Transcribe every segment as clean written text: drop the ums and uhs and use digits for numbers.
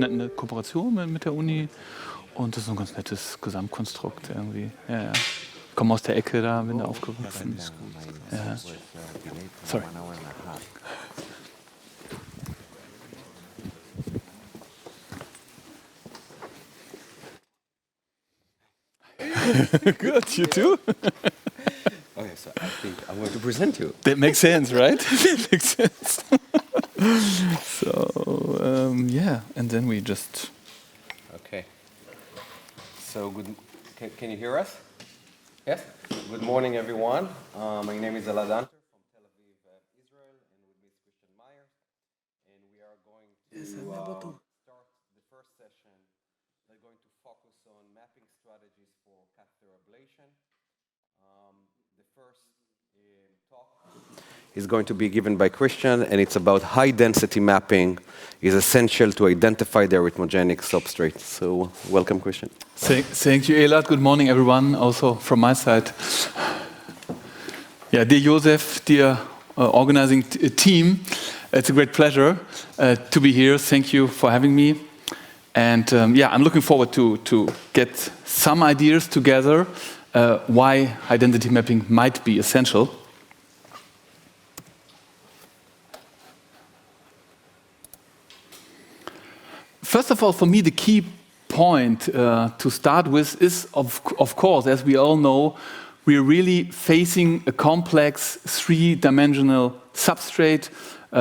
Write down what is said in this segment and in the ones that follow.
eine Kooperation mit der Uni und das ist ein ganz nettes Gesamtkonstrukt irgendwie. Ja, ja. Ich komme aus der Ecke da, bin da aufgewachsen. Ja. Sorry. Good, you too? Okay, so I think I want to present you. That makes sense, right? That makes sense. So, yeah, and then we just... Okay. So, can you hear us? Yes? Good morning, everyone. My name is Elad from Tel Aviv, Israel, and with me is Christian Meyer. And we are going to start the first session. We're going to focus on mapping strategies for catheter ablation. The first talk is going to be given by Christian, and it's about high-density mapping is essential to identify the arrhythmogenic substrate. So, welcome, Christian. Thank you, Elad. Good morning, everyone, also from my side. Yeah, dear Josef, dear organizing team, it's a great pleasure to be here. Thank you for having me. And yeah, I'm looking forward to get some ideas together why identity mapping might be essential. First of all, for me, the key point to start with is, of course, as we all know, we're really facing a complex three-dimensional substrate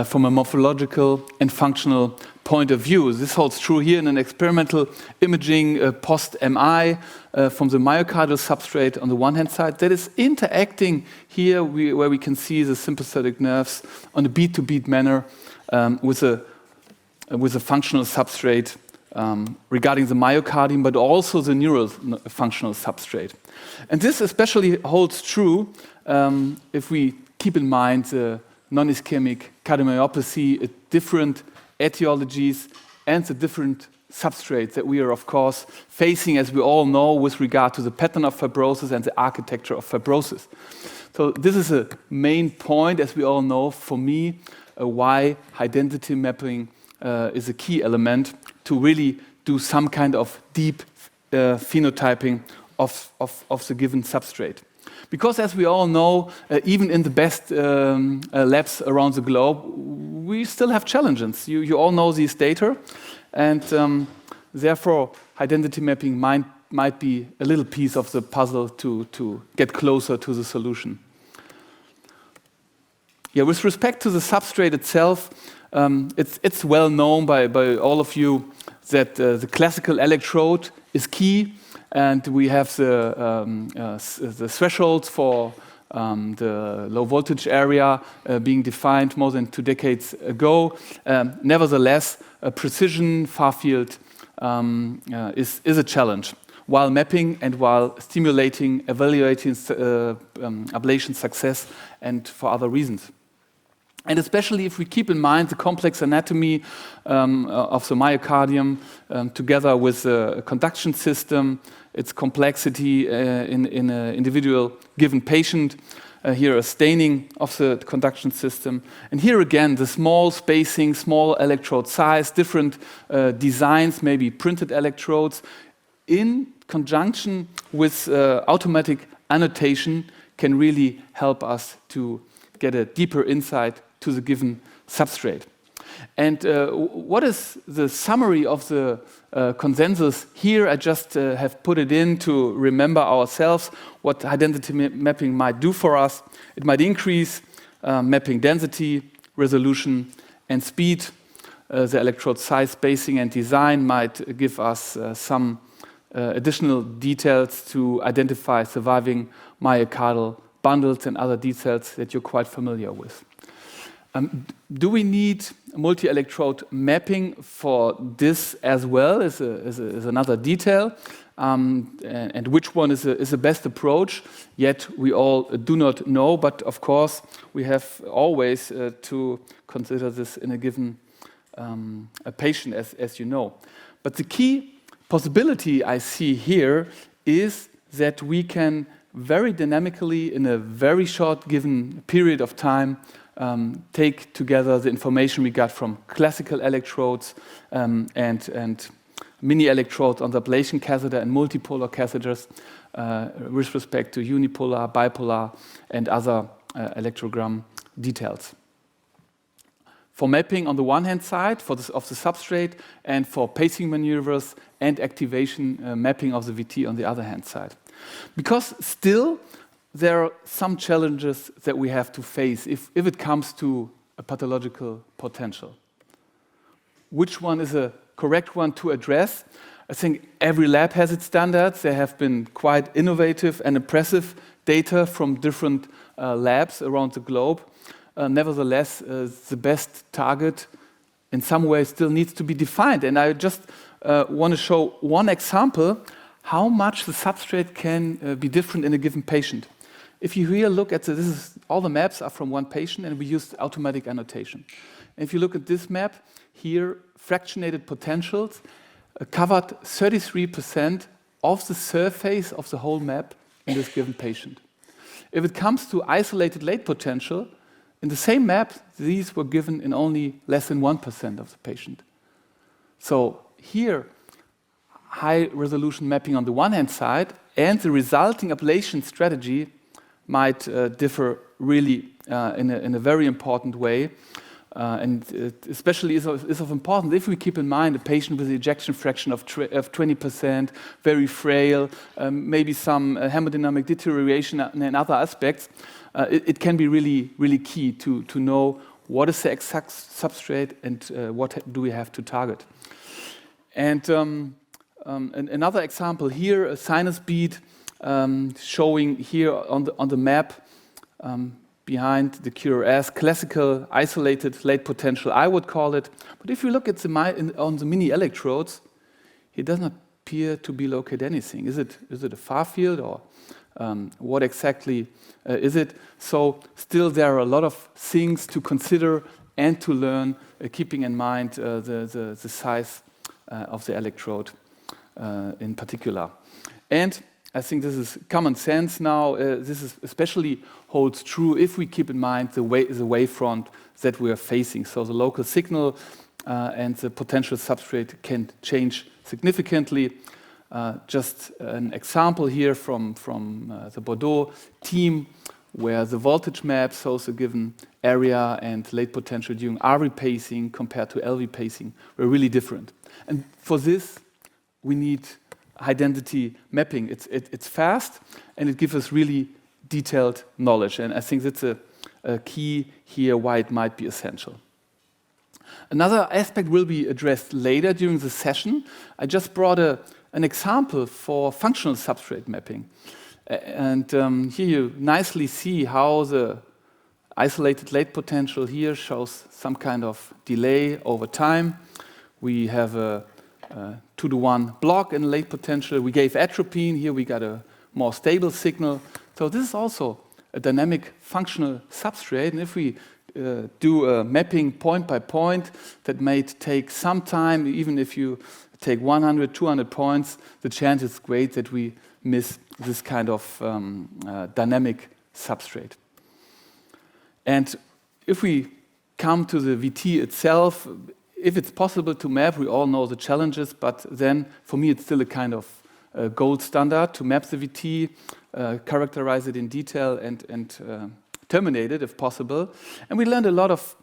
from a morphological and functional point of view. This holds true here in an experimental imaging post-MI from the myocardial substrate on the one hand side that is interacting here where we can see the sympathetic nerves on a beat-to-beat manner with a functional substrate regarding the myocardium, but also the neural functional substrate. And this especially holds true if we keep in mind the non-ischemic cardiomyopathy, different etiologies, and the different substrates that we are, of course, facing, as we all know, with regard to the pattern of fibrosis and the architecture of fibrosis. So this is a main point, as we all know, for me, why identity mapping is a key element to really do some kind of deep phenotyping of the given substrate. Because as we all know, even in the best labs around the globe, we still have challenges. You all know these data, and therefore identity mapping might be a little piece of the puzzle to get closer to the solution. Yeah, with respect to the substrate itself, it's well known by all of you that the classical electrode is key, and we have the thresholds for the low voltage area being defined more than 2 decades ago. Nevertheless, precision far field is a challenge while mapping and while stimulating, evaluating ablation success and for other reasons. And especially if we keep in mind the complex anatomy of the myocardium together with the conduction system, its complexity in an individual given patient, here a staining of the conduction system. And here again, the small spacing, small electrode size, different designs, maybe printed electrodes, in conjunction with automatic annotation can really help us to get a deeper insight to the given substrate. And what is the summary of the consensus here? I just have put it in to remember ourselves what identity mapping might do for us. It might increase mapping density, resolution, and speed. The electrode size, spacing, and design might give us some additional details to identify surviving myocardial bundles and other details that you're quite familiar with. Do we need multi-electrode mapping for this as well as another detail? And which one is the best approach? Yet we all do not know, but of course we have always to consider this in a given a patient, as you know. But the key possibility I see here is that we can very dynamically, in a very short given period of time, take together the information we got from classical electrodes and mini electrodes on the ablation catheter and multipolar catheters with respect to unipolar, bipolar, and other electrogram details. For mapping on the one hand side of the substrate, and for pacing maneuvers and activation mapping of the VT on the other hand side. Because still there are some challenges that we have to face if it comes to a pathological potential. Which one is a correct one to address? I think every lab has its standards. There have been quite innovative and impressive data from different labs around the globe. Nevertheless, the best target in some way still needs to be defined. And I just want to show one example how much the substrate can be different in a given patient. If you here look at all the maps are from one patient, and we used automatic annotation. And if you look at this map here, fractionated potentials covered 33% of the surface of the whole map in this given patient. If it comes to isolated late potential, in the same map, these were given in only less than 1% of the patient. So here, high resolution mapping on the one hand side, and the resulting ablation strategy might differ really in a very important way. And especially is of importance if we keep in mind a patient with an ejection fraction of 20%, very frail, maybe some hemodynamic deterioration and other aspects. It can be really, really key to know what is the exact substrate and what do we have to target. And another example here, a sinus bead showing here on the map behind the QRS, classical isolated late potential, I would call it. But if you look at on the mini electrodes, it does not appear to be located anything. Is it a far field or what exactly is it? So still there are a lot of things to consider and to learn, keeping in mind the size of the electrode in particular. And I think this is common sense now. This is especially holds true if we keep in mind the wavefront that we are facing. So the local signal and the potential substrate can change significantly. Just an example here from the Bordeaux team, where the voltage map shows a given area and late potential during RV pacing compared to LV pacing were really different. And for this, we need high-density mapping. It's fast, and it gives us really detailed knowledge. And I think that's a key here why it might be essential. Another aspect will be addressed later during the session. I just brought an example for functional substrate mapping. And here you nicely see how the isolated late potential here shows some kind of delay over time. We have a 2-to-1 block in late potential. We gave atropine. Here we got a more stable signal. So this is also a dynamic functional substrate. And if we do a mapping point by point, that may take some time. Even if you take 100, 200 points, the chance is great that we miss this kind of dynamic substrate. And if we come to the VT itself, if it's possible to map, we all know the challenges, but then for me it's still a kind of gold standard to map the VT, characterize it in detail and terminate it if possible. And we learned a lot of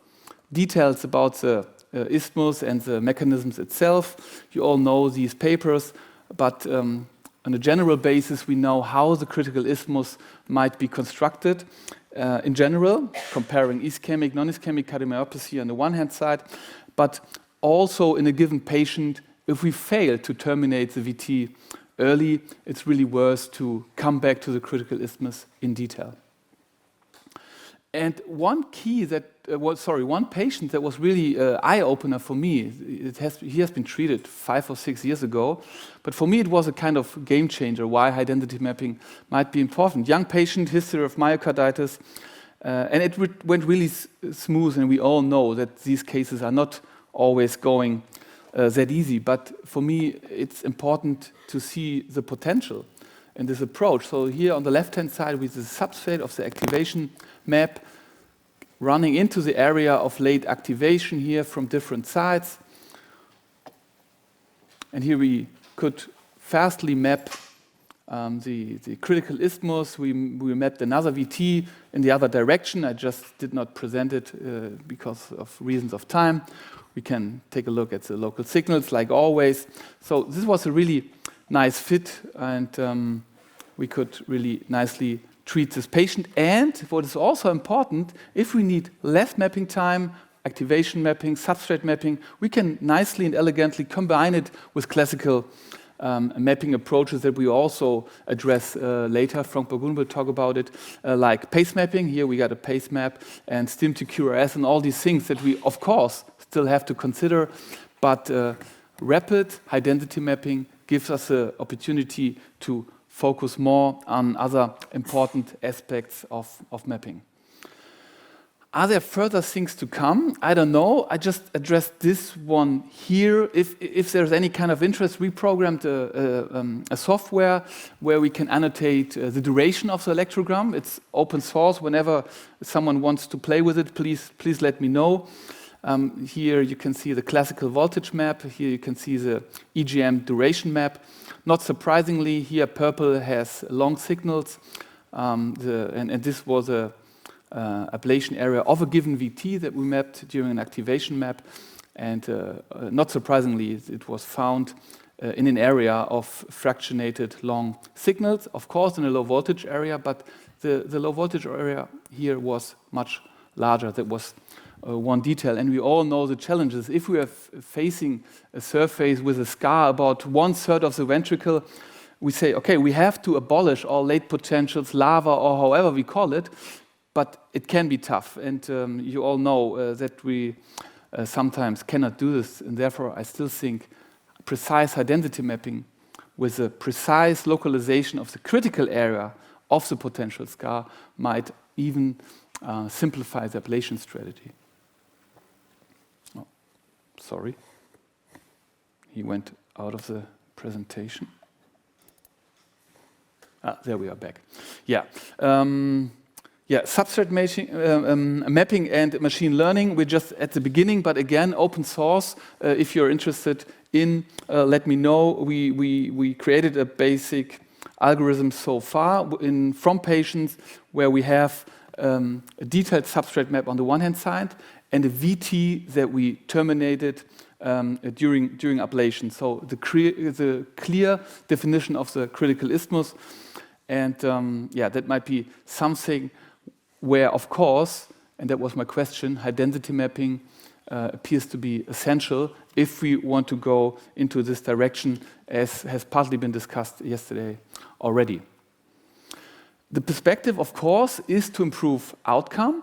details about the isthmus and the mechanisms itself. You all know these papers, but on a general basis we know how the critical isthmus might be constructed. In general, comparing ischemic, non-ischemic cardiomyopathy on the one hand side, but also in a given patient, if we fail to terminate the VT early, it's really worth to come back to the critical isthmus in detail. And one patient that was really eye-opener for me, he has been treated 5 or 6 years ago, but for me it was a kind of game changer why high-density mapping might be important. Young patient, history of myocarditis, and it went really smooth, and we all know that these cases are not always going that easy, but for me it's important to see the potential in this approach. So here on the left-hand side with the substrate of the activation map, running into the area of late activation here from different sides. And here we could fastly map the critical isthmus. We mapped another VT in the other direction. I just did not present it because of reasons of time. We can take a look at the local signals like always. So this was a really nice fit, and we could really nicely treat this patient. And what is also important, if we need less mapping time, activation mapping, substrate mapping, we can nicely and elegantly combine it with classical mapping approaches that we also address later. Bogun will talk about it, like pace mapping. Here we got a pace map, and stim to QRS, and all these things that we, of course, still have to consider. But rapid high density mapping gives us the opportunity to focus more on other important aspects of mapping. Are there further things to come? I don't know. I just addressed this one here. If there's any kind of interest, we programmed a software where we can annotate the duration of the electrogram. It's open source. Whenever someone wants to play with it, please let me know. Here you can see the classical voltage map. Here you can see the EGM duration map. Not surprisingly, here purple has long signals, and this was a ablation area of a given VT that we mapped during an activation map, and not surprisingly, it was found in an area of fractionated long signals, of course in a low voltage area, but the low voltage area here was much larger. That was one detail, and we all know the challenges. If we are facing a surface with a scar about 1/3 of the ventricle, we say, okay, we have to abolish all late potentials, lava, or however we call it, but it can be tough, and you all know that we sometimes cannot do this, and therefore I still think precise high density mapping with a precise localization of the critical area of the potential scar might even simplify the ablation strategy. Oh, sorry. He went out of the presentation. There we are back. Yeah. Substrate mapping and machine learning. We're just at the beginning, but again, open source. If you're interested in, let me know. We created a basic algorithm so far from patients where we have a detailed substrate map on the one hand side and a VT that we terminated during ablation. So the clear definition of the critical isthmus, and that might be something where, of course, and that was my question, high density mapping appears to be essential if we want to go into this direction, as has partly been discussed yesterday already. The perspective, of course, is to improve outcome.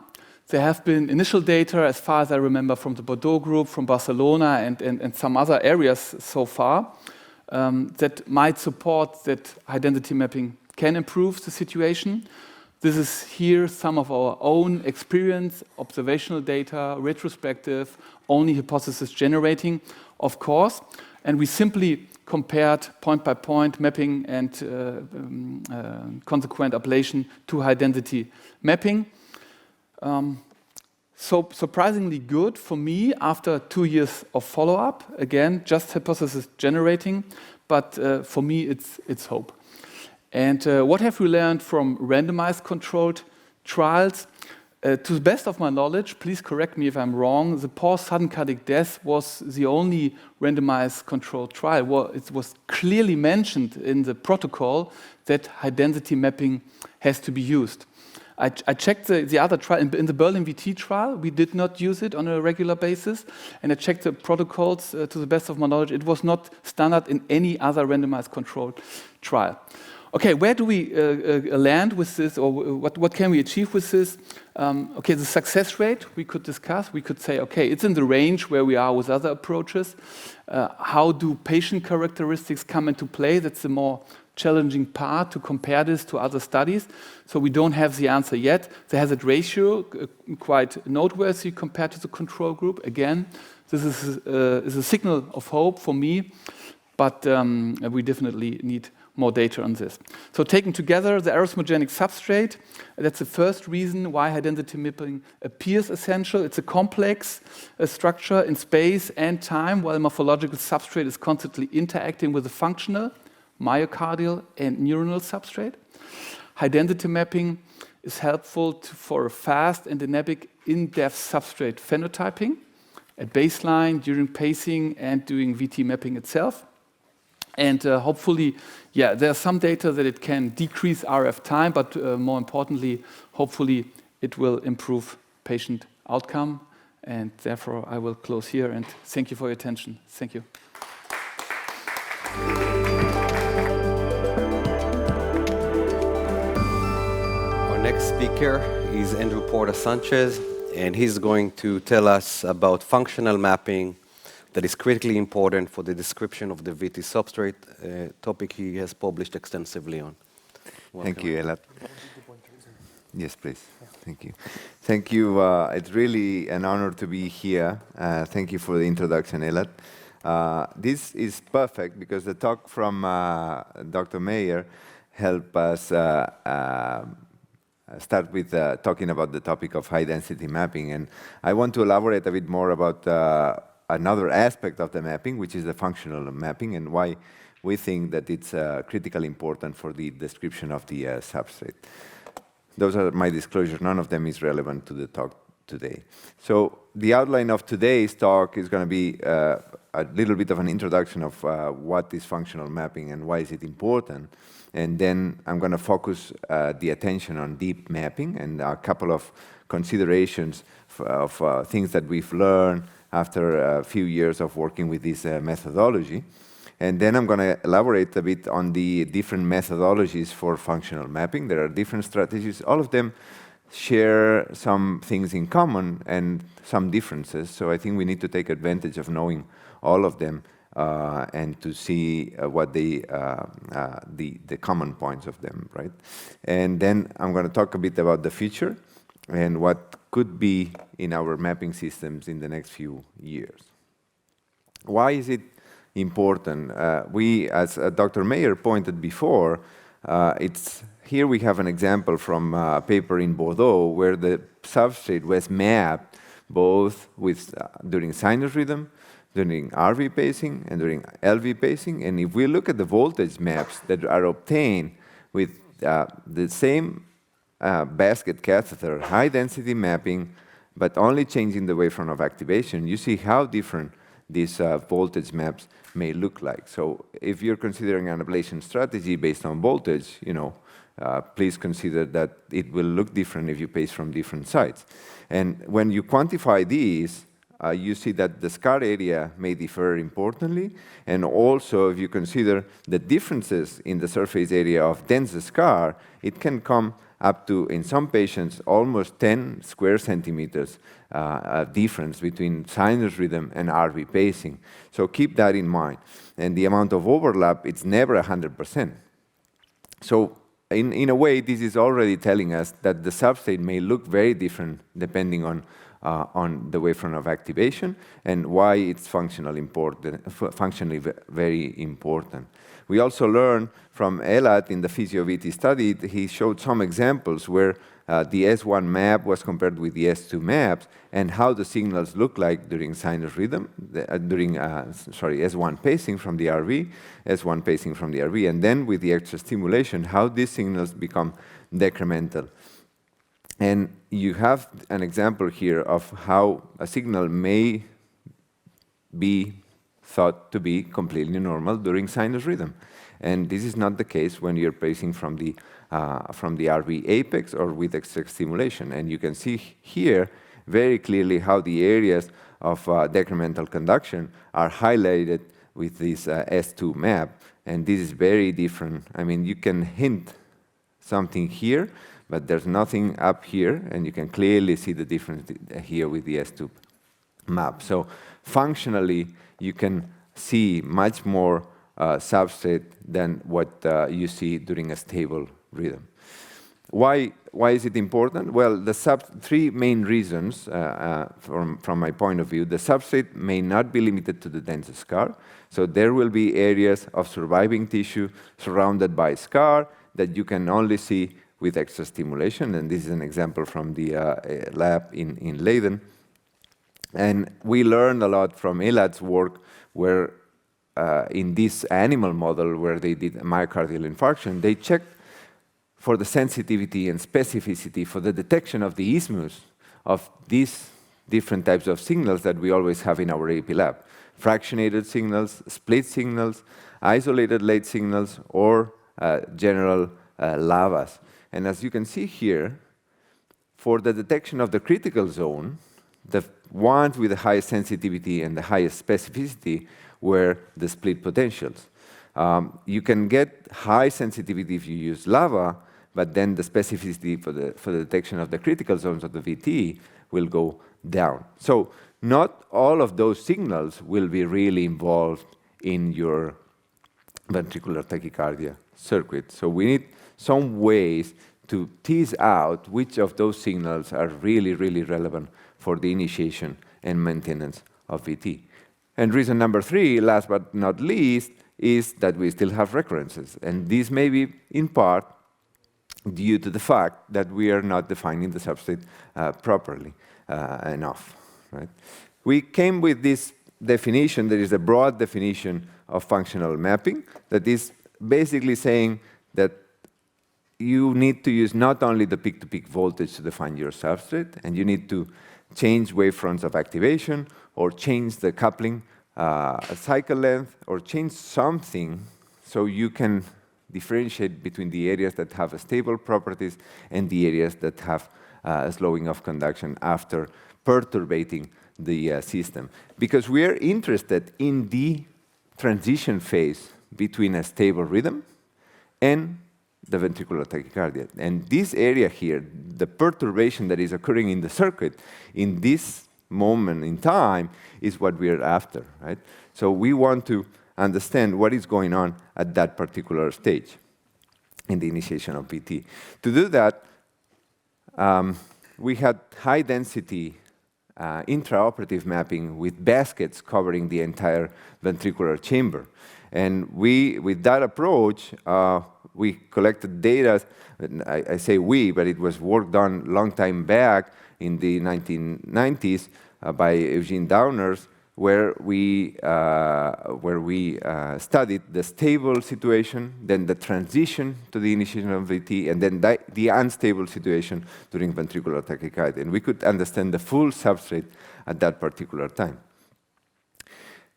There have been initial data, as far as I remember, from the Bordeaux group, from Barcelona, and some other areas so far, that might support that high density mapping can improve the situation. This is here some of our own experience, observational data, retrospective, only hypothesis generating, of course. And we simply compared point-by-point mapping and consequent ablation to high-density mapping. So surprisingly good for me after 2 years of follow-up. Again, just hypothesis generating, but for me it's hope. And what have we learned from randomized controlled trials? To the best of my knowledge, please correct me if I'm wrong, the post-sudden cardiac death was the only randomized controlled trial. Well, it was clearly mentioned in the protocol that high-density mapping has to be used. I checked the other trial. In the Berlin VT trial, we did not use it on a regular basis. And I checked the protocols. To the best of my knowledge, it was not standard in any other randomized controlled trial. Okay, where do we land with this, or what can we achieve with this? Okay, the success rate we could discuss. We could say, okay, it's in the range where we are with other approaches. How do patient characteristics come into play? That's the more challenging part, to compare this to other studies. So we don't have the answer yet. The hazard ratio, quite noteworthy compared to the control group. Again, this is a signal of hope for me, but we definitely need more data on this. So taken together, the arithmogenic substrate, that's the first reason why high-density mapping appears essential. It's a complex structure in space and time, while morphological substrate is constantly interacting with the functional, myocardial, and neuronal substrate. High-density mapping is helpful for a fast and dynamic in-depth substrate phenotyping at baseline, during pacing, and doing VT mapping itself. And hopefully, there are some data that it can decrease RF time, but more importantly, hopefully it will improve patient outcome. And therefore, I will close here and thank you for your attention. Thank you. Our next speaker is Andreu Porta-Sánchez, and he's going to tell us about functional mapping that is critically important for the description of the VT substrate, a topic he has published extensively on. Welcome. Thank you, Elad. Yes, please. Thank you. Thank you. It's really an honor to be here. Thank you for the introduction, Elad. This is perfect because the talk from Dr. Meyer helped us start with talking about the topic of high-density mapping. And I want to elaborate a bit more about another aspect of the mapping, which is the functional mapping, and why we think that it's critically important for the description of the substrate. Those are my disclosures. None of them is relevant to the talk today. So the outline of today's talk is going to be a little bit of an introduction of what is functional mapping and why is it important. And then I'm going to focus the attention on deep mapping and a couple of considerations of things that we've learned after a few years of working with this methodology. And then I'm going to elaborate a bit on the different methodologies for functional mapping. There are different strategies. All of them share some things in common and some differences. So I think we need to take advantage of knowing all of them and to see what the common points of them, right? And then I'm going to talk a bit about the future and what could be in our mapping systems in the next few years. Why is it important? We, as Dr. Meyer pointed before, here we have an example from a paper in Bordeaux where the substrate was mapped both with during sinus rhythm, during RV pacing, and during LV pacing. And if we look at the voltage maps that are obtained with the same basket catheter, high-density mapping, but only changing the wavefront of activation, you see how different these voltage maps may look like. So if you're considering an ablation strategy based on voltage, please consider that it will look different if you pace from different sites. And when you quantify these, you see that the scar area may differ importantly, and also if you consider the differences in the surface area of dense scar, it can come up to, in some patients, almost 10 square centimeters difference between sinus rhythm and RV pacing. So keep that in mind. And the amount of overlap, it's never 100%. So in a way, this is already telling us that the substrate may look very different depending on the wavefront of activation and why it's functionally very important. We also learned from Elad in the PhysioVT study, he showed some examples where the S1 map was compared with the S2 maps and how the signals look like during sinus rhythm, S1 pacing from the RV, S1 pacing from the RV, and then with the extra stimulation, how these signals become decremental. And you have an example here of how a signal may be thought to be completely normal during sinus rhythm. And this is not the case when you're pacing from the RV apex or with extra stimulation. And you can see here very clearly how the areas of decremental conduction are highlighted with this S2 map. And this is very different. I mean, you can hint something here, but there's nothing up here, and you can clearly see the difference here with the S2 map. So functionally, you can see much more substrate than what you see during a stable rhythm. Why is it important? Well, the three main reasons, from my point of view. The substrate may not be limited to the dense scar, so there will be areas of surviving tissue surrounded by scar that you can only see with extra stimulation, and this is an example from the lab in Leiden. And we learned a lot from Elad's work, where in this animal model where they did myocardial infarction, they checked for the sensitivity and specificity for the detection of the isthmus of these different types of signals that we always have in our AP lab. Fractionated signals, split signals, isolated late signals, or general lavas. And as you can see here, for the detection of the critical zone, the ones with the highest sensitivity and the highest specificity were the split potentials. You can get high sensitivity if you use lava, but then the specificity for the detection of the critical zones of the VT will go down. So not all of those signals will be really involved in your ventricular tachycardia circuit. So we need some ways to tease out which of those signals are really, really relevant for the initiation and maintenance of VT. And reason number 3, last but not least, is that we still have recurrences. And this may be, in part, due to the fact that we are not defining the substrate properly enough. Right? We came with this definition. There is a broad definition of functional mapping that is basically saying that you need to use not only the peak-to-peak voltage to define your substrate, and you need to change wavefronts of activation, or change the coupling cycle length, or change something so you can differentiate between the areas that have stable properties and the areas that have slowing of conduction after perturbating the system. Because we are interested in the transition phase between a stable rhythm and the ventricular tachycardia. And this area here, the perturbation that is occurring in the circuit in this moment in time, is what we are after, right? So we want to understand what is going on at that particular stage in the initiation of VT. To do that, we had high-density intraoperative mapping with baskets covering the entire ventricular chamber. And with that approach, we collected data. I say we, but it was work done a long time back in the 1990s by Eugene Downers, where we studied the stable situation, then the transition to the initiation of VT, and then the unstable situation during ventricular tachycardia. And we could understand the full substrate at that particular time.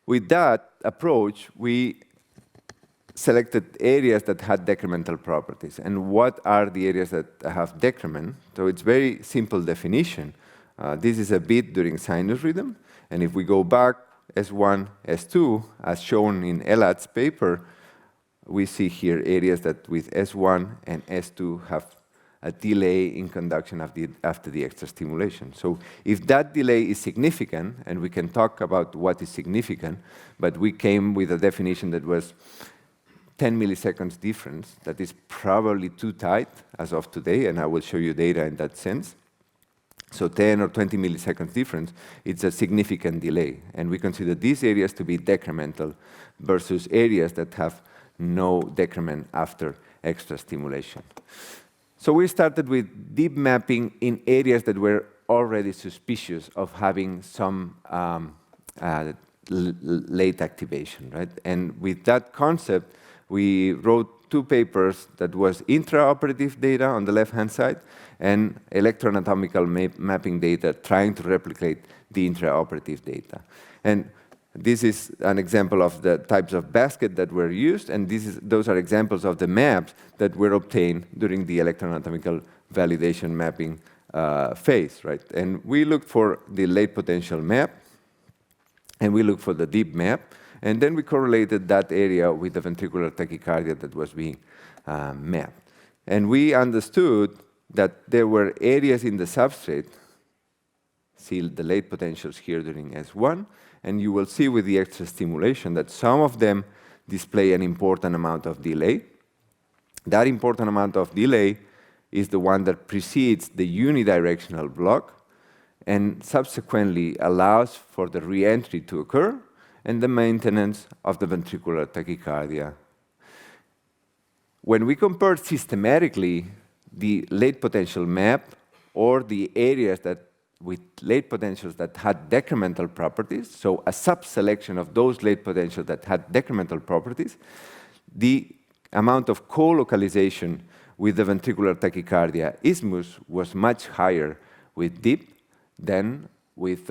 With that approach, we selected areas that had decremental properties. And what are the areas that have decrement? So it's very simple definition. This is a beat during sinus rhythm. And if we go back S1, S2, as shown in Elad's paper, we see here areas that with S1 and S2 have a delay in conduction after the extra stimulation. So if that delay is significant, and we can talk about what is significant, but we came with a definition that was 10 milliseconds difference, that is probably too tight as of today, and I will show you data in that sense. So 10 or 20 milliseconds difference, it's a significant delay. And we consider these areas to be decremental versus areas that have no decrement after extra stimulation. So we started with deep mapping in areas that were already suspicious of having some late activation, right? And with that concept, we wrote 2 papers that was intraoperative data on the left-hand side and electroanatomical mapping data trying to replicate the intraoperative data. And this is an example of the types of basket that were used, and those are examples of the maps that were obtained during the electroanatomical validation mapping phase, right? And we looked for the late potential map, and we looked for the deep map, and then we correlated that area with the ventricular tachycardia that was being mapped. And we understood that there were areas in the substrate, see the late potentials here during S1, and you will see with the extra stimulation that some of them display an important amount of delay. That important amount of delay is the one that precedes the unidirectional block and subsequently allows for the re-entry to occur and the maintenance of the ventricular tachycardia. When we compare systematically the late potential map or the areas with late potentials that had decremental properties, so a subselection of those late potentials that had decremental properties, the amount of co-localization with the ventricular tachycardia isthmus was much higher with deep than with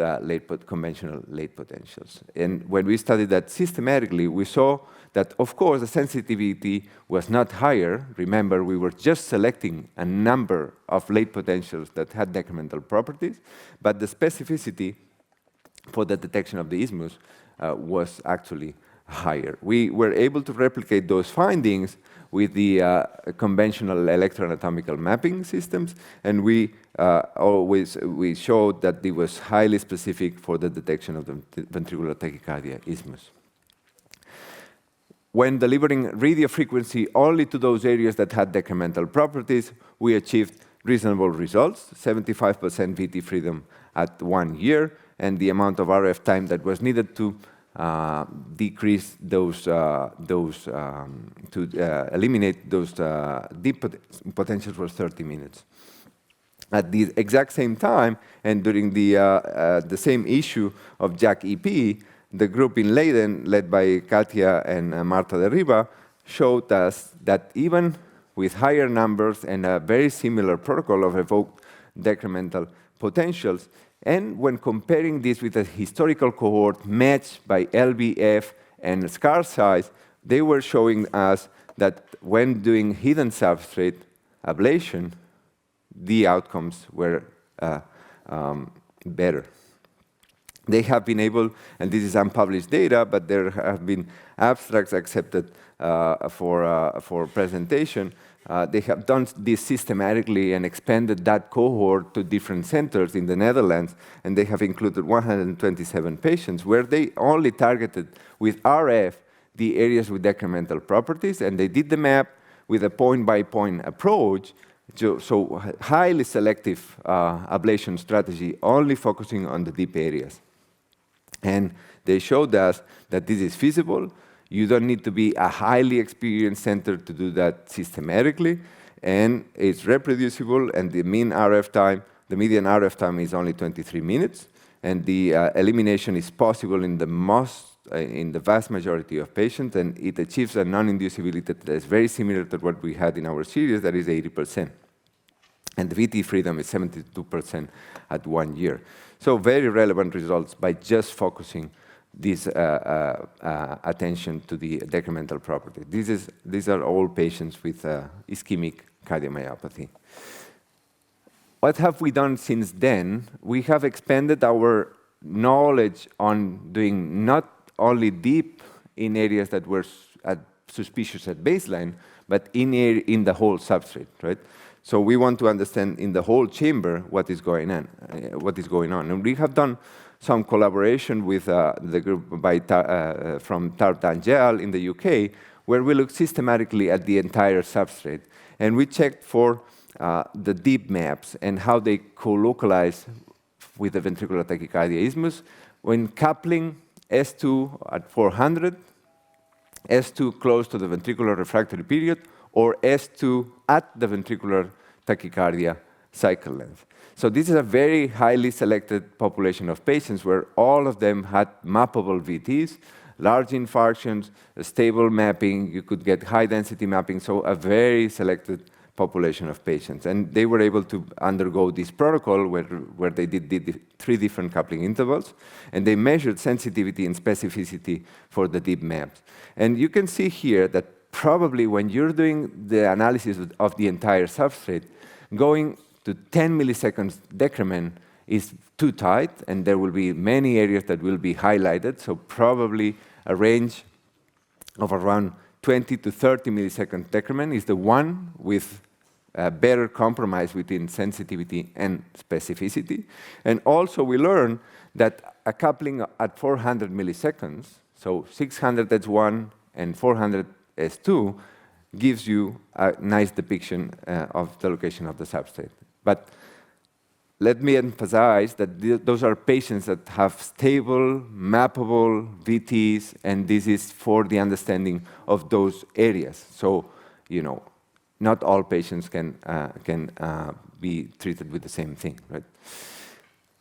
conventional late potentials. And when we studied that systematically, we saw that, of course, the sensitivity was not higher. Remember, we were just selecting a number of late potentials that had decremental properties, but the specificity for the detection of the isthmus was actually higher. We were able to replicate those findings with the conventional electroanatomical mapping systems, and we showed that it was highly specific for the detection of the ventricular tachycardia isthmus. When delivering radio frequency only to those areas that had decremental properties, we achieved reasonable results, 75% VT freedom at 1 year, and the amount of RF time that was needed to decrease those, eliminate those deep potentials was 30 minutes. At the exact same time, and during the same issue of JAK-EP, the group in Leiden, led by Katia and Marta de Riba, showed us that even with higher numbers and a very similar protocol of evoked decremental potentials, and when comparing this with a historical cohort matched by LVF and scar size, they were showing us that when doing hidden substrate ablation, the outcomes were better. They have been able, and this is unpublished data, but there have been abstracts accepted for presentation. They have done this systematically and expanded that cohort to different centers in the Netherlands, and they have included 127 patients where they only targeted with RF the areas with decremental properties, and they did the map with a point-by-point approach, so highly selective ablation strategy, only focusing on the deep areas. And they showed us that this is feasible. You don't need to be a highly experienced center to do that systematically, and it's reproducible, and the median RF time is only 23 minutes, and the elimination is possible in the vast majority of patients, and it achieves a non-inducibility that is very similar to what we had in our series, that is 80%. And the VT freedom is 72% at 1 year. So very relevant results by just focusing this attention to the decremental property. These are all patients with ischemic cardiomyopathy. What have we done since then? We have expanded our knowledge on doing not only deep in areas that were suspicious at baseline, but in the whole substrate, right? So we want to understand in the whole chamber what is going on. And we have done some collaboration with the group from Tarp and Gel in the UK, where we looked systematically at the entire substrate. And we checked for the deep maps and how they co-localize with the ventricular tachycardia isthmus when coupling S2 at 400, S2 close to the ventricular refractory period, or S2 at the ventricular tachycardia cycle length. So this is a very highly selected population of patients where all of them had mappable VTs, large infarctions, a stable mapping, you could get high density mapping, so a very selected population of patients. And they were able to undergo this protocol where they did 3 different coupling intervals, and they measured sensitivity and specificity for the deep maps. And you can see here that probably when you're doing the analysis of the entire substrate, going to 10 milliseconds decrement is too tight, and there will be many areas that will be highlighted, so probably a range of around 20 to 30 millisecond decrement is the one with a better compromise between sensitivity and specificity. And also we learned that a coupling at 400 milliseconds, so 600 S1 and 400 S2, gives you a nice depiction of the location of the substrate. But let me emphasize that those are patients that have stable, mappable VTs, and this is for the understanding of those areas. So, not all patients can be treated with the same thing, right?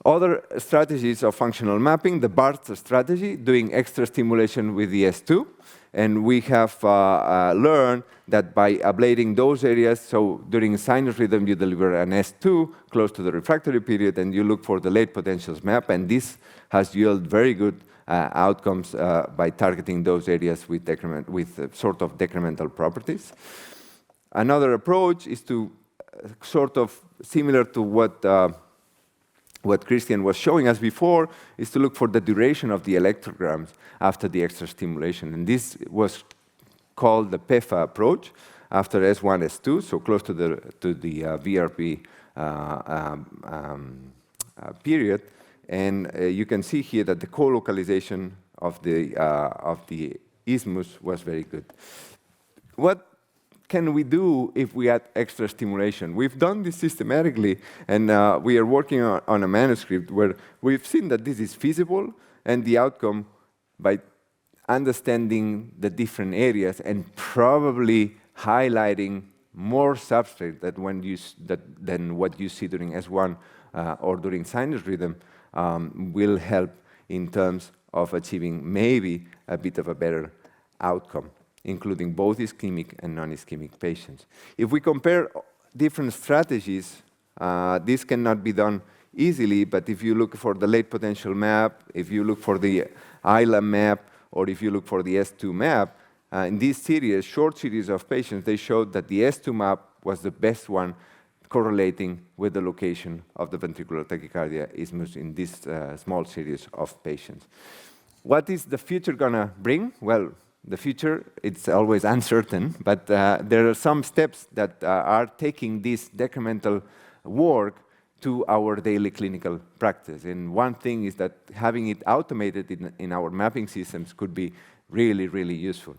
Other strategies of functional mapping, the BART strategy, doing extra stimulation with the S2. And we have learned that by ablating those areas, so during sinus rhythm, you deliver an S2 close to the refractory period, and you look for the late potentials map, and this has yielded very good outcomes by targeting those areas with sort of decremental properties. Another approach is to sort of similar to what Christian was showing us before, is to look for the duration of the electrograms after the extra stimulation. And this was called the PEFA approach after S1, S2, so close to the VRP period. And you can see here that the co-localization of the isthmus was very good. What can we do if we add extra stimulation? We've done this systematically, and we are working on a manuscript where we've seen that this is feasible, and the outcome by understanding the different areas and probably highlighting more substrate than what you see during S1 or during sinus rhythm will help in terms of achieving maybe a bit of a better outcome, including both ischemic and non-ischemic patients. If we compare different strategies, this cannot be done easily, but if you look for the late potential map, if you look for the ILA map, or if you look for the S2 map, in this series, short series of patients, they showed that the S2 map was the best one correlating with the location of the ventricular tachycardia isthmus in this small series of patients. What is the future gonna bring? Well, the future, it's always uncertain, but there are some steps that are taking this decremental work to our daily clinical practice. And one thing is that having it automated in our mapping systems could be really, really useful.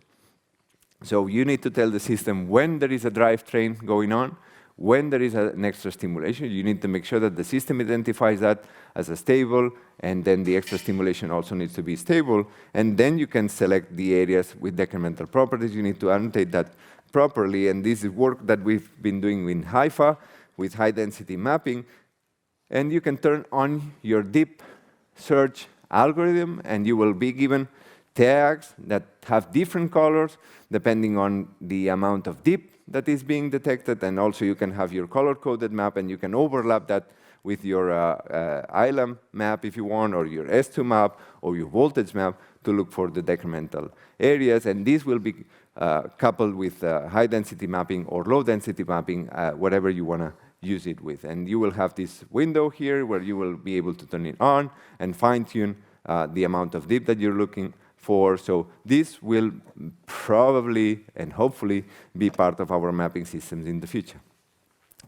So you need to tell the system when there is a drivetrain going on, when there is an extra stimulation. You need to make sure that the system identifies that as a stable, and then the extra stimulation also needs to be stable, and then you can select the areas with decremental properties. You need to annotate that properly, and this is work that we've been doing in HIFA with high-density mapping, and you can turn on your deep search algorithm, and you will be given tags that have different colors depending on the amount of dip that is being detected, and also you can have your color-coded map, and you can overlap that with your ILAM map if you want, or your S2 map, or your voltage map to look for the decremental areas, and this will be coupled with high-density mapping or low-density mapping, whatever you want to use it with. And you will have this window here where you will be able to turn it on and fine-tune the amount of dip that you're looking for. So this will probably and hopefully be part of our mapping systems in the future.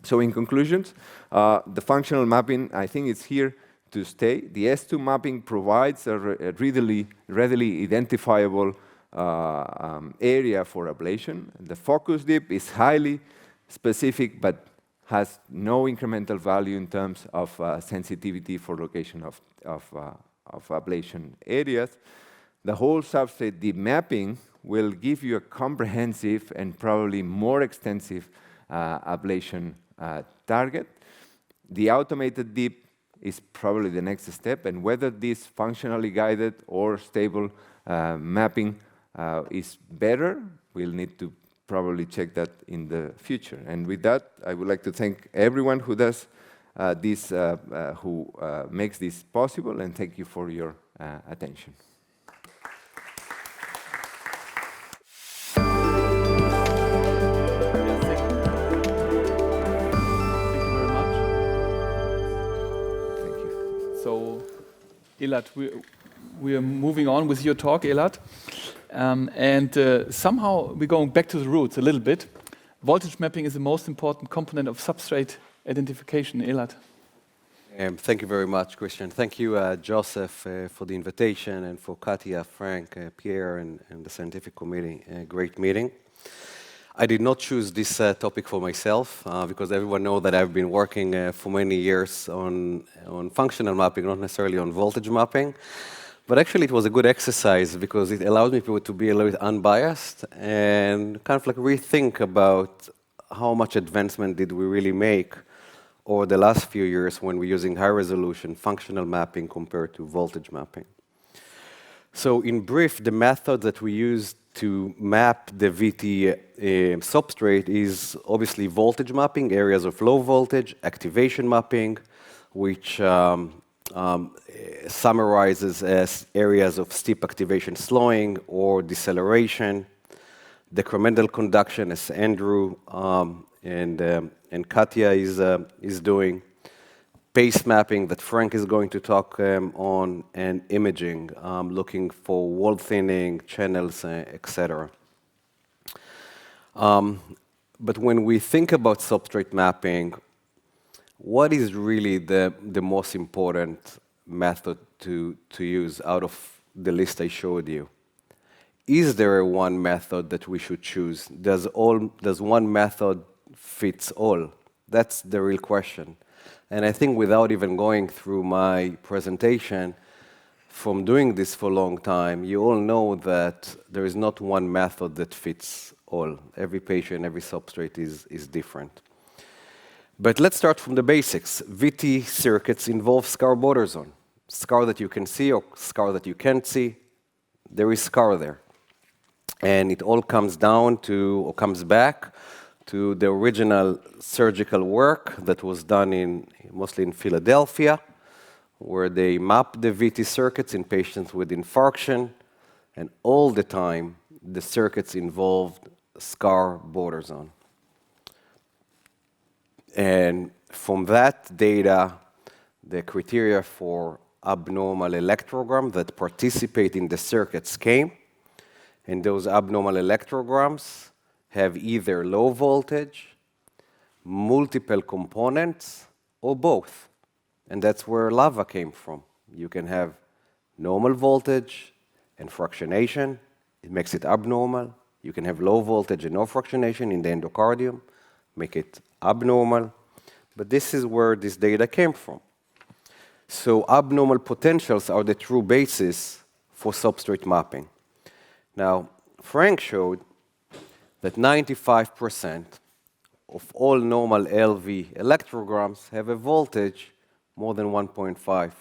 So in conclusions, the functional mapping, I think it's here to stay. The S2 mapping provides a readily identifiable area for ablation. The focus dip is highly specific, but has no incremental value in terms of sensitivity for location of ablation areas. The whole substrate dip mapping will give you a comprehensive and probably more extensive ablation target. The automated dip is probably the next step, and whether this functionally guided or stable mapping is better, we'll need to probably check that in the future. And with that, I would like to thank everyone who does this, who makes this possible, and thank you for your attention. So, Elad, we are moving on with your talk, Elad. Somehow we're going back to the roots a little bit. Voltage mapping is the most important component of substrate identification, Elad. Thank you very much, Christian. Thank you, Josef, for the invitation, and for Katya, Frank, Pierre, and the scientific committee. Great meeting. I did not choose this topic for myself because everyone knows that I've been working for many years on functional mapping, not necessarily on voltage mapping. But actually, it was a good exercise because it allowed me to be a little bit unbiased and kind of like rethink about how much advancement did we really make over the last few years when we're using high-resolution functional mapping compared to voltage mapping. So in brief, the method that we use to map the VT substrate is obviously voltage mapping, areas of low voltage, activation mapping, which summarizes as areas of steep activation slowing or deceleration, decremental conduction, as Andrew and Katya is doing, pace mapping that Frank is going to talk on, and imaging, looking for wall thinning, channels, etc. But when we think about substrate mapping, what is really the most important method to use out of the list I showed you? Is there one method that we should choose? Does one method fits all? That's the real question. And I think without even going through my presentation, from doing this for a long time, you all know that there is not one method that fits all. Every patient, every substrate is different. But let's start from the basics. VT circuits involve scar border zone. Scar that you can see or scar that you can't see, there is scar there. And it all comes down to, or comes back to the original surgical work that was done mostly in Philadelphia, where they mapped the VT circuits in patients with infarction, and all the time the circuits involved scar border zone. And from that data, the criteria for abnormal electrogram that participate in the circuits came, and those abnormal electrograms have either low voltage, multiple components, or both. And that's where lava came from. You can have normal voltage and fractionation. It makes it abnormal. You can have low voltage and no fractionation in the endocardium, make it abnormal. But this is where this data came from. So abnormal potentials are the true basis for substrate mapping. Now, Frank showed that 95% of all normal LV electrograms have a voltage more than 1.5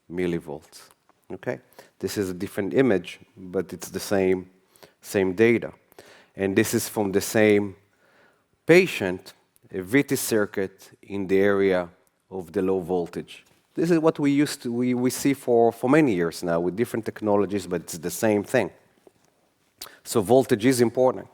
millivolts. Okay? This is a different image, but it's the same data. And this is from the same patient, a VT circuit in the area of the low voltage. This is what we see for many years now with different technologies, but it's the same thing. So voltage is important.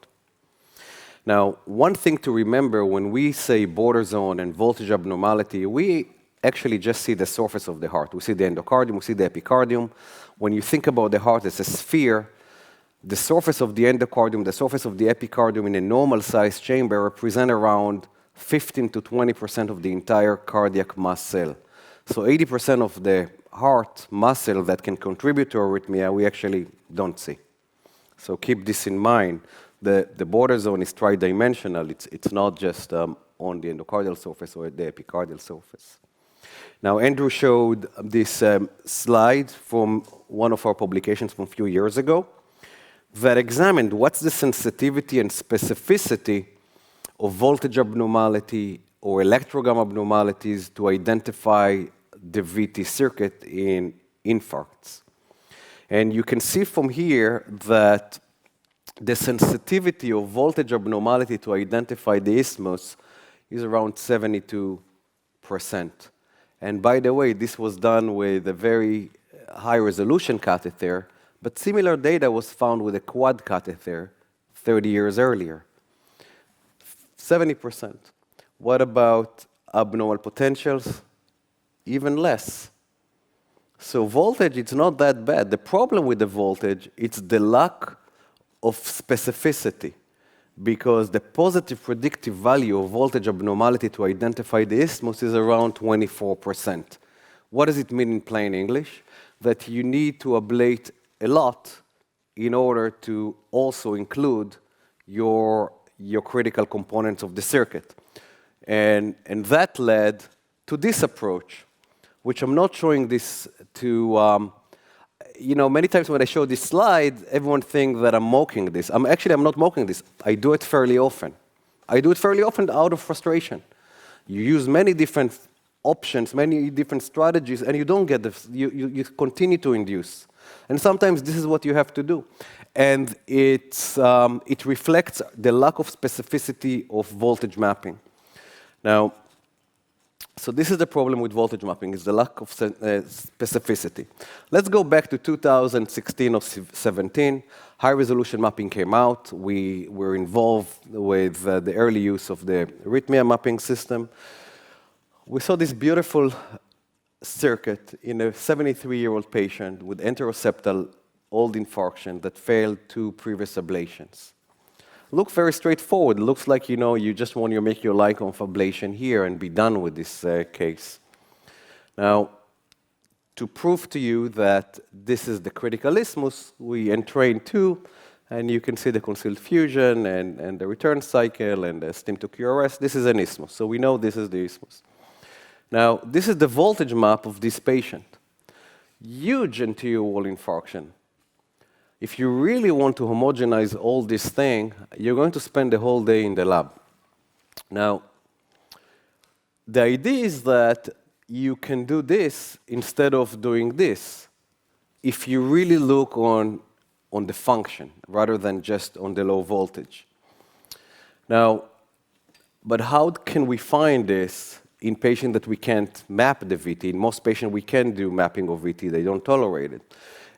Now, one thing to remember when we say border zone and voltage abnormality, we actually just see the surface of the heart. We see the endocardium, we see the epicardium. When you think about the heart as a sphere, the surface of the endocardium, the surface of the epicardium in a normal-sized chamber represent around 15 to 20% of the entire cardiac mass cell. So 80% of the heart muscle that can contribute to arrhythmia, we actually don't see. So keep this in mind. The border zone is tridimensional. It's not just on the endocardial surface or the epicardial surface. Now, Andrew showed this slide from one of our publications from a few years ago that examined what's the sensitivity and specificity of voltage abnormality or electrogram abnormalities to identify the VT circuit in infarcts. And you can see from here that the sensitivity of voltage abnormality to identify the isthmus is around 72%. And by the way, this was done with a very high-resolution catheter, but similar data was found with a quad catheter 30 years earlier. 70%. What about abnormal potentials? Even less. So voltage, it's not that bad. The problem with the voltage, it's the lack of specificity, because the positive predictive value of voltage abnormality to identify the isthmus is around 24%. What does it mean in plain English? That you need to ablate a lot in order to also include your your critical components of the circuit. And that led to this approach, which I'm not showing this to, many times when I show this slide, everyone thinks that I'm mocking this. I'm not mocking this. I do it fairly often. I do it fairly often out of frustration. You use many different options, many different strategies, and you don't get this. You continue to induce. And sometimes this is what you have to do. And it reflects the lack of specificity of voltage mapping. Now, so this is the problem with voltage mapping, is the lack of specificity. Let's go back to 2016 or 17. High-resolution mapping came out. We were involved with the early use of the arrhythmia mapping system. We saw this beautiful circuit in a 73-year-old patient with enteroseptal old infarction that failed 2 previous ablations. Look very straightforward. It looks like, you just want to make your Lycomf ablation here and be done with this case. Now, to prove to you that this is the critical isthmus, we entrained 2, and you can see the concealed fusion and the return cycle and the stim to QRS. This is an isthmus, so we know this is the isthmus. Now, this is the voltage map of this patient. Huge anterior wall infarction. If you really want to homogenize all this thing, you're going to spend the whole day in the lab. Now, the idea is that you can do this instead of doing this if you really look on the function rather than just on the low voltage. Now, but how can we find this in patients that we can't map the VT? In most patients, we can do mapping of VT. They don't tolerate it.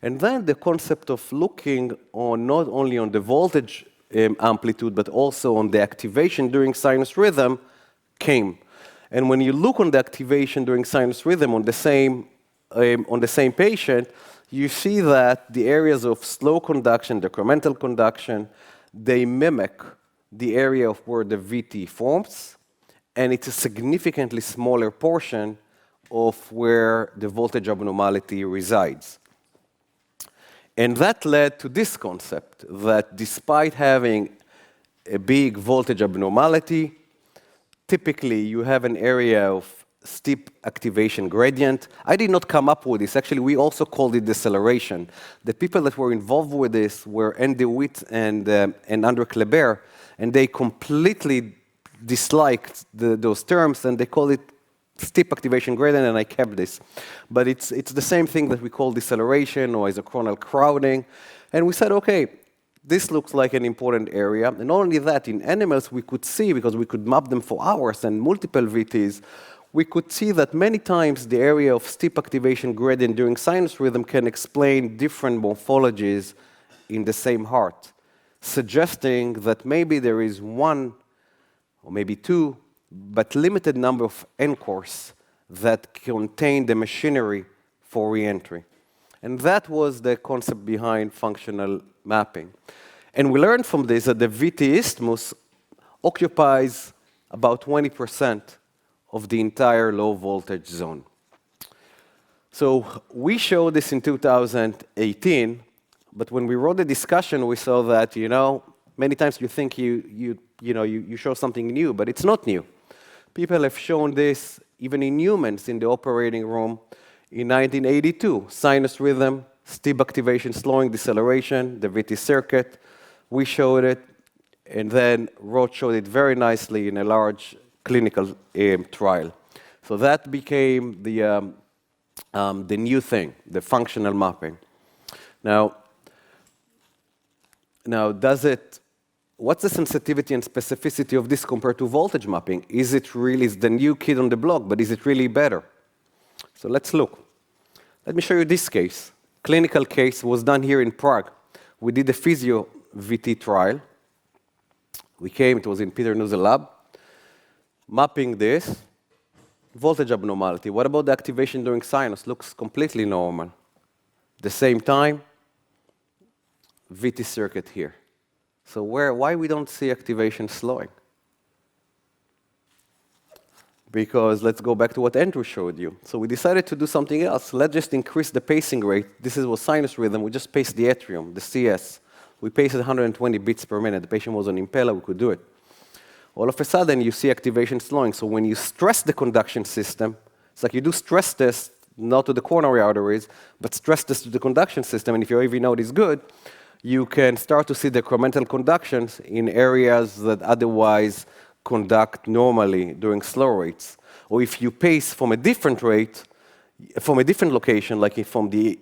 And then the concept of looking on not only on the voltage amplitude, but also on the activation during sinus rhythm came. And when you look on the activation during sinus rhythm on the same patient, you see that the areas of slow conduction, decremental conduction, they mimic the area of where the VT forms, and it's a significantly smaller portion of where the voltage abnormality resides. And that led to this concept that despite having a big voltage abnormality, typically you have an area of steep activation gradient. I did not come up with this. Actually, we also called it deceleration. The people that were involved with this were Andy Witt and Andreu Kleber, and they completely disliked those terms, and they called it steep activation gradient, and I kept this. But it's the same thing that we call deceleration or isochronal crowding. And we said, okay, this looks like an important area. And not only that, in animals we could see, because we could map them for hours and multiple VTs, we could see that many times the area of steep activation gradient during sinus rhythm can explain different morphologies in the same heart, suggesting that maybe there is 1 or maybe 2 but limited number of anchors that contain the machinery for reentry. And that was the concept behind functional mapping. And we learned from this that the VT isthmus occupies about 20% of the entire low voltage zone. So we showed this in 2018, but when we wrote the discussion, we saw that, many times you think you show something new, but it's not new. People have shown this even in humans in the operating room in 1982. Sinus rhythm, steep activation, slowing deceleration, the VT circuit. We showed it, and then Roth showed it very nicely in a large clinical trial. So that became the new thing, the functional mapping. Now what's the sensitivity and specificity of this compared to voltage mapping? Is it really the new kid on the block, but is it really better? So let's look. Let me show you this case. Clinical case was done here in Prague. We did a physio VT trial. It was in Peter Nuzzel lab. Mapping this, voltage abnormality. What about the activation during sinus? Looks completely normal. The same time, VT circuit here. So why we don't see activation slowing? Because let's go back to what Andrew showed you. So we decided to do something else. Let's just increase the pacing rate. This was sinus rhythm. We just pace the atrium, the CS. We paced at 120 beats per minute. The patient was on Impella, we could do it. All of a sudden, you see activation slowing. So when you stress the conduction system, it's like you do stress tests, not to the coronary arteries, but stress tests to the conduction system, and if your AV node is good, you can start to see decremental conductions in areas that otherwise conduct normally during slow rates. Or if you pace from a different rate, from a different location, like from the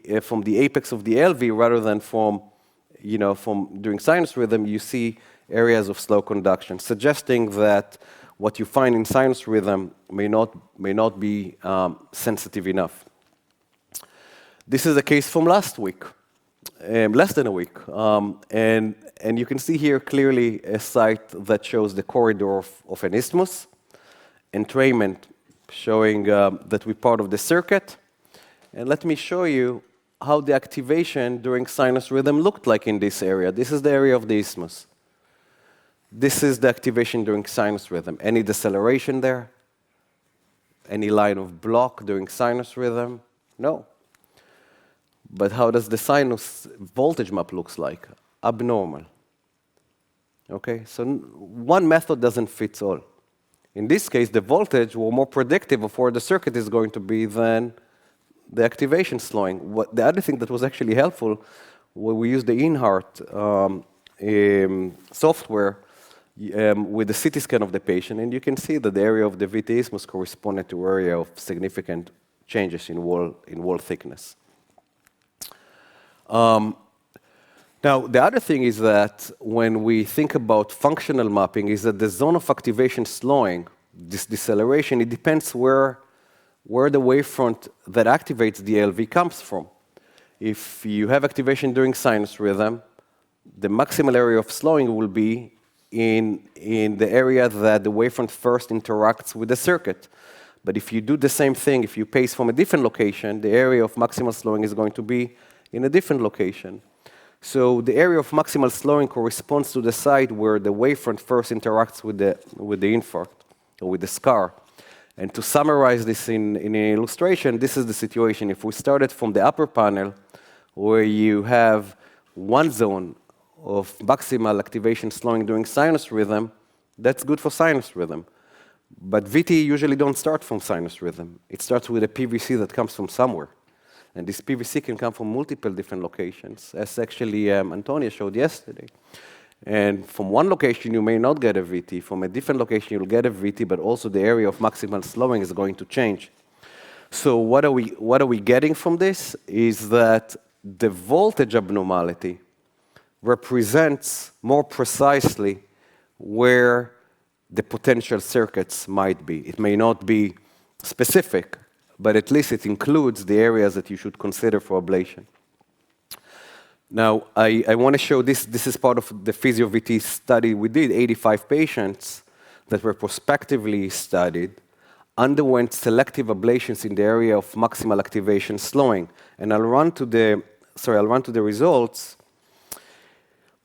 apex of the LV rather than from during sinus rhythm, you see areas of slow conduction, suggesting that what you find in sinus rhythm may not be sensitive enough. This is a case from last week, less than a week, and you can see here clearly a site that shows the corridor of an isthmus, entrainment showing that we're part of the circuit. And let me show you how the activation during sinus rhythm looked like in this area. This is the area of the isthmus. This is the activation during sinus rhythm. Any deceleration there? Any line of block during sinus rhythm? No. But how does the sinus voltage map looks like? Abnormal. Okay, so one method doesn't fit all. In this case, the voltage were more predictive of where the circuit is going to be than the activation slowing. The other thing that was actually helpful, when we used the InHeart software with the CT scan of the patient, and you can see that the area of the VT isthmus corresponded to area of significant changes in wall thickness. Now, the other thing is that when we think about functional mapping, is that the zone of activation slowing, this deceleration, it depends where the wavefront that activates the LV comes from. If you have activation during sinus rhythm, the maximal area of slowing will be in the area that the wavefront first interacts with the circuit. But if you do the same thing, if you pace from a different location, the area of maximal slowing is going to be in a different location. So the area of maximal slowing corresponds to the site where the wavefront first interacts with the infarct, or with the scar. And to summarize this in an illustration, this is the situation. If we started from the upper panel, where you have one zone of maximal activation slowing during sinus rhythm, that's good for sinus rhythm. But VT usually don't start from sinus rhythm. It starts with a PVC that comes from somewhere. And this PVC can come from multiple different locations, as actually Antonia showed yesterday. And from one location, you may not get a VT. From a different location, you'll get a VT, but also the area of maximal slowing is going to change. So what are we getting from this? Is that the voltage abnormality represents more precisely where the potential circuits might be. It may not be specific, but at least it includes the areas that you should consider for ablation. Now, I want to show this. This is part of the PhysioVT study we did. 85 patients that were prospectively studied underwent selective ablations in the area of maximal activation slowing. And I'll run to the results.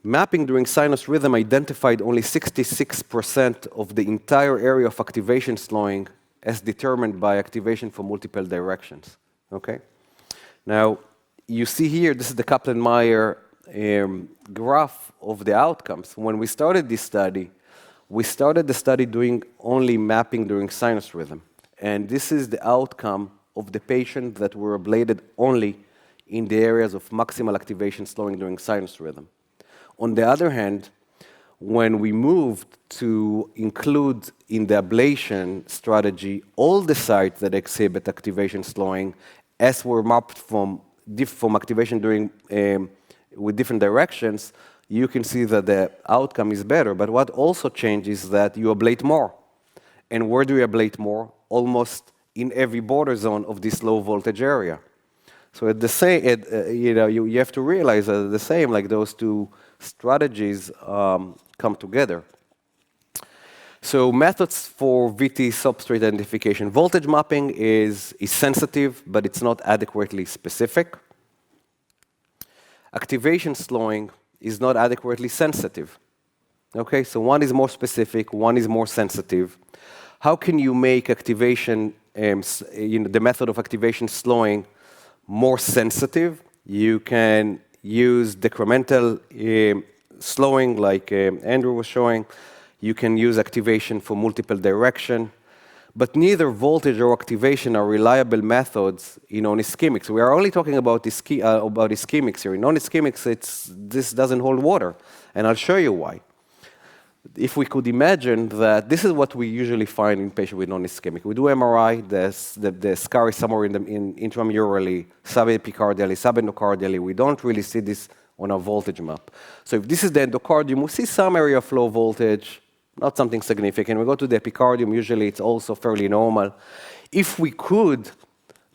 Mapping during sinus rhythm identified only 66% of the entire area of activation slowing as determined by activation from multiple directions. Okay? Now, you see here, this is the Kaplan-Meyer graph of the outcomes. When we started this study, we started the study doing only mapping during sinus rhythm. And this is the outcome of the patients that were ablated only in the areas of maximal activation slowing during sinus rhythm. On the other hand, when we moved to include in the ablation strategy all the sites that exhibit activation slowing, as were mapped from activation during with different directions, you can see that the outcome is better. But what also changes is that you ablate more. And where do you ablate more? Almost in every border zone of this low voltage area. So at the same, you have to realize that the same, like those two strategies come together. So methods for VT substrate identification. Voltage mapping is sensitive, but it's not adequately specific. Activation slowing is not adequately sensitive. Okay, so one is more specific, one is more sensitive. How can you make activation, the method of activation slowing more sensitive? You can use decremental slowing, like Andrew was showing. You can use activation for multiple direction. But neither voltage or activation are reliable methods in non-ischemics. We are only talking about ischemics here. In non-ischemics, this doesn't hold water, and I'll show you why. If we could imagine that this is what we usually find in patients with non-ischemic. We do MRI, the scar is somewhere in intramurally, subepicardially, subendocardially. We don't really see this on our voltage map. So if this is the endocardium, we see some area of low voltage, not something significant. We go to the epicardium, usually it's also fairly normal. If we could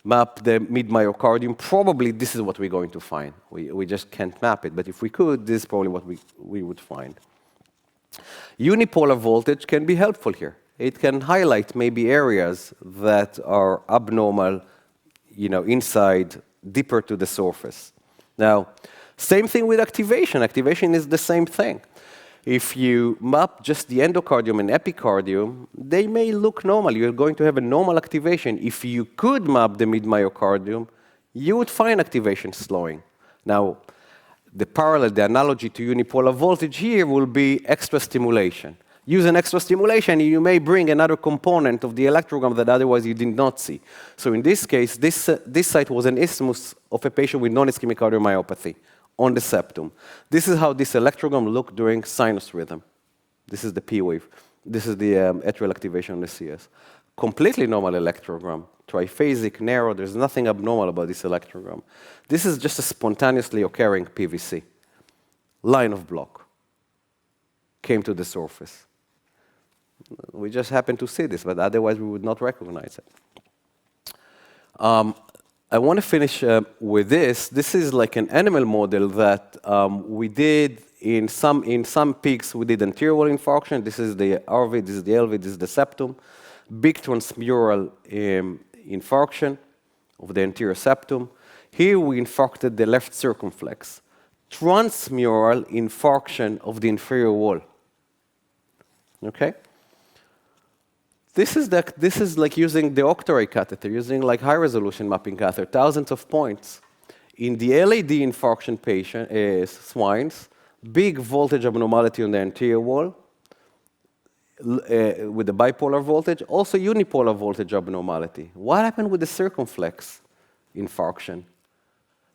map the mid-myocardium, probably this is what we're going to find. We just can't map it, but if we could, this is probably what we would find. Unipolar voltage can be helpful here. It can highlight maybe areas that are abnormal, inside, deeper to the surface. Now, same thing with activation. Activation is the same thing. If you map just the endocardium and epicardium, they may look normal. You're going to have a normal activation. If you could map the mid-myocardium, you would find activation slowing. Now, the analogy to unipolar voltage here will be extra stimulation. Use an extra stimulation, and you may bring another component of the electrogram that otherwise you did not see. So in this case, this site was an isthmus of a patient with non-ischemic cardiomyopathy on the septum. This is how this electrogram looked during sinus rhythm. This is the P wave. This is the atrial activation on the CS. Completely normal electrogram. Triphasic, narrow, there's nothing abnormal about this electrogram. This is just a spontaneously occurring PVC. Line of block. Came to the surface. We just happened to see this, but otherwise we would not recognize it. I want to finish with this. This is like an animal model that we did in some pigs. We did anterior wall infarction. This is the RV, this is the LV, this is the septum. Big transmural infarction of the anterior septum. Here we infarcted the left circumflex. Transmural infarction of the inferior wall. Okay? This is like using the octary catheter, using like high-resolution mapping catheter, thousands of points. In the LAD infarction patient, swines, big voltage abnormality on the anterior wall with the bipolar voltage, also unipolar voltage abnormality. What happened with the circumflex infarction?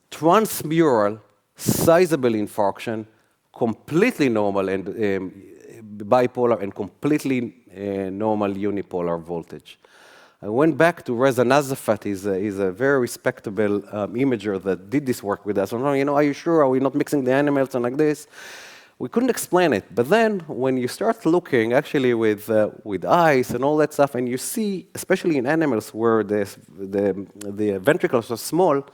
Transmural, sizable infarction, completely normal and bipolar and completely normal unipolar voltage. I went back to Reza Nazafat. He's a very respectable imager that did this work with us. Are you sure? Are we not mixing the animals and like this? We couldn't explain it. But then when you start looking actually with eyes and all that stuff, and you see, especially in animals where the ventricles are small,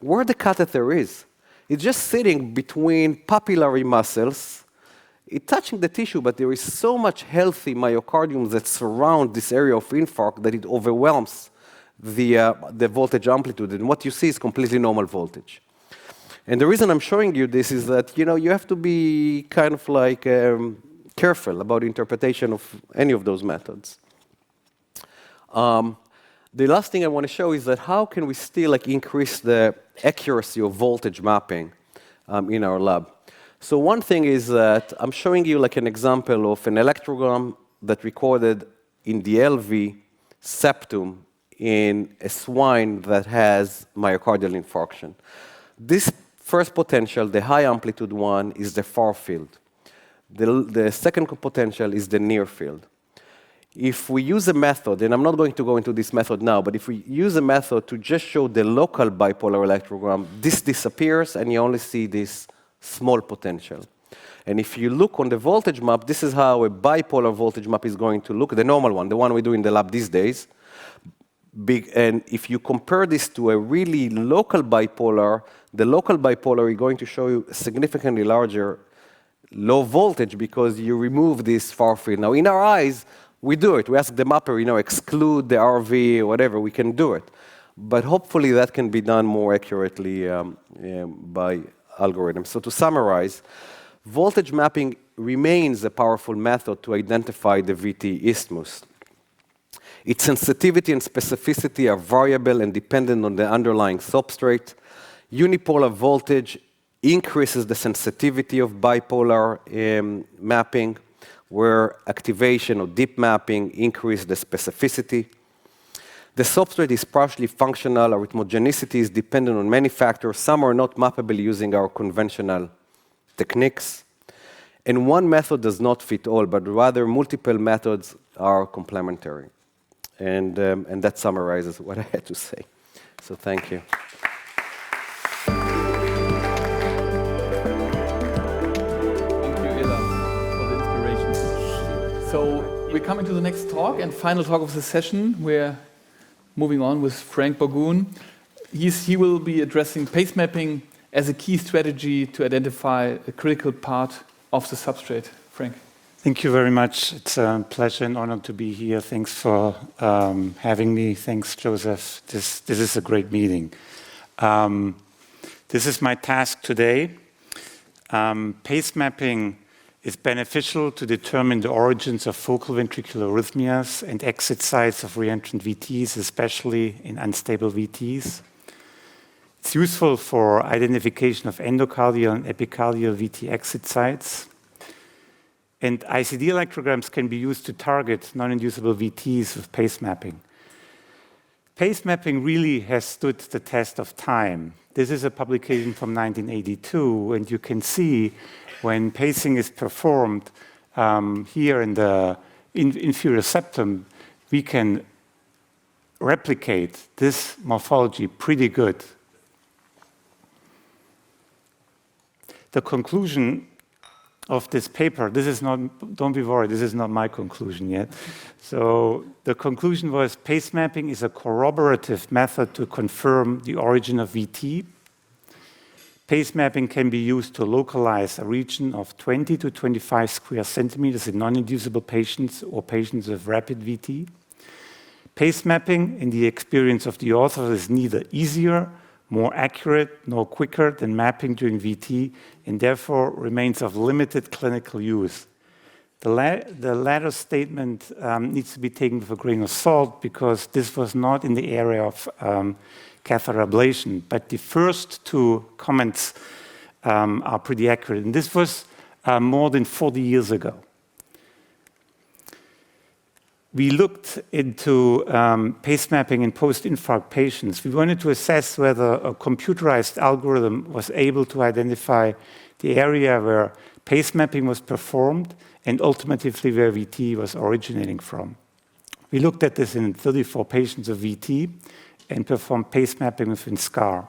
where the catheter is. It's just sitting between papillary muscles. It's touching the tissue, but there is so much healthy myocardium that surround this area of infarct that it overwhelms the voltage amplitude. And what you see is completely normal voltage. And the reason I'm showing you this is that, you have to be kind of like careful about interpretation of any of those methods. The last thing I want to show is that how can we still increase the accuracy of voltage mapping in our lab. So one thing is that I'm showing you an example of an electrogram that recorded in the LV septum in a swine that has myocardial infarction. This first potential, the high amplitude one, is the far field. The second potential is the near field. If we use a method, and I'm not going to go into this method now, but if we use a method to just show the local bipolar electrogram, this disappears and you only see this small potential. And if you look on the voltage map, this is how a bipolar voltage map is going to look, the normal one, the one we do in the lab these days. And if you compare this to a really local bipolar, the local bipolar is going to show you a significantly larger low voltage because you remove this far field. Now, in our eyes, we do it. We ask the mapper, exclude the RV or whatever, we can do it. But hopefully that can be done more accurately by algorithms. So to summarize, voltage mapping remains a powerful method to identify the VT isthmus. Its sensitivity and specificity are variable and dependent on the underlying substrate. Unipolar voltage increases the sensitivity of bipolar mapping, where activation or deep mapping increases the specificity. The substrate is partially functional. Arithmogenicity is dependent on many factors. Some are not mappable using our conventional techniques. And one method does not fit all, but rather multiple methods are complementary. And that summarizes what I had to say. So thank you. Thank you, Elad, for the inspiration. So we're coming to the next talk and final talk of the session. We're moving on with Frank Bogun. He will be addressing pace mapping as a key strategy to identify a critical part of the substrate. Frank. Thank you very much. It's a pleasure and honor to be here. Thanks for having me. Thanks, Josef. This is a great meeting. This is my task today. Pace mapping is beneficial to determine the origins of focal ventricular arrhythmias and exit sites of reentrant VTs, especially in unstable VTs. It's useful for identification of endocardial and epicardial VT exit sites. And ICD electrograms can be used to target non-inducible VTs with pace mapping. Pace mapping really has stood the test of time. This is a publication from 1982, and you can see when pacing is performed here in the inferior septum, we can replicate this morphology pretty good. The conclusion of this paper, this is not, don't be worried, this is not my conclusion yet. So the conclusion was pace mapping is a corroborative method to confirm the origin of VT. Pace mapping can be used to localize a region of 20 to 25 square centimeters in non-inducible patients or patients with rapid VT. Pace mapping, in the experience of the author, is neither easier, more accurate, nor quicker than mapping during VT, and therefore remains of limited clinical use. The latter statement needs to be taken with a grain of salt because this was not in the area of catheter ablation, but the first two comments are pretty accurate. And this was more than 40 years ago. We looked into pace mapping in post-infarct patients. We wanted to assess whether a computerized algorithm was able to identify the area where pace mapping was performed and ultimately where VT was originating from. We looked at this in 34 patients of VT and performed pace mapping within SCAR.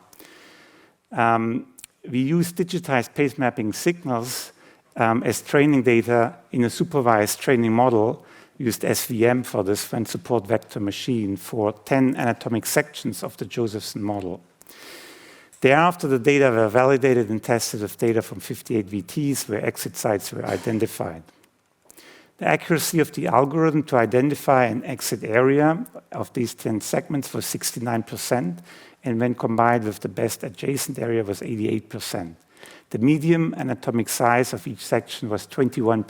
We used digitized pace mapping signals as training data in a supervised training model. We used SVM for this and support vector machine for 10 anatomic sections of the Josephson model. Thereafter, the data were validated and tested with data from 58 VTs where exit sites were identified. The accuracy of the algorithm to identify an exit area of these 10 segments was 69%, and when combined with the best adjacent area was 88%. The median anatomic size of each section was 21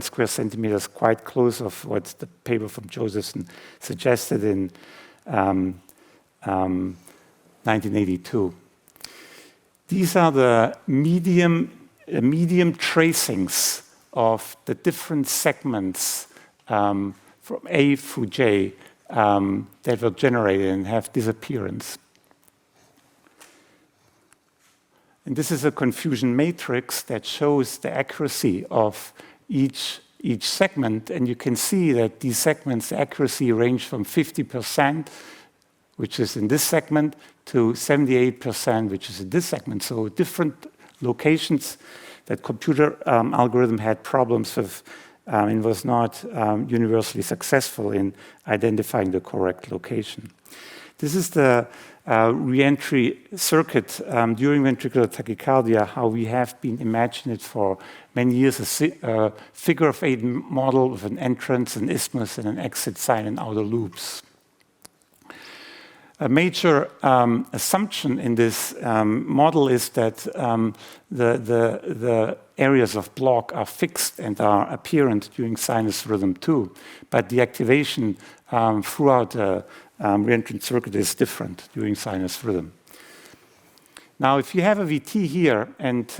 square centimeters, quite close of what the paper from Josephson suggested in 1982. These are the medium tracings of the different segments from A through J that were generated and have disappearance. And this is a confusion matrix that shows the accuracy of each segment. And you can see that these segments, the accuracy range from 50%, which is in this segment, to 78%, which is in this segment. So different locations that computer algorithm had problems with and was not universally successful in identifying the correct location. This is the re-entry circuit during ventricular tachycardia, how we have been imagining it for many years, a figure-of-8 model with an entrance, an isthmus, and an exit site and outer loops. A major assumption in this model is that the areas of block are fixed and are apparent during sinus rhythm too, but the activation throughout the reentrant circuit is different during sinus rhythm. Now, if you have a VT here and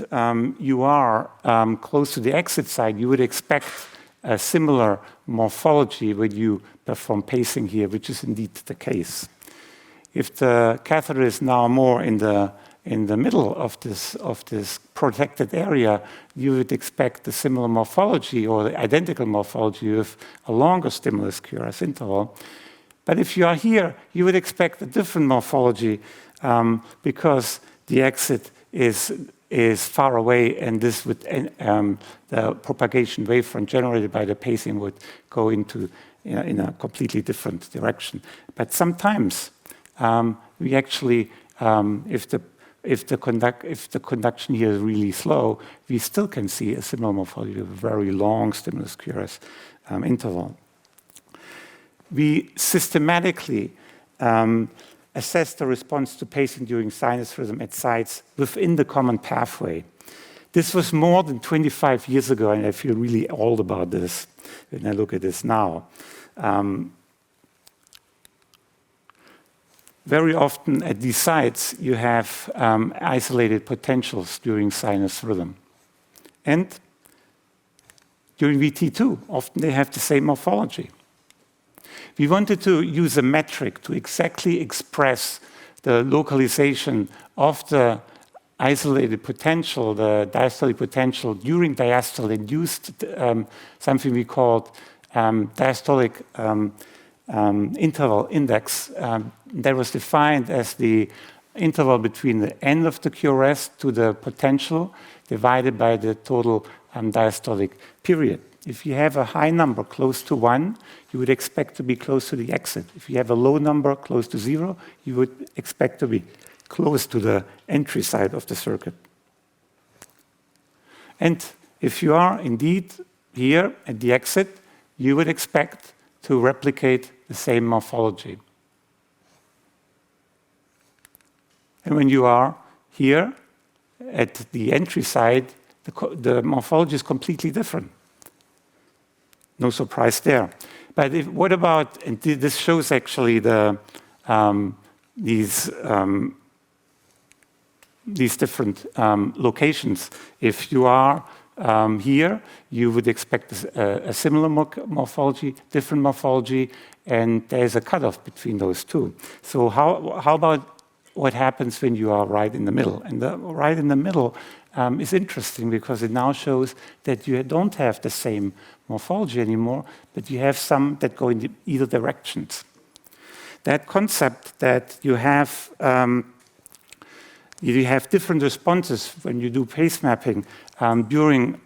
you are close to the exit side, you would expect a similar morphology when you perform pacing here, which is indeed the case. If the catheter is now more in the middle of this protected area, you would expect a similar morphology or the identical morphology with a longer stimulus QRS interval. But if you are here, you would expect a different morphology because the exit is far away, and this would the propagation wavefront generated by the pacing would go into in a completely different direction. But sometimes we actually, if the conduction here is really slow, we still can see a similar morphology with a very long stimulus QRS interval. We systematically assess the response to pacing during sinus rhythm at sites within the common pathway. This was more than 25 years ago, and I feel really old about this when I look at this now. Very often at these sites, you have isolated potentials during sinus rhythm. And during VT2, often they have the same morphology. We wanted to use a metric to exactly express the localization of the isolated potential, the diastolic potential during diastole-induced, something we called diastolic interval index. That was defined as the interval between the end of the QRS to the potential divided by the total diastolic period. If you have a high number close to 1, you would expect to be close to the exit. If you have a low number close to 0, you would expect to be close to the entry side of the circuit. And if you are indeed here at the exit, you would expect to replicate the same morphology. And when you are here at the entry side, the morphology is completely different. No surprise there. But what about, and this shows actually these different locations. If you are here, you would expect a similar morphology, different morphology, and there's a cutoff between those two. So how about what happens when you are right in the middle? And the right in the middle is interesting because it now shows that you don't have the same morphology anymore, but you have some that go in either directions. That concept that you have different responses when you do pace mapping during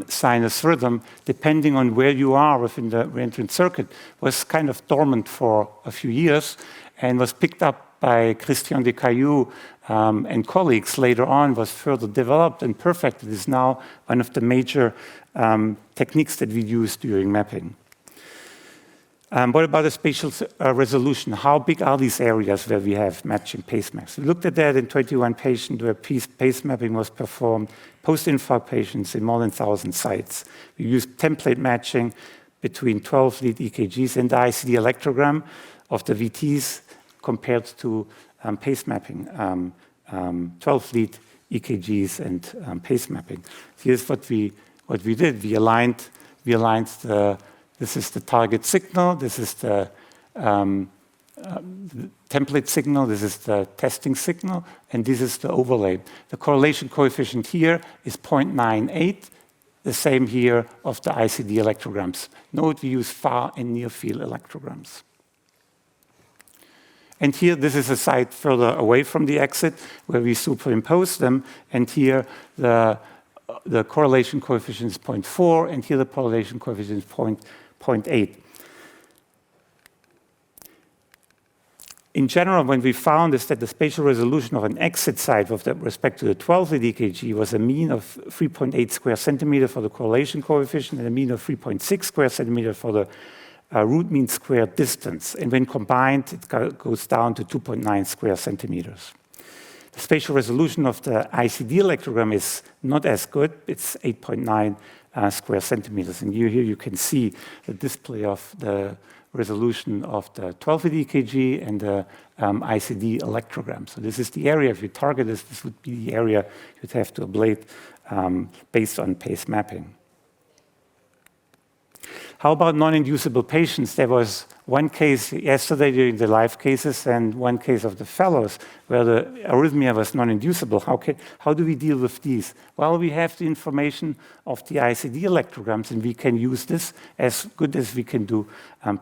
sinus rhythm, depending on where you are within the reentrant circuit, was kind of dormant for a few years and was picked up by Christian de Caillou and colleagues later on, was further developed and perfected. It is now one of the major techniques that we use during mapping. What about the spatial resolution? How big are these areas where we have matching pace maps? We looked at that in 21 patients where pace mapping was performed, post-infarct patients in more than 1,000 sites. We used template matching between 12 lead EKGs and the ICD electrogram of the VTs compared to pace mapping, 12 lead EKGs and pace mapping. Here's what we did. We aligned this is the target signal, this is the template signal, this is the testing signal, and this is the overlay. The correlation coefficient here is 0.98, the same here of the ICD electrograms. Note we use far and near field electrograms. And here, this is a site further away from the exit where we superimpose them, and here the correlation coefficient is 0.4, and here the correlation coefficient is 0.8. In general, when we found is that the spatial resolution of an exit site with respect to the 12-lead EKG was a mean of 3.8 square centimeter for the correlation coefficient and a mean of 3.6 square centimeter for the root mean squared distance. And when combined, it goes down to 2.9 square centimeters. The spatial resolution of the ICD electrogram is not as good. It's 8.9 square centimeters. And here you can see the display of the resolution of the 12-lead EKG and the ICD electrogram. So this is the area, if you target this would be the area you'd have to ablate based on pace mapping. How about non-inducible patients? There was one case yesterday during the live cases and one case of the fellows where the arrhythmia was non-inducible. How do we deal with these? Well, we have the information of the ICD electrograms, and we can use this as good as we can do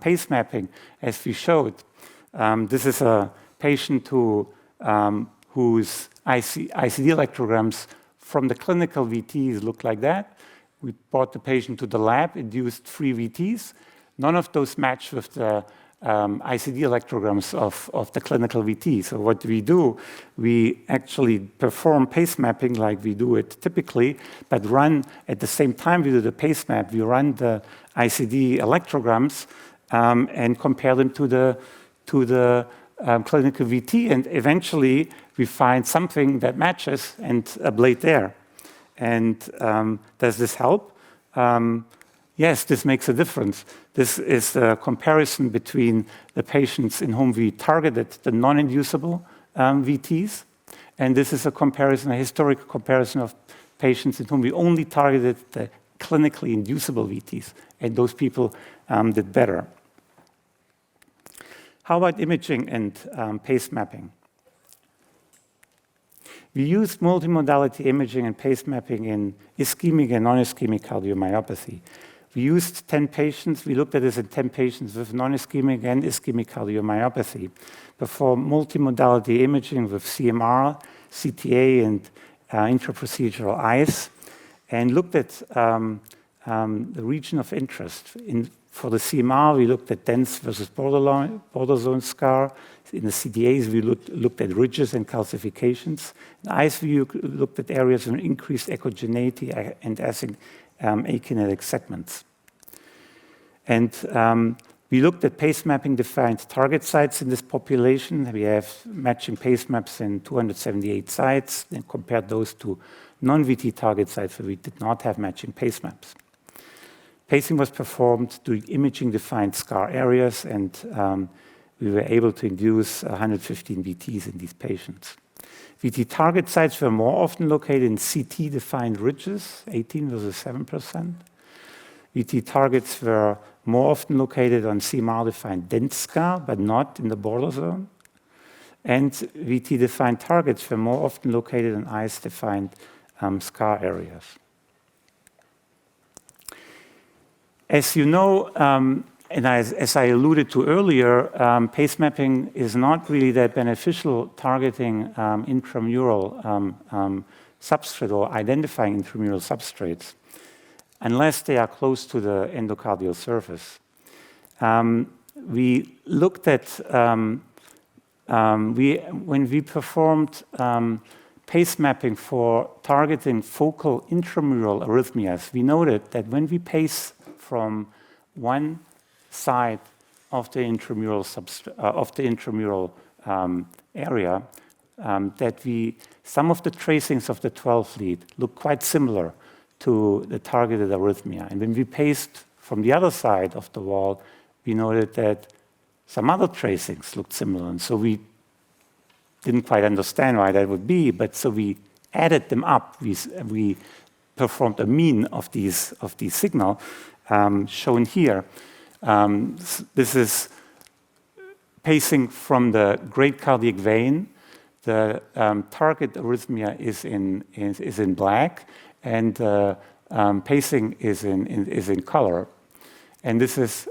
pace mapping, as we showed. This is a patient whose ICD electrograms from the clinical VTs look like that. We brought the patient to the lab, induced 3 VTs. None of those match with the ICD electrograms of the clinical VT. So what do? We actually perform pace mapping like we do it typically, but run at the same time we do the pace map, we run the ICD electrograms and compare them to the clinical VT, and eventually we find something that matches and ablate there. And does this help? Yes, this makes a difference. This is a comparison between the patients in whom we targeted the non-inducible VTs, and this is a comparison, a historic comparison of patients in whom we only targeted the clinically inducible VTs, and those people did better. How about imaging and pace mapping? We used multimodality imaging and pace mapping in ischemic and non-ischemic cardiomyopathy. We used 10 patients. We looked at this in 10 patients with non-ischemic and ischemic cardiomyopathy. Performed multimodality imaging with CMR, CTA, and intraprocedural ICE, and looked at the region of interest. For the CMR, we looked at dense versus border zone scar. In the CDAs, we looked at ridges and calcifications. In ICE, we looked at areas of increased echogeneity and akinetic segments. And we looked at pace mapping defined target sites in this population. We have matching pace maps in 278 sites and compared those to non-VT target sites where we did not have matching pace maps. Pacing was performed doing imaging-defined scar areas, and we were able to induce 115 VTs in these patients. VT target sites were more often located in CT-defined ridges, 18 versus 7%. VT targets were more often located on CMR-defined dense scar, but not in the border zone. And VT-defined targets were more often located on ICE-defined scar areas. As you know, and as I alluded to earlier, pace mapping is not really that beneficial targeting intramural substrate or identifying intramural substrates unless they are close to the endocardial surface. We looked at, when we performed pace mapping for targeting focal intramural arrhythmias, we noted that when we pace from one side of the intramural area, that some of the tracings of the 12 lead look quite similar to the targeted arrhythmia. And when we paced from the other side of the wall, we noted that some other tracings looked similar. And so we didn't quite understand why that would be, but so we added them up. We performed a mean of these signal, shown here. This is pacing from the great cardiac vein. The target arrhythmia is in black, and pacing is in color. And this is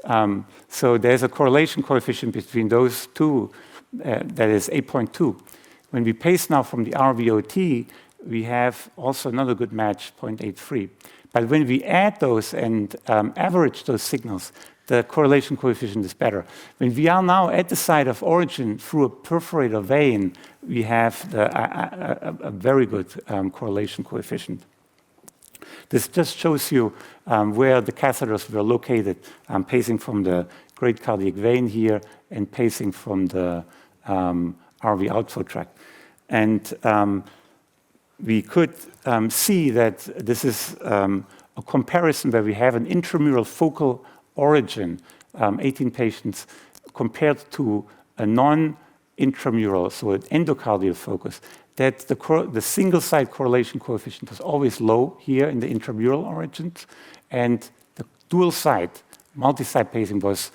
so there's a correlation coefficient between those two that is 8.2. When we pace now from the RVOT, we have also another good match, 0.83. But when we add those and average those signals, the correlation coefficient is better. When we are now at the site of origin through a perforator vein, we have a very good correlation coefficient. This just shows you where the catheters were located, pacing from the great cardiac vein here and pacing from the RV outflow tract. And we could see that this is a comparison where we have an intramural focal origin, 18 patients, compared to a non-intramural, so an endocardial focus, that the single-site correlation coefficient was always low here in the intramural origins, and the dual-site, multi-site pacing was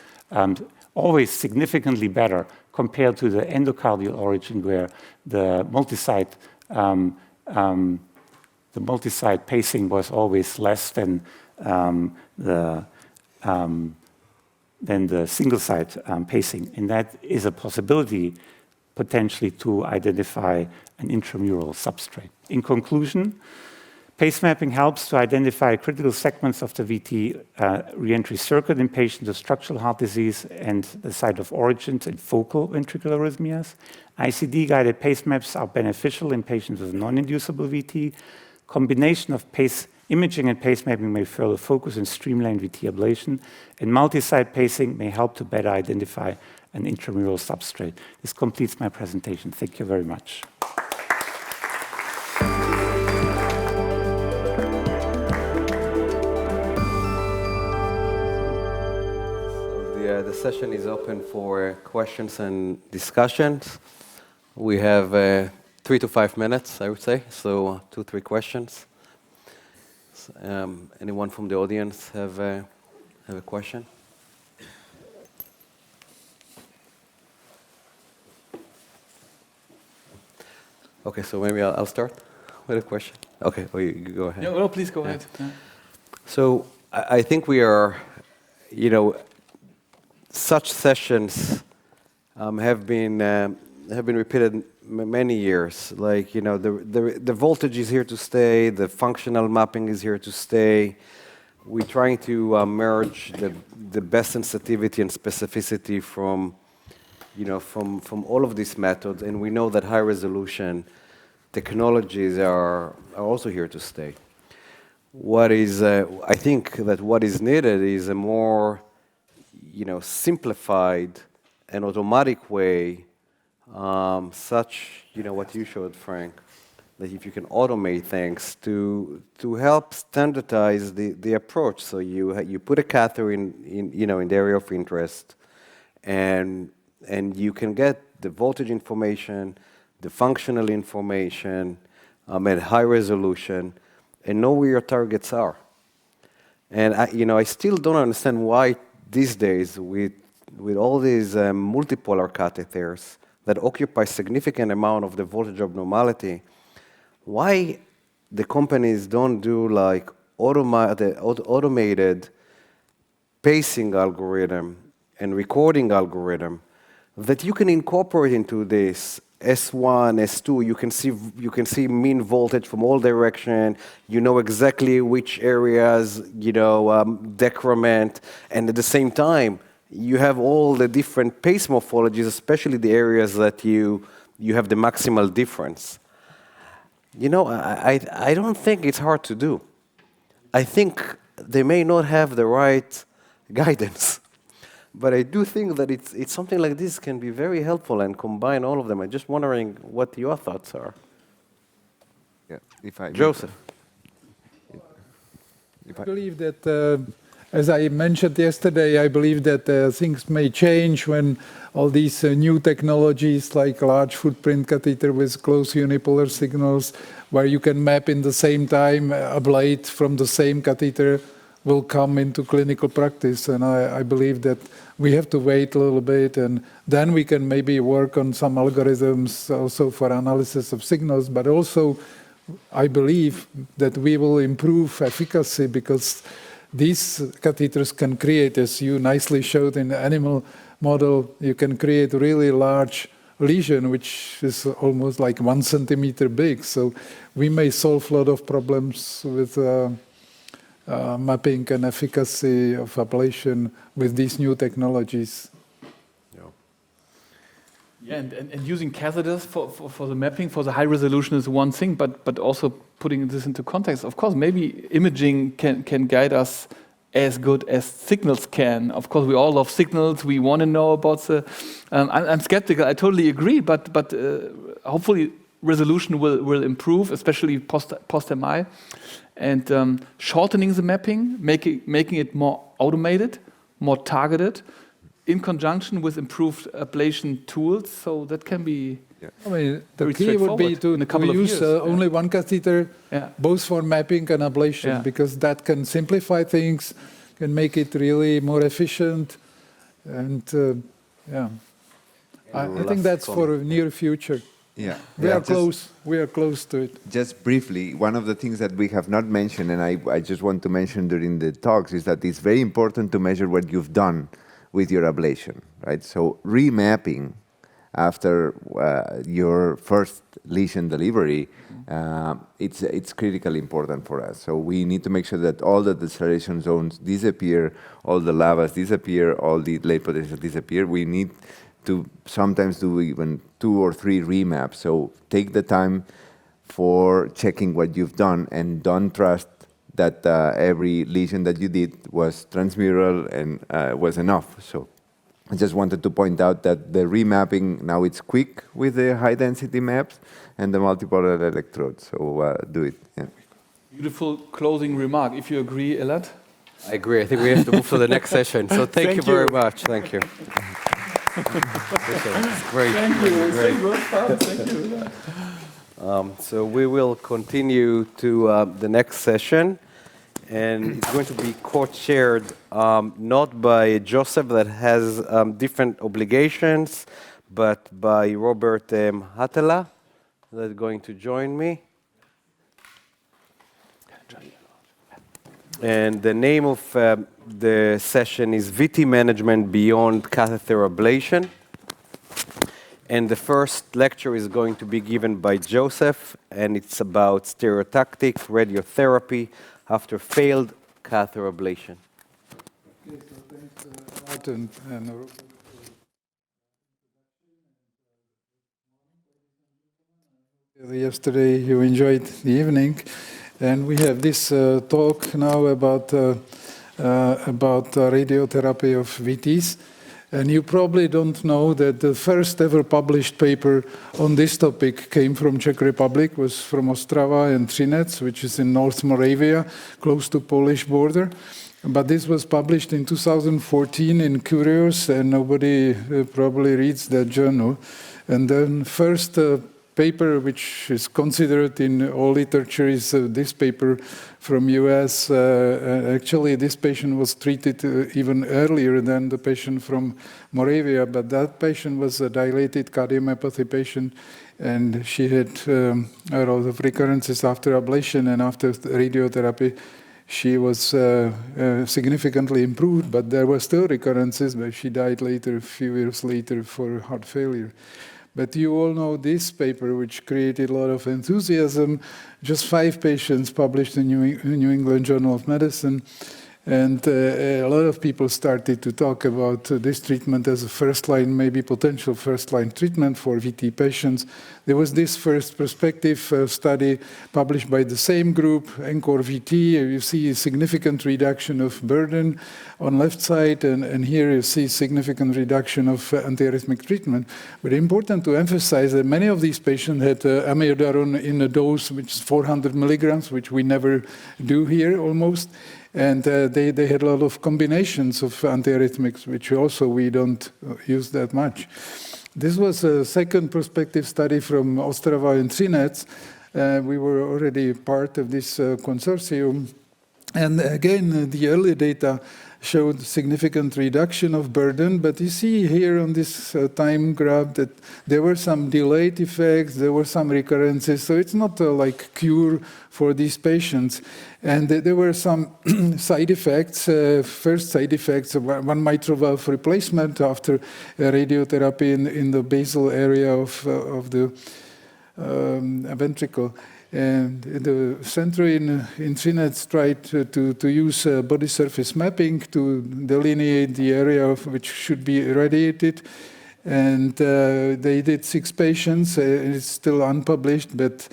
always significantly better compared to the endocardial origin, where the multi-site pacing was always less than the single-site pacing. And that is a possibility, potentially, to identify an intramural substrate. In conclusion, pace mapping helps to identify critical segments of the VT reentry circuit in patients with structural heart disease and the site of origins in focal ventricular arrhythmias. ICD-guided pace maps are beneficial in patients with non-inducible VT. Combination of pace imaging and pace mapping may further focus and streamline VT ablation, and multi-site pacing may help to better identify an intramural substrate. This completes my presentation. Thank you very much. The session is open for questions and discussions. We have 3 to 5 minutes, I would say, so 2-3 questions. Anyone from the audience have a question? Okay, so maybe I'll start with a question. Okay, well, you go ahead. No, please go ahead. Yeah. So I think we are, such sessions have been repeated many years. Like, the voltage is here to stay, the functional mapping is here to stay. We're trying to merge the best sensitivity and specificity from all of these methods, and we know that high resolution technologies are also here to stay. I think that what is needed is a more simplified and automatic way, such, what you showed, Frank, that if you can automate things to help standardize the approach. So you put a catheter in the area of interest, and you can get the voltage information, the functional information at high resolution, and know where your targets are. And I still don't understand why these days, with all these multipolar catheters that occupy significant amount of the voltage abnormality, why the companies don't do like automated pacing algorithm and recording algorithm that you can incorporate into this S1, S2. You can see mean voltage from all direction. You know exactly which areas decrement, and at the same time you have all the different pace morphologies, especially the areas that you have the maximal difference. I don't think it's hard to do. I think they may not have the right guidance. But I do think that it's something like this can be very helpful and combine all of them. I'm just wondering what your thoughts are. Yeah, Josef. I believe that, as I mentioned yesterday, I believe that things may change when all these new technologies like large footprint catheter with close unipolar signals, where you can map in the same time, ablate from the same catheter, will come into clinical practice. And I believe that we have to wait a little bit, and then we can maybe work on some algorithms also for analysis of signals. But also, I believe that we will improve efficacy, because these catheters can create, as you nicely showed in the animal model, you can create really large lesion, which is almost like 1 centimeter big. So we may solve a lot of problems with mapping and efficacy of ablation with these new technologies. Yeah, and using catheters for the mapping, for the high resolution is one thing, but also putting this into context. Of course, maybe imaging can guide us as good as signals can. Of course, we all love signals. We want to know about the... I'm skeptical. I totally agree, but hopefully resolution will improve, especially post-MI. And shortening the mapping, making it more automated, more targeted, in conjunction with improved ablation tools. So that can be I mean, the very key would be straightforward in a couple to of use years. only one catheter, both for mapping and ablation, Yeah. because that can simplify things, can make it really more efficient. And I think that's for a near future. Yeah. We Yeah, are just- close. We are close to it. Just briefly, one of the things that we have not mentioned, and I just want to mention during the talks, is that it's very important to measure what you've done with your ablation, right? So remapping after your first lesion delivery, it's critically important for us. So we need to make sure that all the deceleration zones disappear, all the lavas disappear, all the late potential disappear. We need to sometimes do even 2 or 3 remaps. So take the time for checking what you've done, and don't trust that every lesion that you did was transmural and was enough. So I just wanted to point out that the remapping, now it's quick with the high density maps and the multipolar electrodes. So do it. Yeah. Beautiful closing remark. If you agree, Elad? I agree. I think we have to move to the next session. So thank you very much. Thank you. It's great. Thank you. Great. It was fun. Thank you. So we will continue to the next session, and it's going to be co-chaired not by Josef, that has different obligations, but by Robert Hatala, that's going to join me. And the name of the session is VT Management Beyond Catheter Ablation. And the first lecture is going to be given by Josef, and it's about stereotactic radiotherapy after failed catheter ablation. Okay, so thanks, Elad and Robert. Yesterday you enjoyed the evening, and we have this talk now about radiotherapy of VTs. And you probably don't know that the first ever published paper on this topic came from Czech Republic, was from Ostrava and Třinec, which is in North Moravia, close to Polish border. But this was published in 2014 in Curious, and nobody probably reads that journal. And then first paper, which is considered in all literature, is this paper from US. Actually, this patient was treated even earlier than the patient from Moravia, but that patient was a dilated cardiomyopathy patient, and she had a lot of recurrences after ablation and after radiotherapy. She was significantly improved, but there were still recurrences, but she died later, a few years later, for heart failure. But you all know this paper, which created a lot of enthusiasm. Just 5 patients published in New England Journal of Medicine. And a lot of people started to talk about this treatment as a first-line, maybe potential first-line treatment for VT patients. There was this first prospective study published by the same group, ENCORE VT. You see a significant reduction of burden on left side, and here you see significant reduction of antiarrhythmic treatment. But important to emphasize that many of these patients had amiodarone in a dose which is 400 milligrams, which we never do here almost. And they had a lot of combinations of antiarrhythmics, which also we don't use that much. This was a second prospective study from Ostrava and Třinec. We were already part of this consortium. And again, the early data showed significant reduction of burden, but you see here on this time graph that there were some delayed effects, there were some recurrences, so it's not like cure for these patients. And there were some side effects. First side effects, one mitral valve replacement after radiotherapy in the basal area of the ventricle. And the center in Třinec tried to use body surface mapping to delineate the area of which should be irradiated. And they did 6 patients. It's still unpublished, but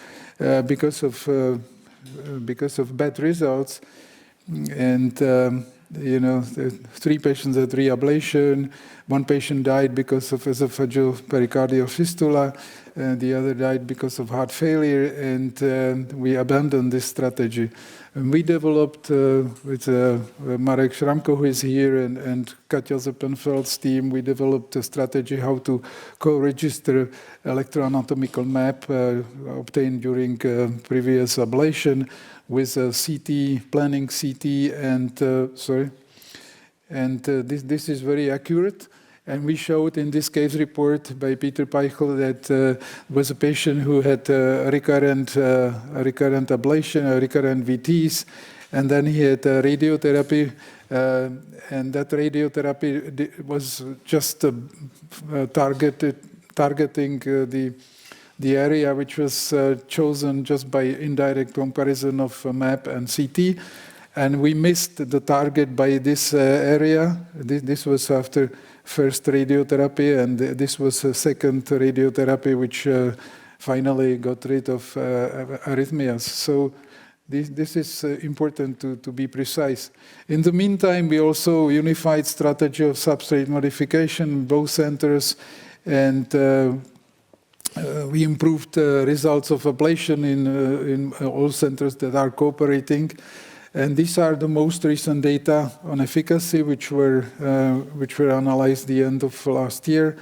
because of bad results. And 3 patients had reablation. 1 patient died because of esophageal pericardial fistula. The other died because of heart failure, and we abandoned this strategy. And we developed with Marek, Šramko, who is here, and Katja Zeppenfeld's team, we developed a strategy how to co-register electroanatomical map obtained during previous ablation with CT, planning CT, and this is very accurate. And we showed in this case report by Peter Peichel that was a patient who had recurrent ablation, recurrent VTs, and then he had radiotherapy, and that radiotherapy was just targeting the area which was chosen just by indirect comparison of map and CT. And we missed the target by this area. This was after first radiotherapy, and this was a second radiotherapy which finally got rid of arrhythmias. So this is important to be precise. In the meantime, we also unified strategy of substrate modification in both centers, and we improved results of ablation in all centers that are cooperating. And these are the most recent data on efficacy, which were analyzed the end of last year.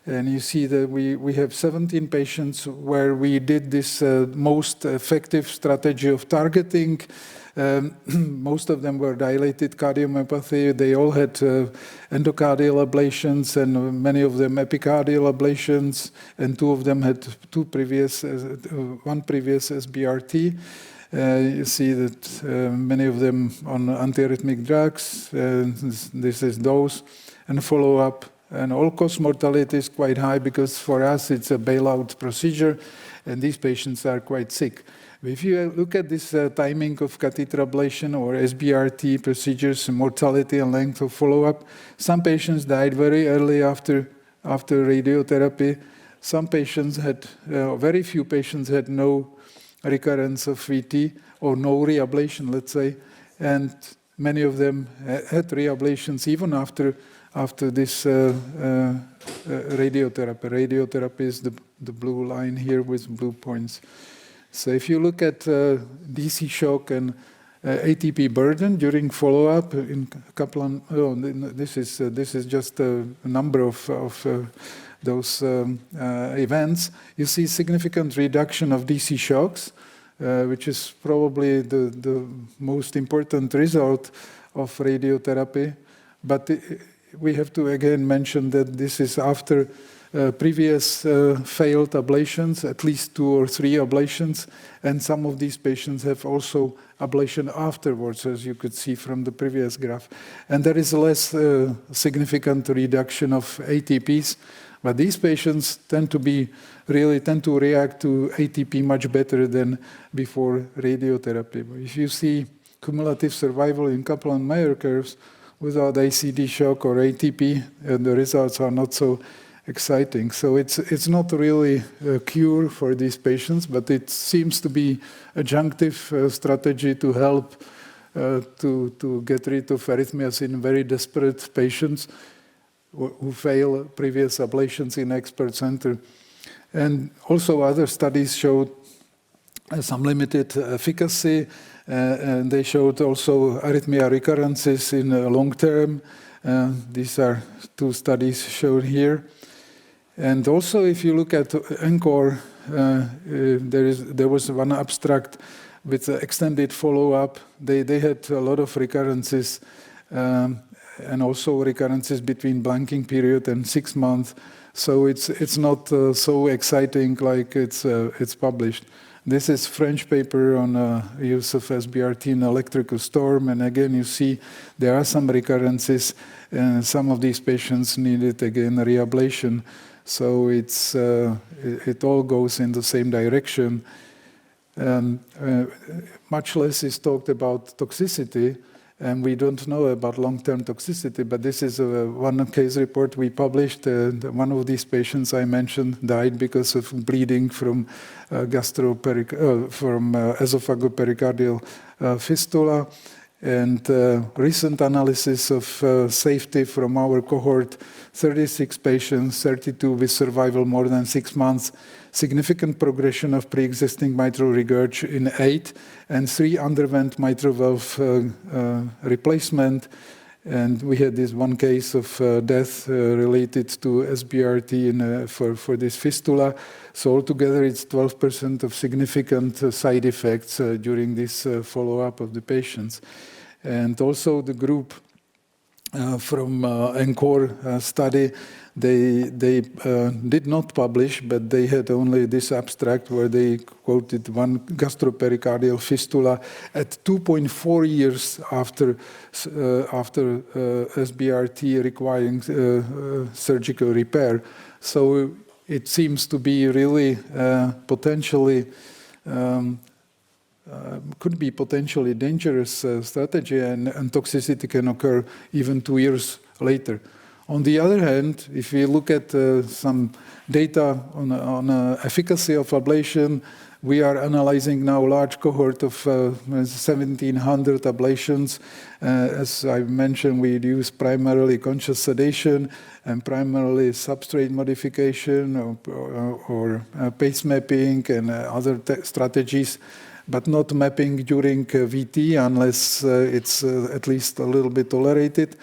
And you see that we have 17 patients where we did this most effective strategy of targeting. Most of them were dilated cardiomyopathy. They all had endocardial ablations, and many of them epicardial ablations, and two of them had one previous SBRT. You see that many of them on antiarrhythmic drugs. This is dose and follow-up. And all-cause mortality is quite high because for us it's a bailout procedure, and these patients are quite sick. If you look at this timing of catheter ablation or SBRT procedures, mortality and length of follow-up, some patients died very early after radiotherapy. Some patients had, very few patients had no recurrence of VT or no reablation, let's say, and many of them had reablations even after this radiotherapy. Radiotherapy is the blue line here with blue points. So if you look at DC shock and ATP burden during follow-up in Kaplan, this is just a number of those events. You see significant reduction of DC shocks, which is probably the most important result of radiotherapy. But we have to again mention that this is after previous failed ablations, at least 2 or 3 ablations, and some of these patients have also ablation afterwards, as you could see from the previous graph. And there is less significant reduction of ATPs, but these patients tend to react to ATP much better than before radiotherapy. If you see cumulative survival in Kaplan-Meyer curves without ACD shock or ATP, the results are not so exciting. So it's not really a cure for these patients, but it seems to be adjunctive strategy to help to get rid of arrhythmias in very desperate patients who fail previous ablations in expert center. And also other studies showed some limited efficacy, and they showed also arrhythmia recurrences in long term. These are 2 studies shown here. And also, if you look at ENCORE, there was one abstract with extended follow-up. They had a lot of recurrences, and also recurrences between blanking period and 6 months. So it's not so exciting like it's published. This is French paper on use of SBRT in electrical storm, and again you see there are some recurrences, and some of these patients needed again reablation. So it all goes in the same direction. Much less is talked about toxicity, and we don't know about long-term toxicity, but this is one case report we published. One of these patients I mentioned died because of bleeding from from esophagopericardial fistula, And recent analysis of safety from our cohort, 36 patients, 32 with survival more than 6 months, significant progression of pre-existing mitral regurg in 8, and 3 underwent mitral valve replacement. And we had this one case of death related to SBRT for this fistula. So altogether, it's 12% of significant side effects during this follow-up of the patients. And also the group from ENCORE study, they did not publish, but they had only this abstract where they quoted one gastropericardial fistula at 2.4 years after SBRT requiring surgical repair. So it seems to be really potentially could be potentially dangerous strategy, and toxicity can occur even 2 years later. On the other hand, if we look at some data on efficacy of ablation, we are analyzing now a large cohort of 1,700 ablations. As I mentioned, we use primarily conscious sedation and primarily substrate modification or pace mapping and other strategies, but not mapping during VT unless it's at least a little bit tolerated.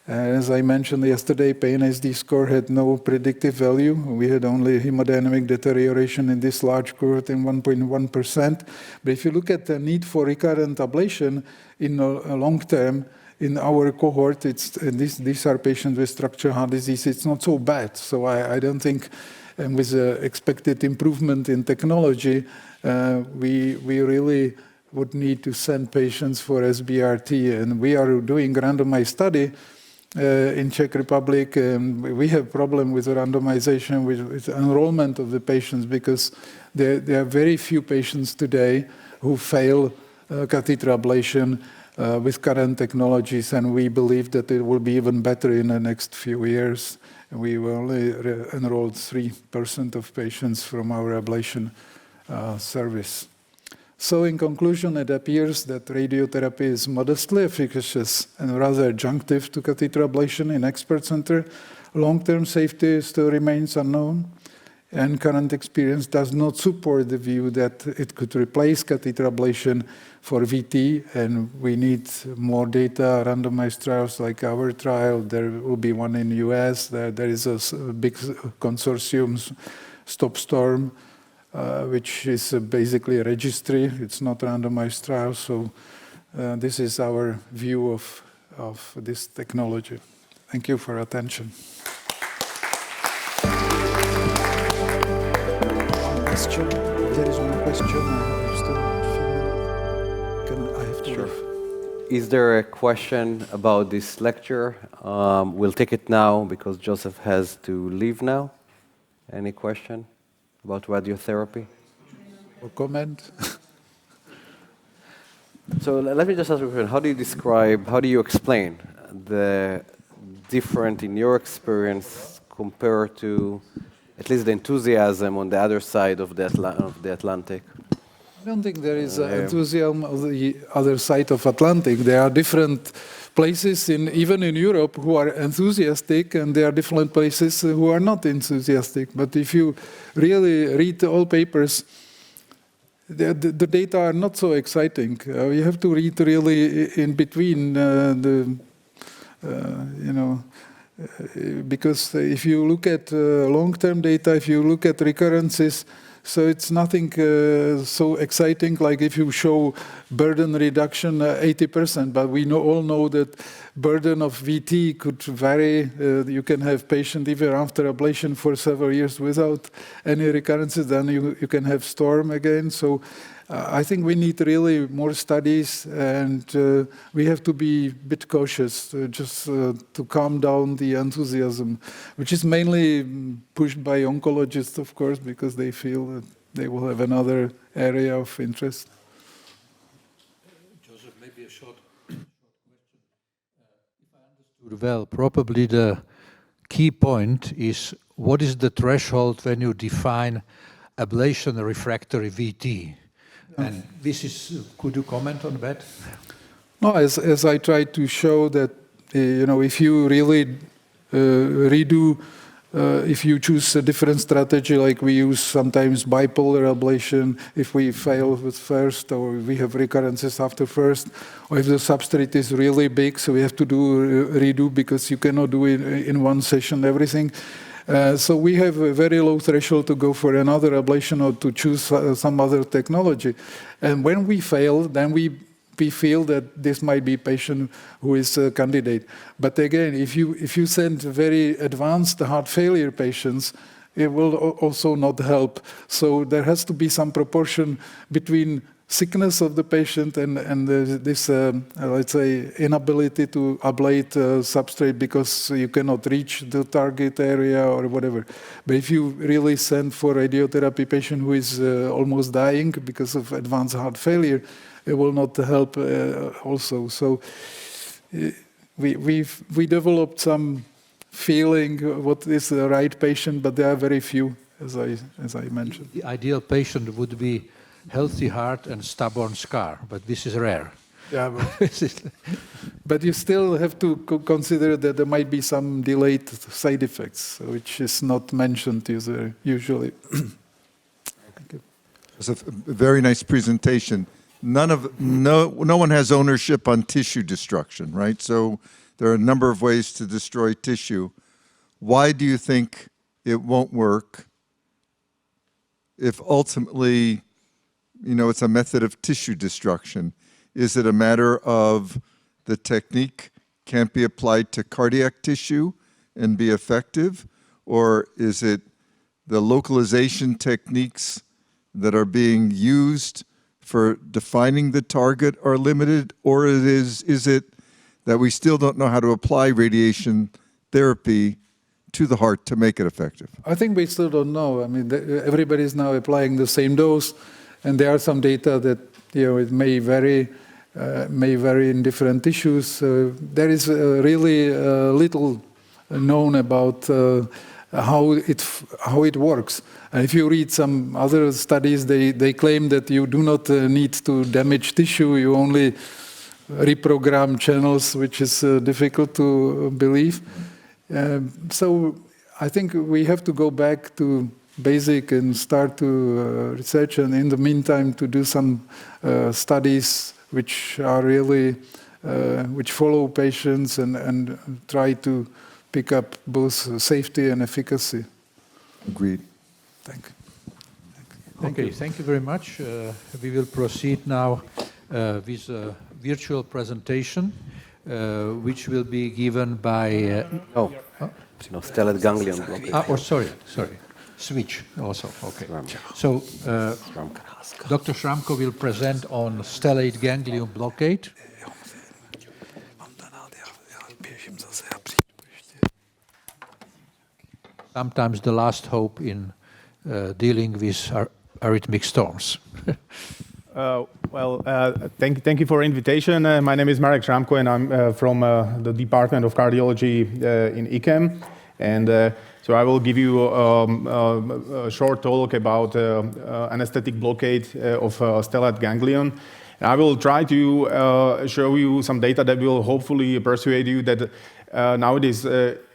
As I mentioned yesterday, PNSD score had no predictive value. We had only hemodynamic deterioration in this large cohort in 1.1%. But if you look at the need for recurrent ablation in a long term, in our cohort, these are patients with structural heart disease. It's not so bad. So I don't think, and with the expected improvement in technology, we really would need to send patients for SBRT. And we are doing randomized study in Czech Republic. We have problem with randomization, with enrollment of the patients, because there are very few patients today who fail catheter ablation with current technologies, and we believe that it will be even better in the next few years. We will only enrolled 3% of patients from our ablation service. So in conclusion, it appears that radiotherapy is modestly efficacious and rather adjunctive to catheter ablation in expert center. Long-term safety still remains unknown, and current experience does not support the view that it could replace catheter ablation for VT, and we need more data, randomized trials like our trial. There will be one in the US. There is a big consortium, StopStorm, which is basically a registry. It's not a randomized trial. So this is our view of this technology. Thank you for attention. Question? There is one question. I have to Sure. Is there a question about this lecture? We'll take it now because Josef has to leave now. Any question about radiotherapy? Or comment? So let me just ask you a question. How do you explain the different, in your experience, compared to at least the enthusiasm on the other side of the Atlantic? I don't think there is enthusiasm on the other side of Atlantic. There are different places, even in Europe, who are enthusiastic, and there are different places who are not enthusiastic. But if you really read all papers, the data are not so exciting. You have to read really in between because if you look at long-term data, if you look at recurrences, so it's nothing so exciting like if you show burden reduction 80%, but we all know that burden of VT could vary. You can have patient even after ablation for several years without any recurrences, then you can have storm again. So I think we need really more studies, and we have to be a bit cautious just to calm down the enthusiasm, which is mainly pushed by oncologists, of course, because they feel that they will have another area of interest. Josef, maybe a short question. If I understood well, probably the key point is what is the threshold when you define ablation refractory VT? And this is, could you comment on that? No, as I tried to show that, if you really redo, if you choose a different strategy, like we use sometimes bipolar ablation, if we fail with first, or we have recurrences after first, or if the substrate is really big, so we have to do redo because you cannot do it in one session everything. So we have a very low threshold to go for another ablation or to choose some other technology. And when we fail, then we feel that this might be a patient who is a candidate. But again, if you send very advanced heart failure patients, it will also not help. So there has to be some proportion between sickness of the patient and this, let's say, inability to ablate substrate because you cannot reach the target area or whatever. But if you really send for radiotherapy patient who is almost dying because of advanced heart failure, it will not help also. So we developed some feeling what is the right patient, but there are very few, as I mentioned. The ideal patient would be healthy heart and stubborn scar, but this is rare. Yeah, but you still have to consider that there might be some delayed side effects, which is not mentioned usually. It's a very nice presentation. No one has ownership on tissue destruction, right? So there are a number of ways to destroy tissue. Why do you think it won't work if ultimately, it's a method of tissue destruction? Is it a matter of the technique can't be applied to cardiac tissue and be effective? Or is it the localization techniques that are being used for defining the target are limited? Or is it that we still don't know how to apply radiation therapy to the heart to make it effective? I think we still don't know. I mean, everybody is now applying the same dose, and there are some data that it may vary in different tissues. There is really little known about how it works. And if you read some other studies, they claim that you do not need to damage tissue. You only reprogram channels, which is difficult to believe. So I think we have to go back to basic and start to research, and in the meantime to do some studies which are really which follow patients and try to pick up both safety and efficacy. Agreed. Thank Okay, thank you very much. We will proceed now with a virtual presentation, which will be given by... stellate ganglion blockade. Sorry. Switch also, okay. So, Dr. Šramko will present on stellate ganglion blockade. Sometimes the last hope in dealing with arrhythmic storms. Thank you for invitation. My name is Marek Šramko, and I'm from the Department of Cardiology in ICAM. And so I will give you a short talk about anesthetic blockade of stellate ganglion. And I will try to show you some data that will hopefully persuade you that nowadays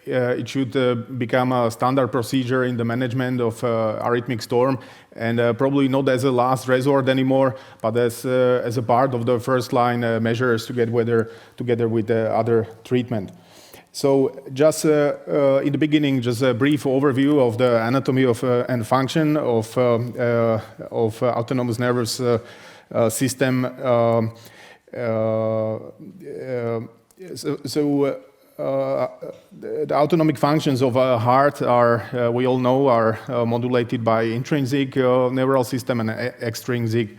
it should become a standard procedure in the management of arrhythmic storm, and probably not as a last resort anymore, but as a part of the first-line measures together with other treatment. So just in the beginning, just a brief overview of the anatomy of and function of autonomous nervous system. The autonomic functions of a heart are, we all know, are modulated by intrinsic neural system and extrinsic,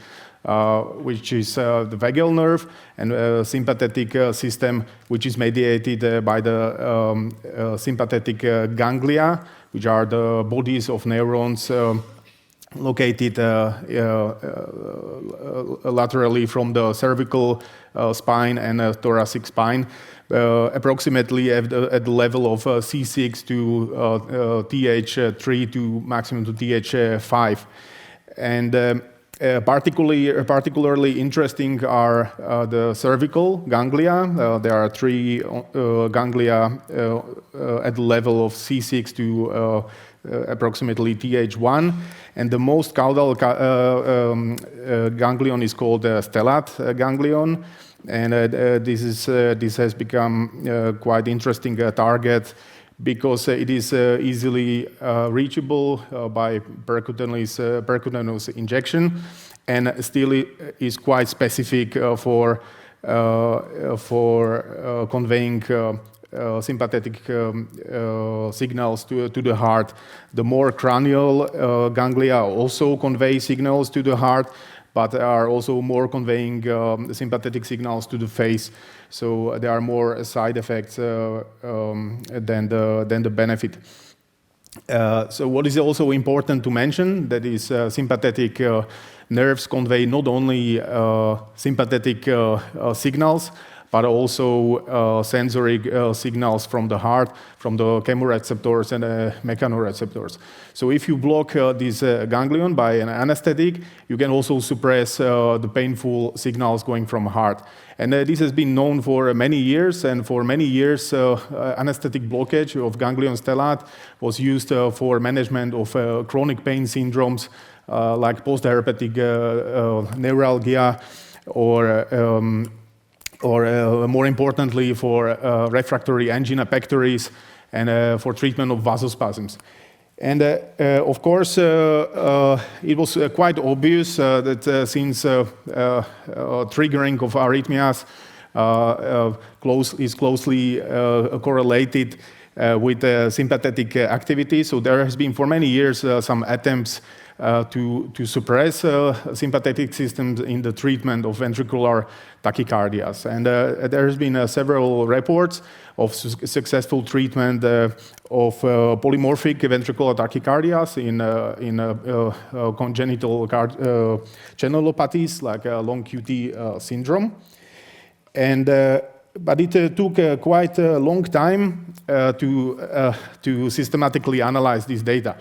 which is the vagal nerve, and sympathetic system, which is mediated by the sympathetic ganglia, which are the bodies of neurons located laterally from the cervical spine and thoracic spine, approximately at the level of C6 to Th3 to maximum to Th5. And Particularly interesting are the cervical ganglia. There are 3 ganglia at the level of C6 to approximately TH1, and the most caudal ganglion is called the stellate ganglion, and this has become quite interesting target because it is easily reachable by percutaneous injection, and still is quite specific for conveying sympathetic signals to the heart. The more cranial ganglia also convey signals to the heart, but are also more conveying sympathetic signals to the face. So there are more side effects than the benefit. So what is also important to mention that is sympathetic nerves convey not only sympathetic signals, but also sensory signals from the heart, from the chemoreceptors and mechanoreceptors. So if you block this ganglion by an anesthetic, you can also suppress the painful signals going from heart. And this has been known for many years, and for many years anesthetic blockage of ganglion stellate was used for management of chronic pain syndromes like post-herpetic neuralgia, or more importantly for refractory angina pectoris and for treatment of vasospasms. And of course, it was quite obvious that since triggering of arrhythmias is closely correlated with sympathetic activity, so there has been for many years some attempts to suppress sympathetic systems in the treatment of ventricular tachycardias. And there has been several reports of successful treatment of polymorphic ventricular tachycardias in congenital channelopathies like long QT syndrome. And but it took quite a long time to systematically analyze this data.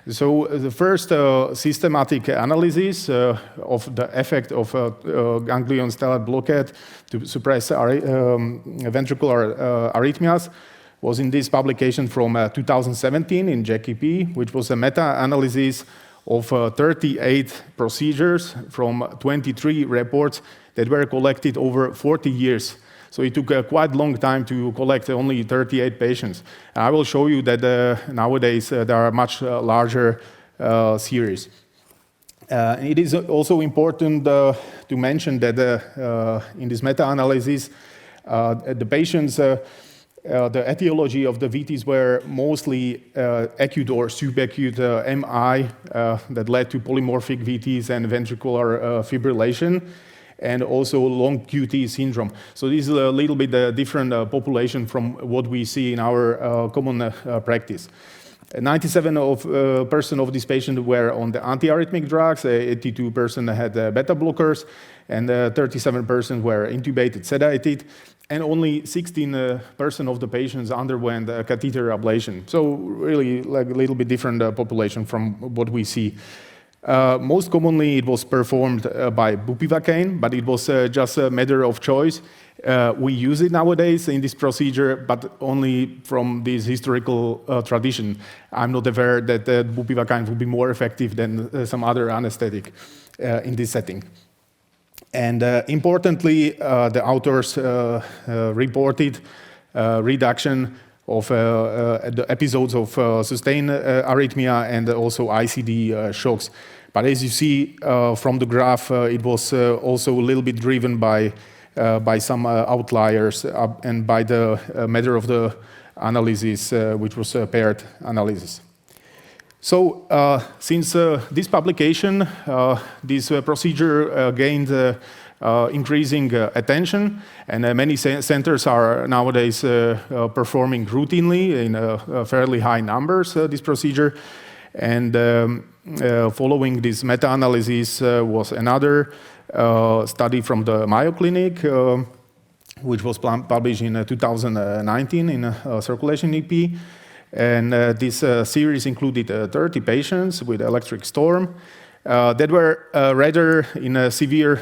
So the first systematic analysis of the effect of ganglion stellate blockade to suppress ventricular arrhythmias was in this publication from 2017 in JKP, which was a meta-analysis of 38 procedures from 23 reports that were collected over 40 years. So it took quite a long time to collect only 38 patients. I will show you that nowadays there are much larger series. It is also important to mention that in this meta-analysis, the patients, the etiology of the VTs were mostly acute or subacute MI that led to polymorphic VTs and ventricular fibrillation, and also long QT syndrome. So this is a little bit different population from what we see in our common practice. 97% of these patients were on the antiarrhythmic drugs, 82% had beta blockers, and 37% were intubated, sedated, and only 16% of the patients underwent catheter ablation. So really like a little bit different population from what we see. Most commonly, it was performed by bupivacaine, but it was just a matter of choice. We use it nowadays in this procedure, but only from this historical tradition. I'm not aware that bupivacaine would be more effective than some other anesthetic in this setting. And importantly, the authors reported reduction of the episodes of sustained arrhythmia and also ICD shocks. But as you see from the graph, it was also a little bit driven by some outliers and by the matter of the analysis, which was a paired analysis. So since this publication, this procedure gained increasing attention, and many centers are nowadays performing routinely in fairly high numbers this procedure. And following this meta-analysis was another study from the Mayo Clinic, which was published in 2019 in Circulation EP. And this series included 30 patients with electric storm. that were rather in a severe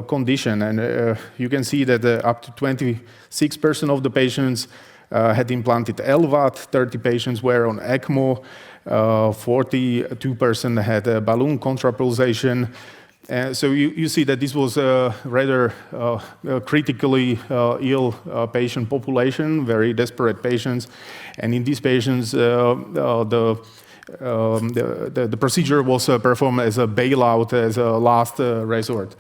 condition. And you can see that up to 26% of the patients had implanted LVAD, 30 patients were on ECMO, 42% had a balloon contrapulsation. So you see that this was a rather critically ill patient population, very desperate patients. And in these patients, the procedure was performed as a bailout, as a last resort.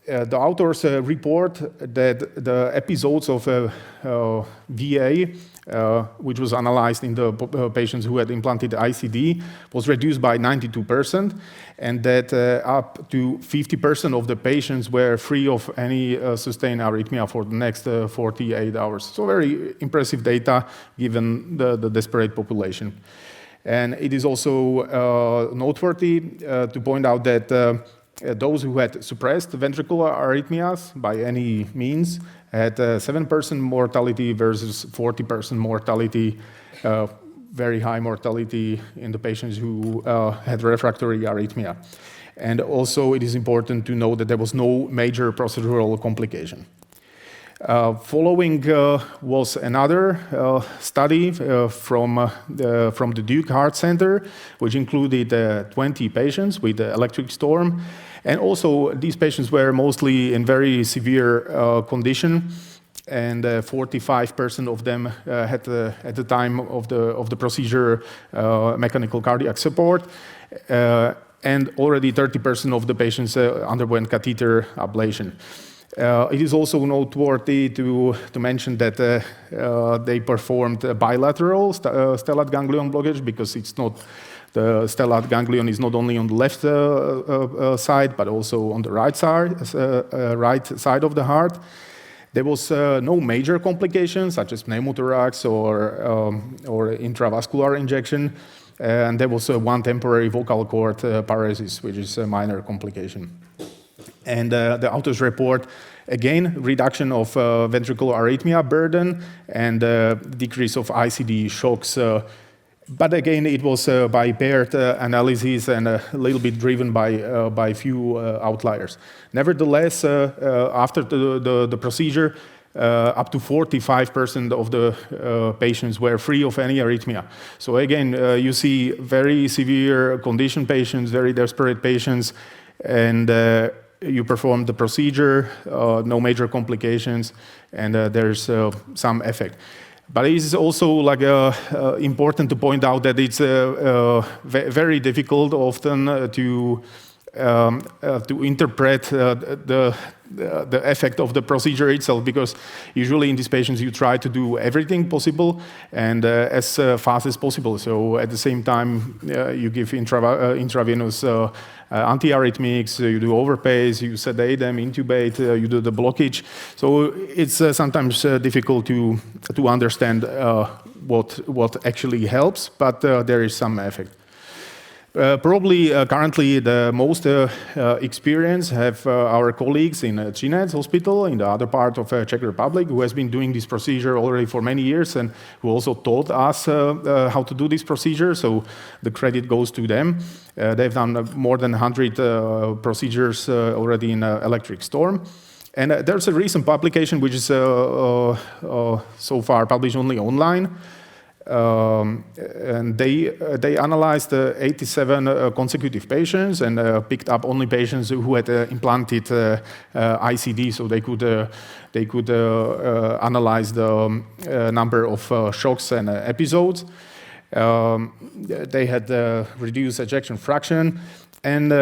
The authors report that the episodes of VA, which was analyzed in the patients who had implanted ICD, was reduced by 92%, and that up to 50% of the patients were free of any sustained arrhythmia for the next 48 hours. So very impressive data given the desperate population. And it is also noteworthy to point out that those who had suppressed ventricular arrhythmias by any means had 7% mortality versus 40% mortality, very high mortality in the patients who had refractory arrhythmia. And also it is important to note that there was no major procedural complication. Following was another study from the Duke Heart Center, which included 20 patients with electric storm. And also these patients were mostly in very severe condition, and 45% of them had at the time of the procedure mechanical cardiac support. And already 30% of the patients underwent catheter ablation. It is also noteworthy to mention that they performed a bilateral stellate ganglion blockage, because it's not the stellate ganglion is not only on the left side but also on the right side of the heart. There was no major complications such as pneumothorax or intravascular injection, and there was one temporary vocal cord paresis, which is a minor complication. And the authors report, again, reduction of ventricular arrhythmia burden and decrease of ICD shocks. But again, it was by paired analysis and a little bit driven by few outliers. Nevertheless, after the procedure, up to 45% of the patients were free of any arrhythmia. So again, you see very severe condition patients, very desperate patients, and you perform the procedure, no major complications, and there's some effect. But it is also important to point out that it's very difficult often to interpret the effect of the procedure itself, because usually in these patients you try to do everything possible and as fast as possible. So at the same time you give intravenous antiarrhythmics, you do overpace, you sedate them, intubate, you do the blockage. So it's sometimes difficult to understand what actually helps, but there is some effect. Probably currently the most experience have our colleagues in Třinec Hospital in the other part of Czech Republic, who has been doing this procedure already for many years and who also taught us how to do this procedure, so the credit goes to them. They've done more than 100 procedures already in electric storm. And there's a recent publication which is so far published only online. And they analyzed 87 consecutive patients and picked up only patients who had implanted ICD, so they could analyze the number of shocks and episodes. They had reduced ejection fraction, and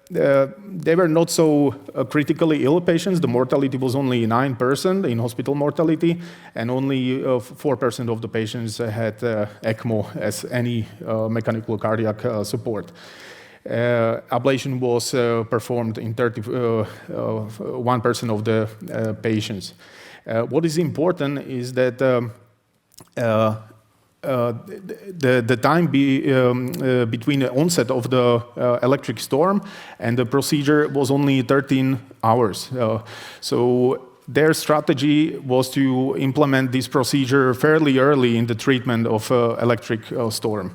they were not so critically ill patients. The mortality was only 9% in hospital mortality, and only 4% of the patients had ECMO as any mechanical cardiac support. Ablation was performed in 31% of the patients. What is important is that the time between the onset of the electric storm and the procedure was only 13 hours. So their strategy was to implement this procedure fairly early in the treatment of electric storm.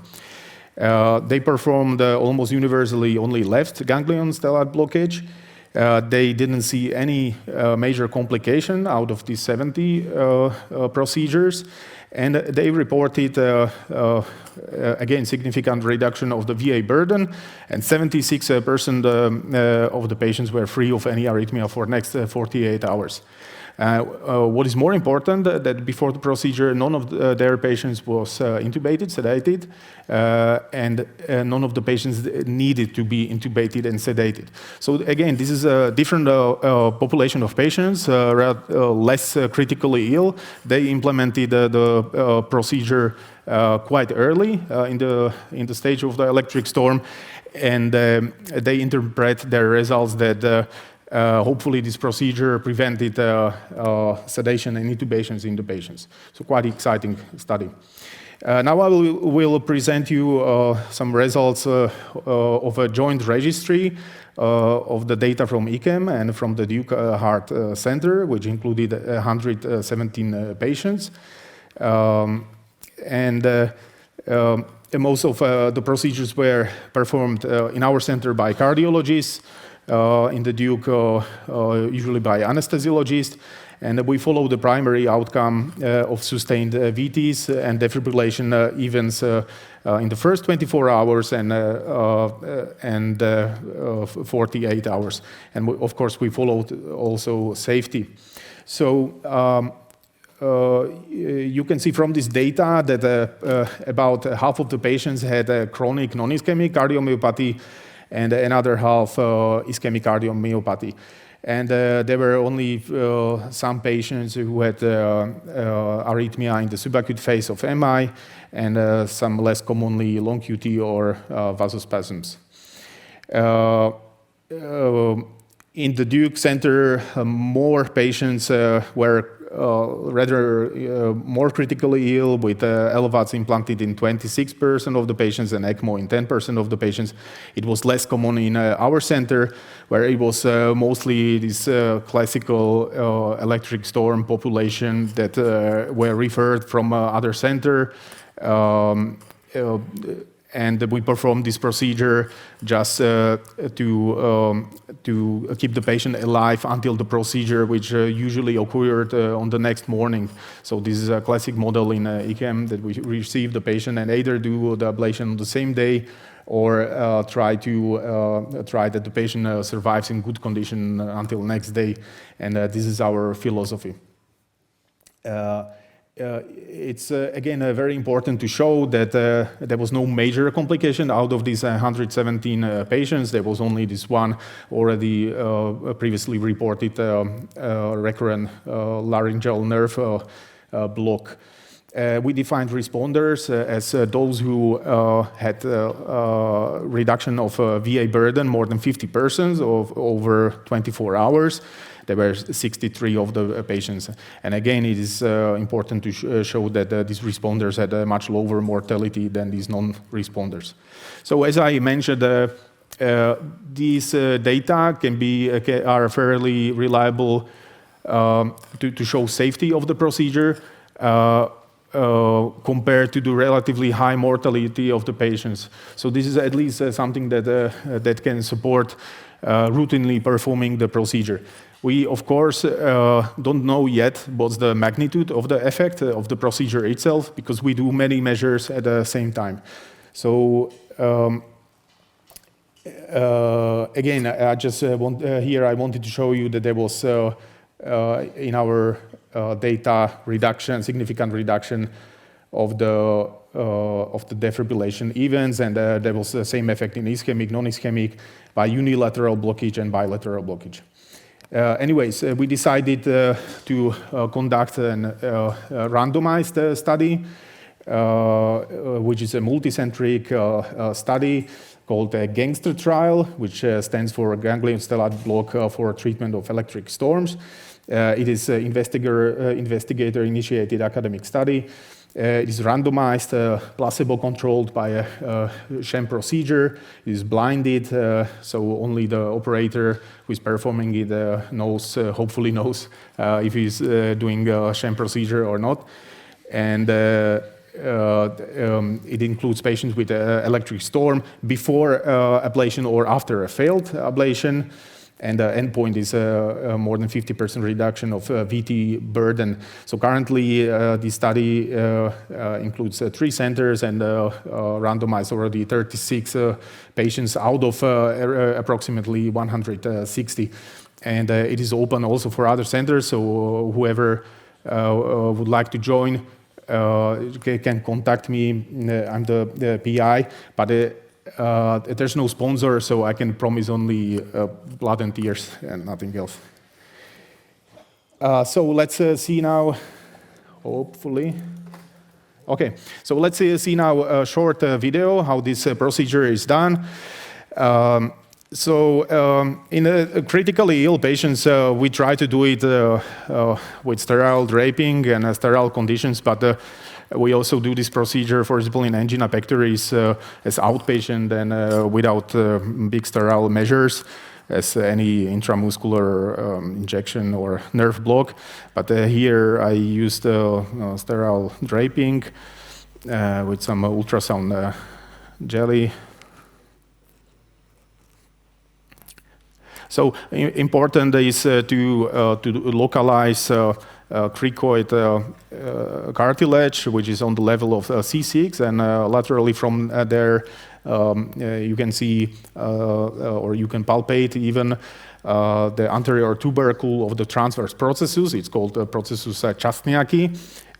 They performed almost universally only left ganglion stellate blockage. They didn't see any major complication out of these 70 procedures. And they reported, again, significant reduction of the VA burden, and 76% of the patients were free of any arrhythmia for next 48 hours. What is more important, that before the procedure, none of their patients was intubated, sedated, and none of the patients needed to be intubated and sedated. So again, this is a different population of patients, less critically ill. They implemented the procedure quite early in the stage of the electric storm, and they interpret their results that hopefully this procedure prevented sedation and intubations in the patients. So quite exciting study. Now I will present you some results of a joint registry of the data from ICEM and from the Duke Heart Center, which included 117 patients. Most of the procedures were performed in our center by cardiologists, in the Duke usually by anesthesiologists, and we follow the primary outcome of sustained VTs and defibrillation events in the first 24 hours and 48 hours. And of course, we followed also safety. So you can see from this data that about half of the patients had chronic non-ischemic cardiomyopathy, and another half ischemic cardiomyopathy. And there were only some patients who had arrhythmia in the subacute phase of MI, and some less commonly long QT or vasospasms. In the Duke Center, more patients were rather more critically ill, with LVADs implanted in 26% of the patients and ECMO in 10% of the patients. It was less common in our center, where it was mostly this classical electric storm population that were referred from other center. And we performed this procedure just to keep the patient alive until the procedure, which usually occurred on the next morning. So this is a classic model in ICEM, that we receive the patient and either do the ablation on the same day, or try that the patient survives in good condition until next day. And this is our philosophy. It's again very important to show that there was no major complication out of these 117 patients. There was only this one already previously reported recurrent laryngeal nerve block. We defined responders as those who had reduction of VA burden more than 50% of over 24 hours. There were 63 of the patients. And again, it is important to show that these responders had a much lower mortality than these non-responders. So as I mentioned, these data are fairly reliable to show safety of the procedure compared to the relatively high mortality of the patients. So this is at least something that can support routinely performing the procedure. We, of course, don't know yet what's the magnitude of the effect of the procedure itself, because we do many measures at the same time. So again, I just here I wanted to show you that there was in our data significant reduction of the defibrillation events, and there was the same effect in ischemic, non-ischemic, by unilateral blockage and bilateral blockage. Anyways, we decided to conduct a randomized study, which is a multicentric study called a Gangster trial, which stands for Ganglion Stellate Block for Treatment of Electric Storms. It is an investigator-initiated academic study. It is randomized, placebo-controlled by a sham procedure. It is blinded, so only the operator who is performing it hopefully knows if he's doing a sham procedure or not. And it includes patients with electric storm before ablation or after a failed ablation. And the endpoint is more than 50% reduction of VT burden. So currently, this study includes 3 centers and randomized already 36 patients out of approximately 160. And it is open also for other centers, so whoever would like to join can contact me. I'm the PI, but there's no sponsor, so I can promise only blood and tears and nothing else. So let's see now, hopefully. Okay, so let's see now a short video how this procedure is done. In critically ill patients, we try to do it with sterile draping and sterile conditions, but we also do this procedure, for example, in angina pectoris as outpatient and without big sterile measures as any intramuscular injection or nerve block. But here I used sterile draping with some ultrasound jelly. So important is to localize cricoid cartilage, which is on the level of C6, and laterally from there you can see or you can palpate even the anterior tubercle of the transverse processus. It's called processus Chastniaki.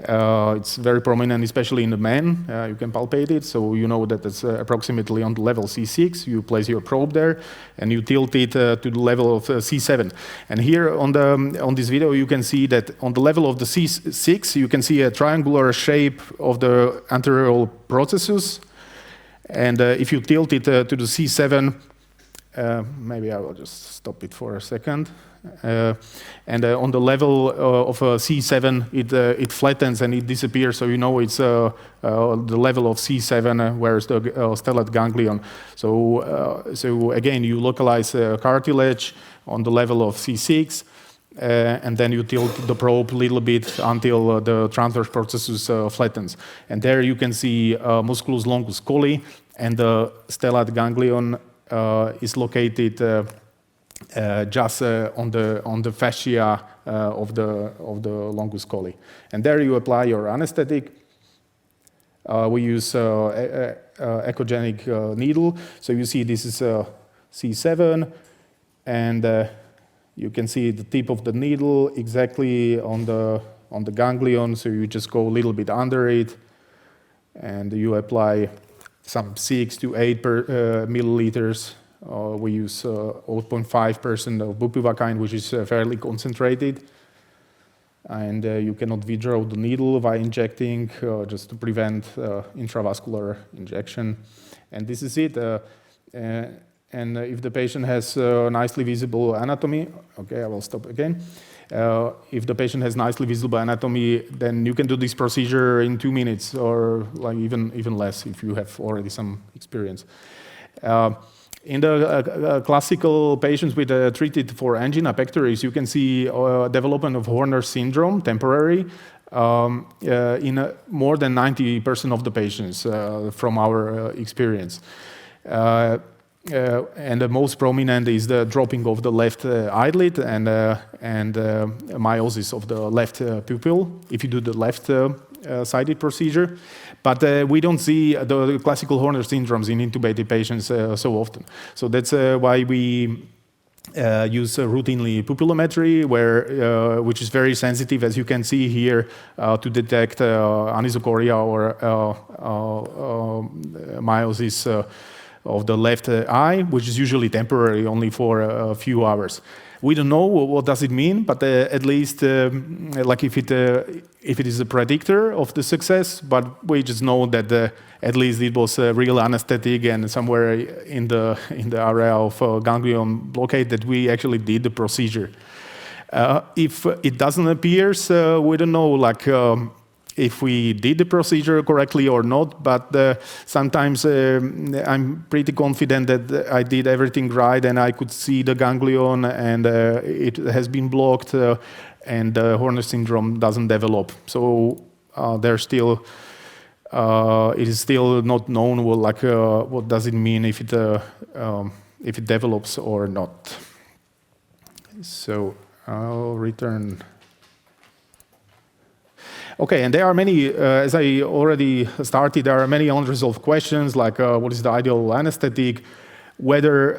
It's very prominent, especially in the men. You can palpate it, so you know that it's approximately on the level C6. You place your probe there, and you tilt it to the level of C7. And here on this video, you can see that on the level of the C6, you can see a triangular shape of the anterior processus. And if you tilt it to the C7, maybe I will just stop it for a second. And on the level of C7, it flattens and it disappears, so you know it's the level of C7, where's the stellate ganglion. So again, you localize cartilage on the level of C6, and then you tilt the probe a little bit until the transverse processus flattens. And there you can see musculus longus colli, and the stellate ganglion is located just on the fascia of the longus colli. And there you apply your anesthetic. We use echogenic needle. So you see this is C7, and you can see the tip of the needle exactly on the ganglion. So you just go a little bit under it, and you apply some 6 to 8 milliliters. We use 0.5% of bupivacaine, which is fairly concentrated. And you cannot withdraw the needle by injecting, just to prevent intravascular injection. And this is it. And if the patient has nicely visible anatomy, okay, I will stop again. If the patient has nicely visible anatomy, then you can do this procedure in 2 minutes, or like even less if you have already some experience. In the classical patients with treated for angina pectoris, you can see development of Horner syndrome, temporary, in more than 90% of the patients from our experience. And the most prominent is the dropping of the left eyelid and meiosis of the left pupil if you do the left-sided procedure. But we don't see the classical Horner syndromes in intubated patients so often. So that's why we use routinely pupillometry, which is very sensitive, as you can see here, to detect anisocoria or meiosis of the left eye, which is usually temporary, only for a few hours. We don't know what does it mean, but at least like if it is a predictor of the success, but we just know that at least it was a real anesthetic and somewhere in the area of ganglion blockade that we actually did the procedure. If it doesn't appear, we don't know like if we did the procedure correctly or not, but sometimes I'm pretty confident that I did everything right and I could see the ganglion and it has been blocked and Horner syndrome doesn't develop. So there's still it is still not known what does it mean if it develops or not. So I'll return. Okay, and there are many, as I already started, there are many unresolved questions like what is the ideal anesthetic, whether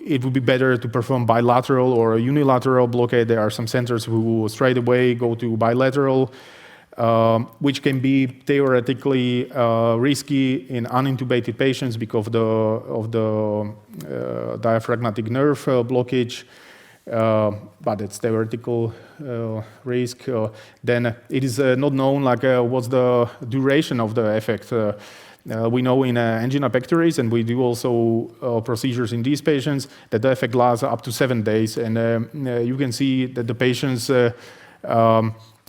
it would be better to perform bilateral or a unilateral blockade. There are some centers who straight away go to bilateral, which can be theoretically risky in unintubated patients because of the diaphragmatic nerve blockage. But it's theoretical risk. Then it is not known what's the duration of the effect. We know in angina pectoris, and we do also procedures in these patients, that the effect lasts up to 7 days. And you can see that the patients,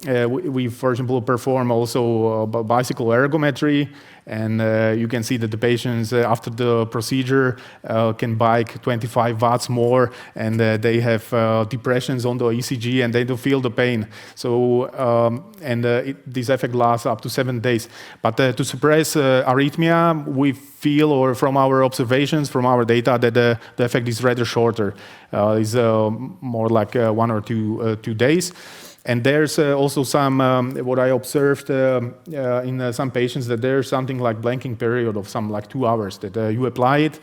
we, for example, perform also bicycle ergometry, and you can see that the patients after the procedure can bike 25 watts more, and they have depressions on the ECG, and they don't feel the pain. So, this effect lasts up to 7 days. But to suppress arrhythmia, we feel, or from our observations, from our data, that the effect is rather shorter. It's more like 1 or 2 days. And there's also some, what I observed in some patients, that there's something like blanking period of some like 2 hours that you apply it.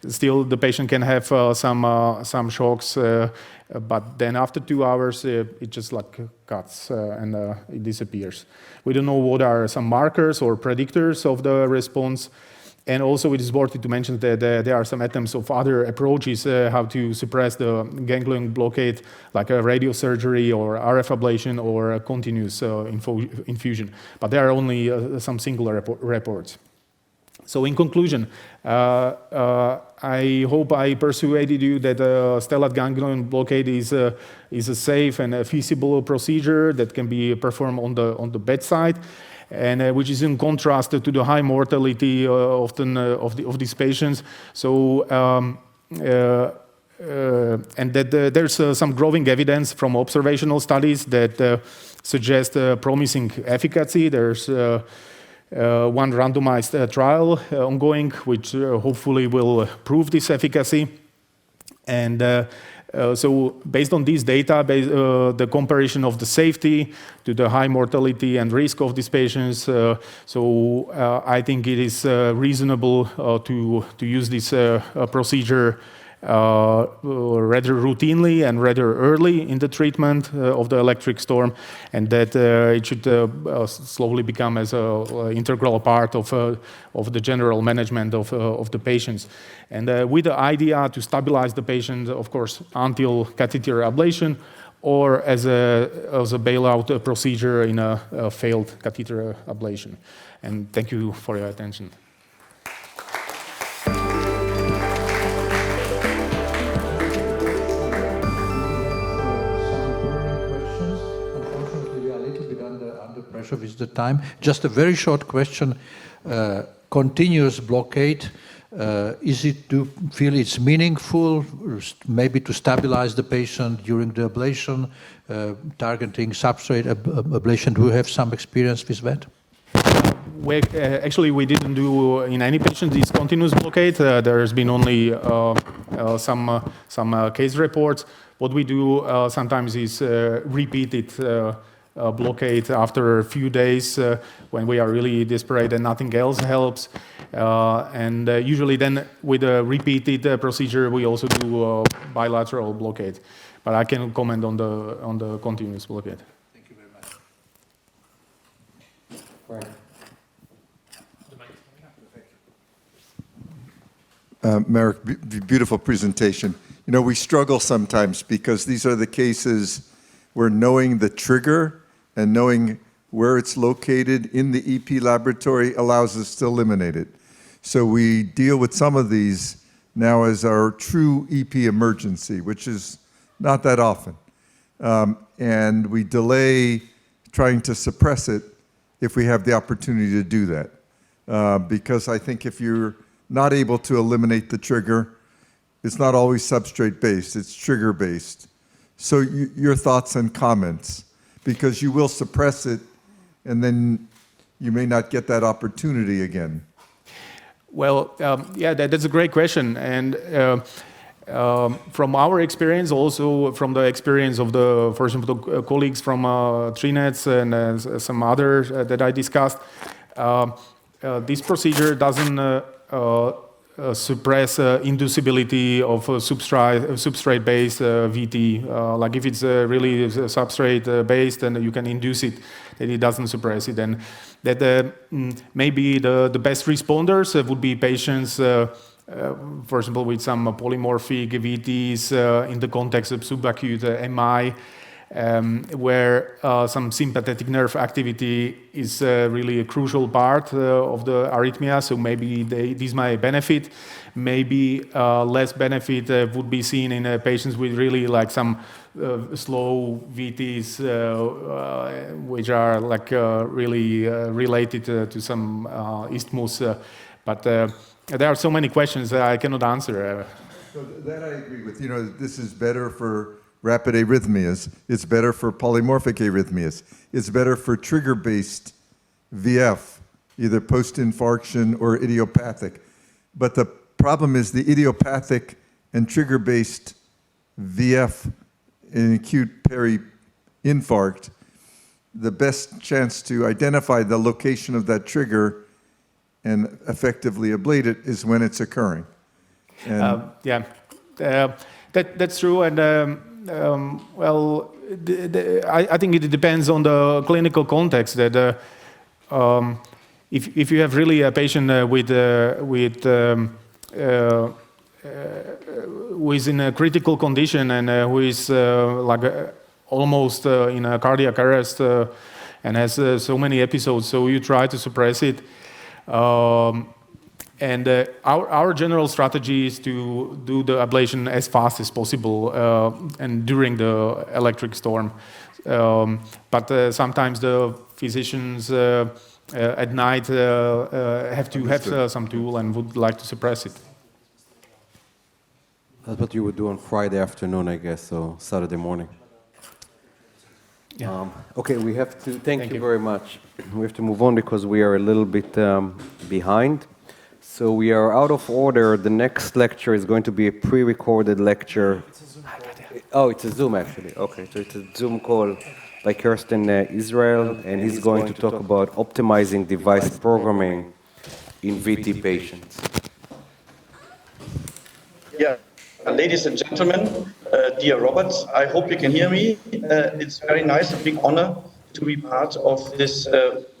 Still, the patient can have some shocks, but then after 2 hours, it just like cuts and it disappears. We don't know what are some markers or predictors of the response. And also it is worth to mention that there are some attempts of other approaches how to suppress the ganglion blockade, like a radiosurgery or RF ablation or a continuous infusion. But there are only some singular reports. So in conclusion, I hope I persuaded you that stellate ganglion blockade is a safe and a feasible procedure that can be performed on the bedside, and which is in contrast to the high mortality often of these patients. So, and that there's some growing evidence from observational studies that suggest promising efficacy. There's one randomized trial ongoing, which hopefully will prove this efficacy. And so based on these data, the comparison of the safety to the high mortality and risk of these patients, I think it is reasonable to use this procedure rather routinely and rather early in the treatment of the electric storm, and that it should slowly become as an integral part of the general management of the patients. And with the idea to stabilize the patient, of course, until catheter ablation, or as a bailout procedure in a failed catheter ablation. And thank you for your attention. With the time. Just a very short question. Continuous blockade, do you feel it's meaningful, maybe to stabilize the patient during the ablation, targeting substrate ablation? Do you have some experience with that? Actually, we didn't do in any patient this continuous blockade. There has been only some case reports. What we do sometimes is repeated blockade after a few days when we are really desperate and nothing else helps. And usually then with a repeated procedure, we also do bilateral blockade. But I can comment on the continuous blockade. Thank you very much. Right. Marek, beautiful presentation. You know, we struggle sometimes because these are the cases where knowing the trigger and knowing where it's located in the EP laboratory allows us to eliminate it. So we deal with some of these now as our true EP emergency, which is not that often. And we delay trying to suppress it if we have the opportunity to do that. Because I think if you're not able to eliminate the trigger, it's not always substrate-based, it's trigger-based. So your thoughts and comments, because you will suppress it, and then you may not get that opportunity again? Well, yeah, that's a great question. And from our experience, also from the experience of the, for example, the colleagues from TriNets and some others that I discussed, this procedure doesn't suppress inducibility of substrate-based VT. Like if it's really substrate-based and you can induce it, then it doesn't suppress it. And that maybe the best responders would be patients, for example, with some polymorphic VTs in the context of subacute MI, where some sympathetic nerve activity is really a crucial part of the arrhythmia, so maybe these might benefit. Maybe less benefit would be seen in patients with really like some slow VTs, which are like really related to some isthmus. But there are so many questions that I cannot answer. So that I agree with. You know, this is better for rapid arrhythmias. It's better for polymorphic arrhythmias. It's better for trigger-based VF, either post-infarction or idiopathic. But the problem is the idiopathic and trigger-based VF in acute peri-infarct, the best chance to identify the location of that trigger and effectively ablate it is when it's occurring. And yeah, that's true. And well, I think it depends on the clinical context. That if you have really a patient who is in a critical condition and who is like almost in a cardiac arrest and has so many episodes, so you try to suppress it. And our general strategy is to do the ablation as fast as possible and during the electric storm. But sometimes the physicians at night have to have some tool and would like to suppress it. That's what you would do on Friday afternoon, I guess, or Saturday morning. Yeah. Okay, we have to, thank you very much. We have to move on because we are a little bit behind. So we are out of order. The next lecture is going to be a pre-recorded lecture. Oh, it's a Zoom actually. Okay, so it's a Zoom call by Carsten Israel, and he's going to talk about optimizing device programming in VT patients. Yeah, ladies and gentlemen, dear Robert, I hope you can hear me. It's very nice, a big honor to be part of this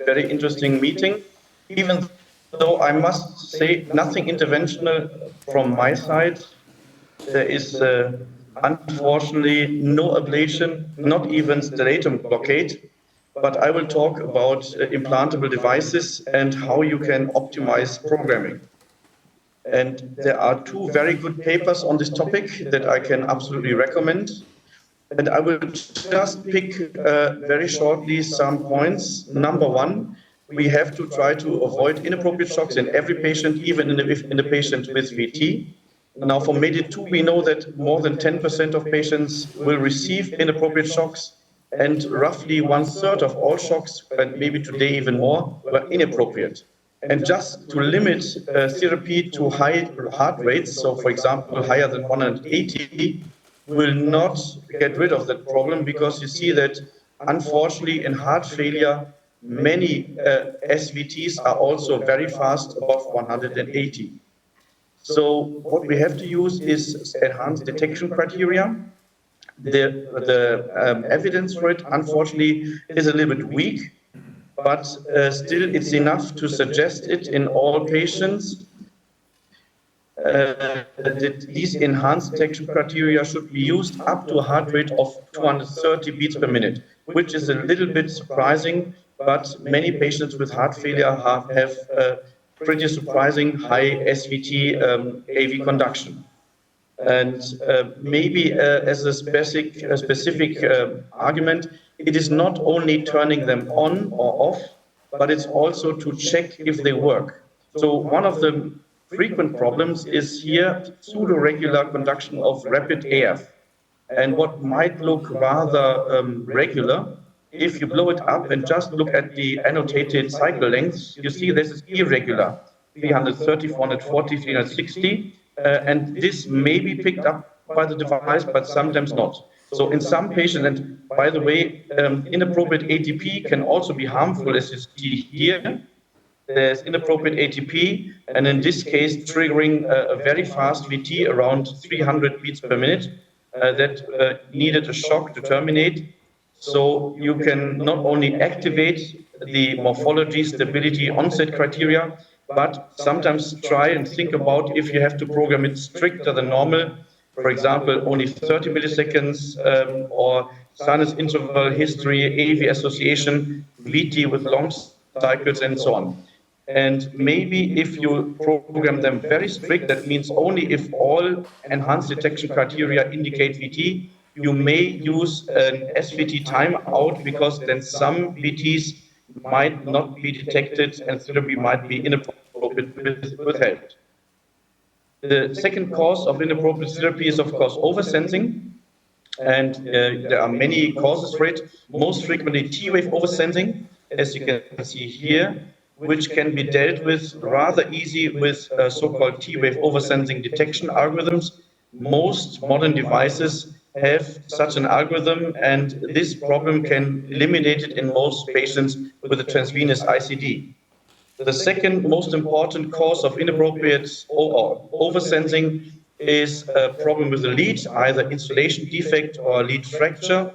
very interesting meeting, even though I must say nothing interventional from my side. There is unfortunately no ablation, not even stellatum blockade, but I will talk about implantable devices and how you can optimize programming. And there are two very good papers on this topic that I can absolutely recommend. And I will just pick very shortly some points. Number one, we have to try to avoid inappropriate shocks in every patient, even in the patient with VT. Now, for MEDI2, we know that more than 10% of patients will receive inappropriate shocks, and roughly 1/3 of all shocks, and maybe today even more, were inappropriate. And just to limit therapy to high heart rates, so for example, higher than 180, will not get rid of that problem, because you see that, unfortunately, in heart failure, many SVTs are also very fast above 180. So what we have to use is enhanced detection criteria. The evidence for it, unfortunately, is a little bit weak, but still it's enough to suggest it in all patients that these enhanced detection criteria should be used up to a heart rate of 230 beats per minute, which is a little bit surprising, but many patients with heart failure have pretty surprising high SVT AV conduction. And maybe as a specific argument, it is not only turning them on or off, but it's also to check if they work. So one of the frequent problems is here pseudo-regular conduction of rapid AF. And what might look rather regular if you blow it up and just look at the annotated cycle lengths, you see this is irregular, 330, 440, 360, and this may be picked up by the device, but sometimes not. So in some patients, and by the way, inappropriate ATP can also be harmful, as you see here. There's inappropriate ATP, and in this case, triggering a very fast VT around 300 beats per minute that needed a shock to terminate. So you can not only activate the morphology, stability, onset criteria, but sometimes try and think about if you have to program it stricter than normal. For example, only 30 milliseconds or sinus interval history, AV association, VT with long cycles, and so on. And maybe if you program them very strict, that means only if all enhanced detection criteria indicate VT, you may use an SVT timeout, because then some VTs might not be detected and therapy might be inappropriate withheld. The second cause of inappropriate therapy is, of course, oversensing. And there are many causes for it, most frequently T-wave oversensing, as you can see here, which can be dealt with rather easy with so-called T-wave oversensing detection algorithms. Most modern devices have such an algorithm, and this problem can be eliminated in most patients with a transvenous ICD. The second most important cause of inappropriate or oversensing is a problem with the lead, either insulation defect or lead fracture.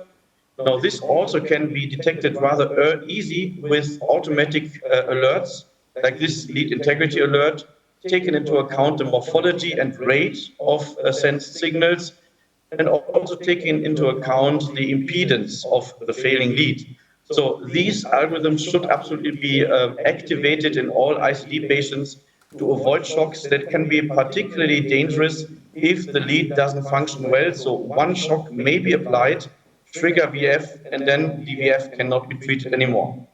Now, this also can be detected rather easy with automatic alerts, like this lead integrity alert, taking into account the morphology and rate of sensed signals, and also taking into account the impedance of the failing lead. So these algorithms should absolutely be activated in all ICD patients to avoid shocks that can be particularly dangerous if the lead doesn't function well. So one shock may be applied, trigger VF, and then the VF cannot be treated anymore.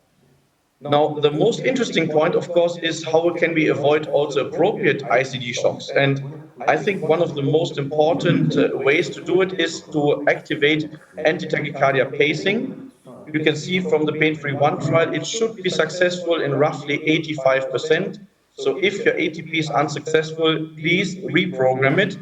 Now, the most interesting point, of course, is how can we avoid also appropriate ICD shocks? And I think one of the most important ways to do it is to activate anti-tachycardia pacing. You can see from the Pain-Free 1 trial, it should be successful in roughly 85%. So if your ATP is unsuccessful, please reprogram it.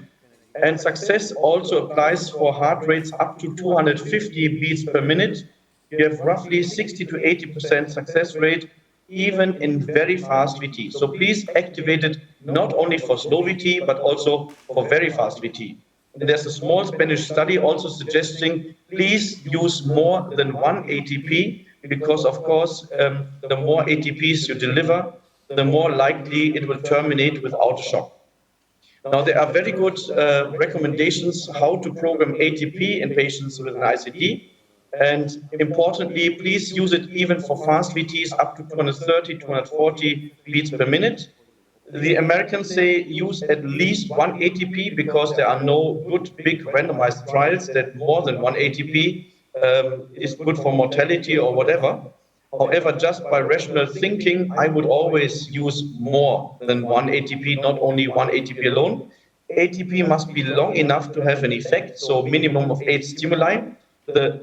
And success also applies for heart rates up to 250 beats per minute. You have roughly 60 to 80% success rate, even in very fast VT. So please activate it not only for slow VT, but also for very fast VT. And there's a small Spanish study also suggesting please use more than one ATP, because of course, the more ATPs you deliver, the more likely it will terminate without a shock. Now, there are very good recommendations how to program ATP in patients with an ICD. And importantly, please use it even for fast VTs up to 230, 240 beats per minute. The Americans say use at least one ATP, because there are no good big randomized trials that more than one ATP is good for mortality or whatever. However, just by rational thinking, I would always use more than one ATP, not only one ATP alone. ATP must be long enough to have an effect, so minimum of 8 stimuli. The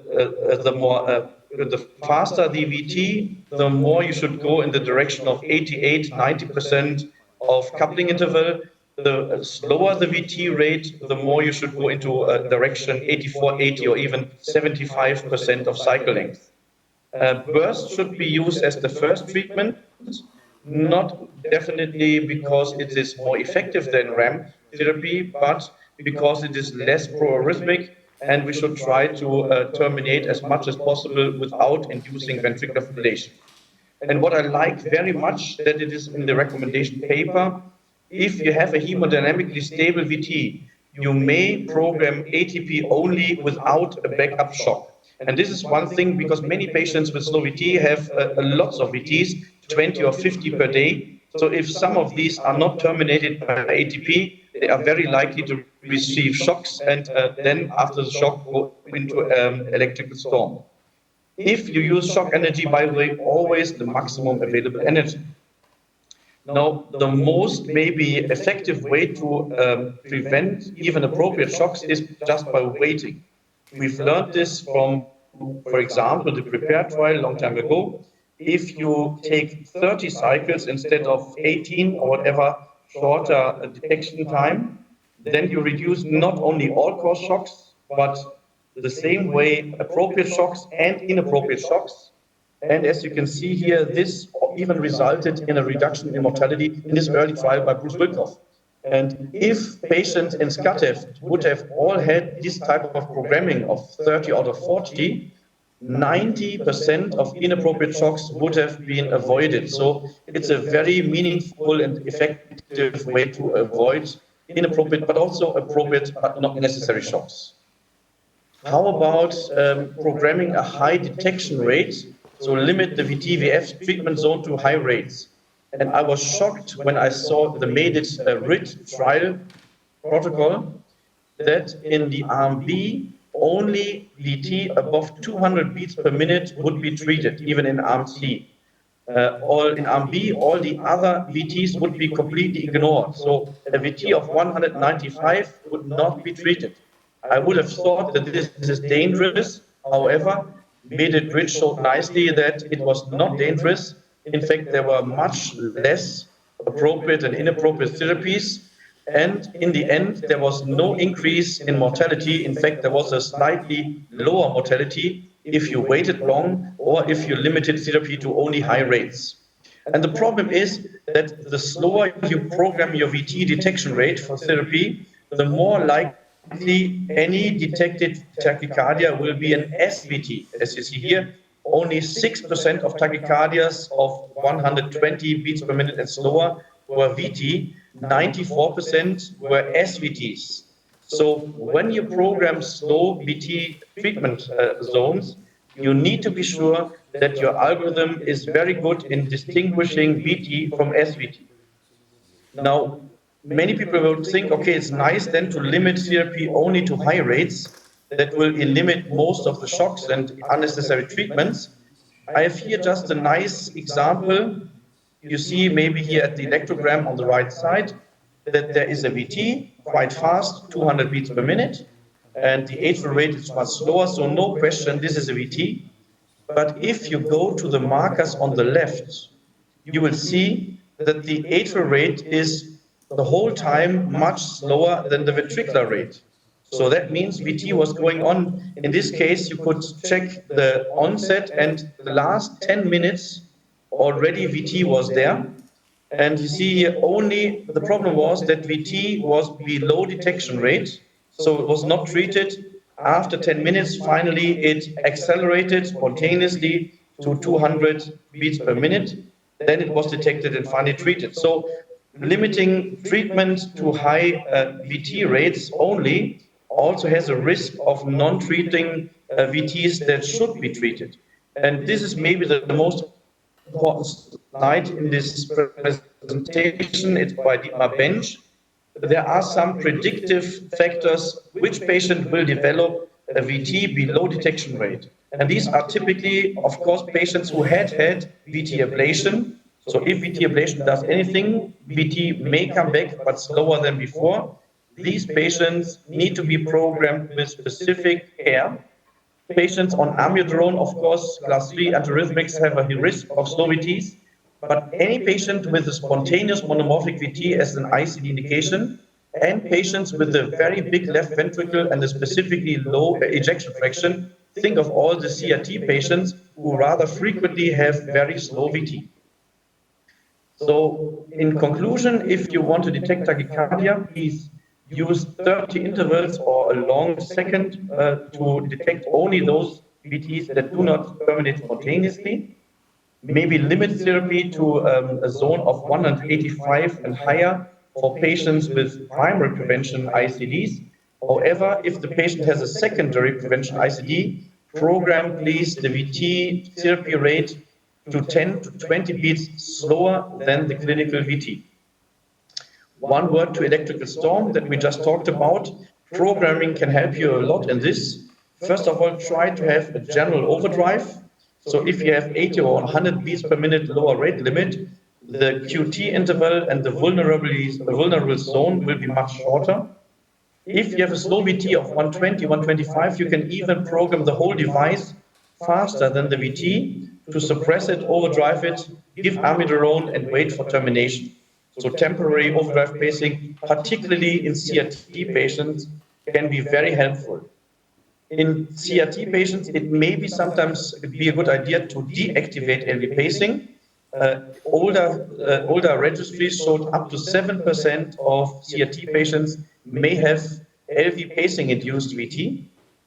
faster the VT, the more you should go in the direction of 88, 90% of coupling interval. The slower the VT rate, the more you should go into a direction 84, 80, or even 75% of cycle length. Burst should be used as the first treatment, not definitely because it is more effective than RAM therapy, but because it is less pro-arrhythmic, and we should try to terminate as much as possible without inducing ventricular fibrillation. And what I like very much that it is in the recommendation paper, if you have a hemodynamically stable VT, you may program ATP only without a backup shock. And this is one thing, because many patients with slow VT have lots of VTs, 20 or 50 per day. So if some of these are not terminated by ATP, they are very likely to receive shocks, and then after the shock go into electrical storm. If you use shock energy, by the way, always the maximum available energy. Now, the most maybe effective way to prevent even appropriate shocks is just by waiting. We've learned this from for example, the PREPARE trial a long time ago, if you take 30 cycles instead of 18 or whatever shorter detection time, then you reduce not only all-cause shocks, but the same way appropriate shocks and inappropriate shocks. And as you can see here, this even resulted in a reduction in mortality in this early trial by Bruce Wilkoff. And if patients in SCATEF would have all had this type of programming of 30 out of 40, 90% of inappropriate shocks would have been avoided. So it's a very meaningful and effective way to avoid inappropriate, but also appropriate, but not necessary shocks. How about programming a high detection rate, so limit the VT-VF treatment zone to high rates? And I was shocked when I saw the MADIT RIT trial protocol that in the arm B, only VT above 200 beats per minute would be treated, even in arm C. In arm B, all the other VTs would be completely ignored. So a VT of 195 would not be treated. I would have thought that this is dangerous. However, MADIT RIT showed nicely that it was not dangerous. In fact, there were much less appropriate and inappropriate therapies. And in the end, there was no increase in mortality. In fact, there was a slightly lower mortality if you waited long or if you limited therapy to only high rates. And the problem is that the slower you program your VT detection rate for therapy, the more likely any detected tachycardia will be an SVT. As you see here, only 6% of tachycardias of 120 beats per minute and slower were VT, 94% were SVTs. So when you program slow VT treatment zones, you need to be sure that your algorithm is very good in distinguishing VT from SVT. Now, many people will think, okay, it's nice then to limit therapy only to high rates. That will eliminate most of the shocks and unnecessary treatments. I have here just a nice example. You see maybe here at the electrogram on the right side that there is a VT, quite fast, 200 beats per minute, and the atrial rate is much slower, so no question, this is a VT. But if you go to the markers on the left, you will see that the atrial rate is the whole time much slower than the ventricular rate. So that means VT was going on. In this case, you could check the onset and the last 10 minutes already VT was there. And you see here only the problem was that VT was below detection rate. So it was not treated. After 10 minutes, finally, it accelerated spontaneously to 200 beats per minute. Then it was detected and finally treated. So limiting treatment to high VT rates only also has a risk of non-treating VTs that should be treated. And this is maybe the most important slide in this presentation. It's by Dietmar Bench. There are some predictive factors which patient will develop a VT below detection rate. And these are typically, of course, patients who had VT ablation. So if VT ablation does anything, VT may come back, but slower than before. These patients need to be programmed with specific care. Patients on amiodarone, of course, class 3 antiarrhythmics have a risk of slow VTs, but any patient with a spontaneous monomorphic VT as an ICD indication, and patients with a very big left ventricle and a specifically low ejection fraction, think of all the CRT patients who rather frequently have very slow VT. So in conclusion, if you want to detect tachycardia, please use 30 intervals or a long second to detect only those VTs that do not terminate spontaneously. Maybe limit therapy to a zone of 185 and higher for patients with primary prevention ICDs. However, if the patient has a secondary prevention ICD, program please the VT therapy rate to 10 to 20 beats slower than the clinical VT. One word to electrical storm that we just talked about. Programming can help you a lot in this. First of all, try to have a general overdrive. So if you have 80 or 100 beats per minute lower rate limit, the QT interval and the vulnerable zone will be much shorter. If you have a slow VT of 120, 125, you can even program the whole device faster than the VT to suppress it, overdrive it, give amiodarone and wait for termination. So temporary overdrive pacing, particularly in CRT patients, can be very helpful. In CRT patients, it may be sometimes be a good idea to deactivate LV pacing. Older registries showed up to 7% of CRT patients may have LV pacing-induced VT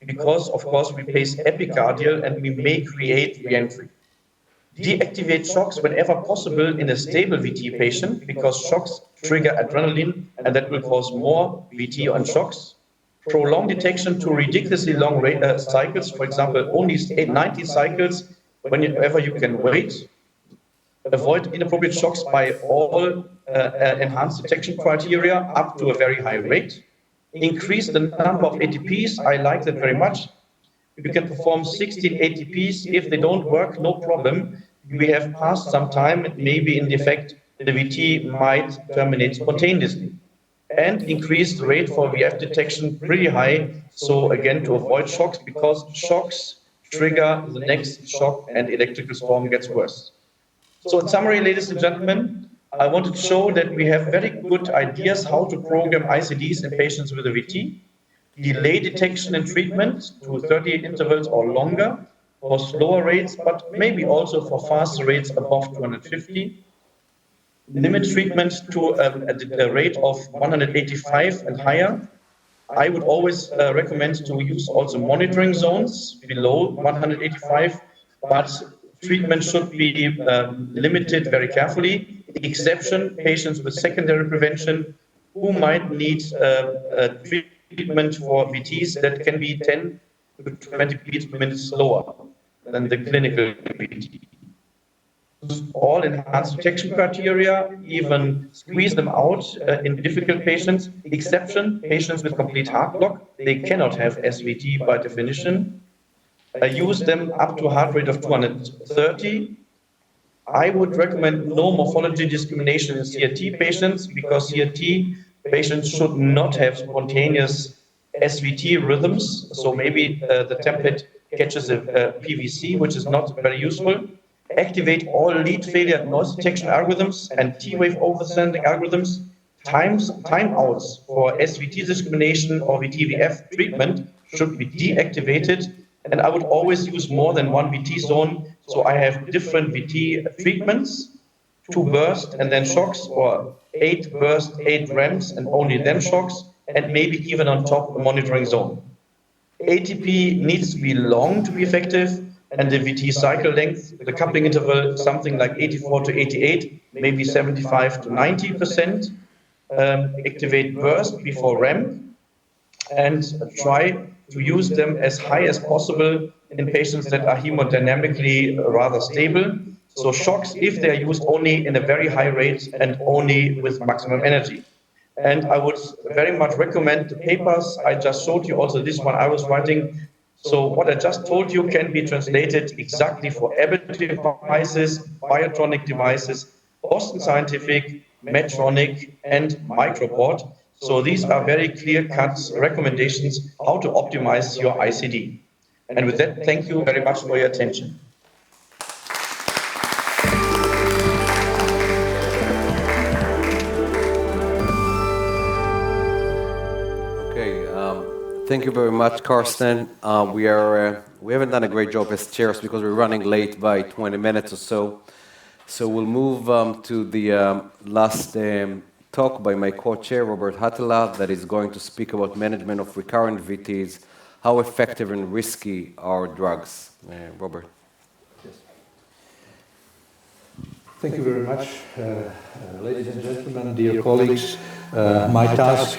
because, of course, we pace epicardial and we may create reentry. Deactivate shocks whenever possible in a stable VT patient because shocks trigger adrenaline and that will cause more VT on shocks. Prolong detection to ridiculously long cycles, for example, only 90 cycles whenever you can wait. Avoid inappropriate shocks by all enhanced detection criteria up to a very high rate. Increase the number of ATPs. I like that very much. You can perform 16 ATPs. If they don't work, no problem. We have passed some time, maybe in defect, the VT might terminate spontaneously. And increase the rate for VF detection pretty high. So again, to avoid shocks, because shocks trigger the next shock and electrical storm gets worse. So in summary, ladies and gentlemen, I wanted to show that we have very good ideas how to program ICDs in patients with a VT, delay detection and treatment to 38 intervals or longer for slower rates, but maybe also for faster rates above 250. Limit treatment to a rate of 185 and higher. I would always recommend to use also monitoring zones below 185, but treatment should be limited very carefully. Exception, patients with secondary prevention who might need treatment for VTs that can be 10 to 20 beats per minute slower than the clinical VT. All enhanced detection criteria, even squeeze them out in difficult patients. Exception, patients with complete heart block, they cannot have SVT by definition. Use them up to a heart rate of 230. I would recommend no morphology discrimination in CRT patients because CRT patients should not have spontaneous SVT rhythms. So maybe the template catches a PVC, which is not very useful. Activate all lead failure noise detection algorithms and T-wave oversending algorithms. Timeouts for SVT discrimination or VT-VF treatment should be deactivated. And I would always use more than one VT zone. So I have different VT treatments, 2 bursts and then shocks, or 8 bursts, 8 REMs and only then shocks, and maybe even on top a monitoring zone. ATP needs to be long to be effective, and the VT cycle length, the coupling interval, something like 84 to 88, maybe 75 to 90%. Activate burst before REM, and try to use them as high as possible in patients that are hemodynamically rather stable. So shocks, if they are used only in a very high rate and only with maximum energy. And I would very much recommend the papers I just showed you, also this one I was writing. So what I just told you can be translated exactly for Abbott devices, Biotronic devices, Boston Scientific, Medtronic, and Microport. So these are very clear-cut recommendations how to optimize your ICD. And with that, thank you very much for your attention. Thank you very much, Carsten. We haven't done a great job as chairs because we're running late by 20 minutes or so. So we'll move to the last talk by my co-chair, Robert Hatala, that is going to speak about management of recurrent VTs, how effective and risky are drugs. Robert. Yes. Thank you very much, ladies and gentlemen, dear colleagues. My task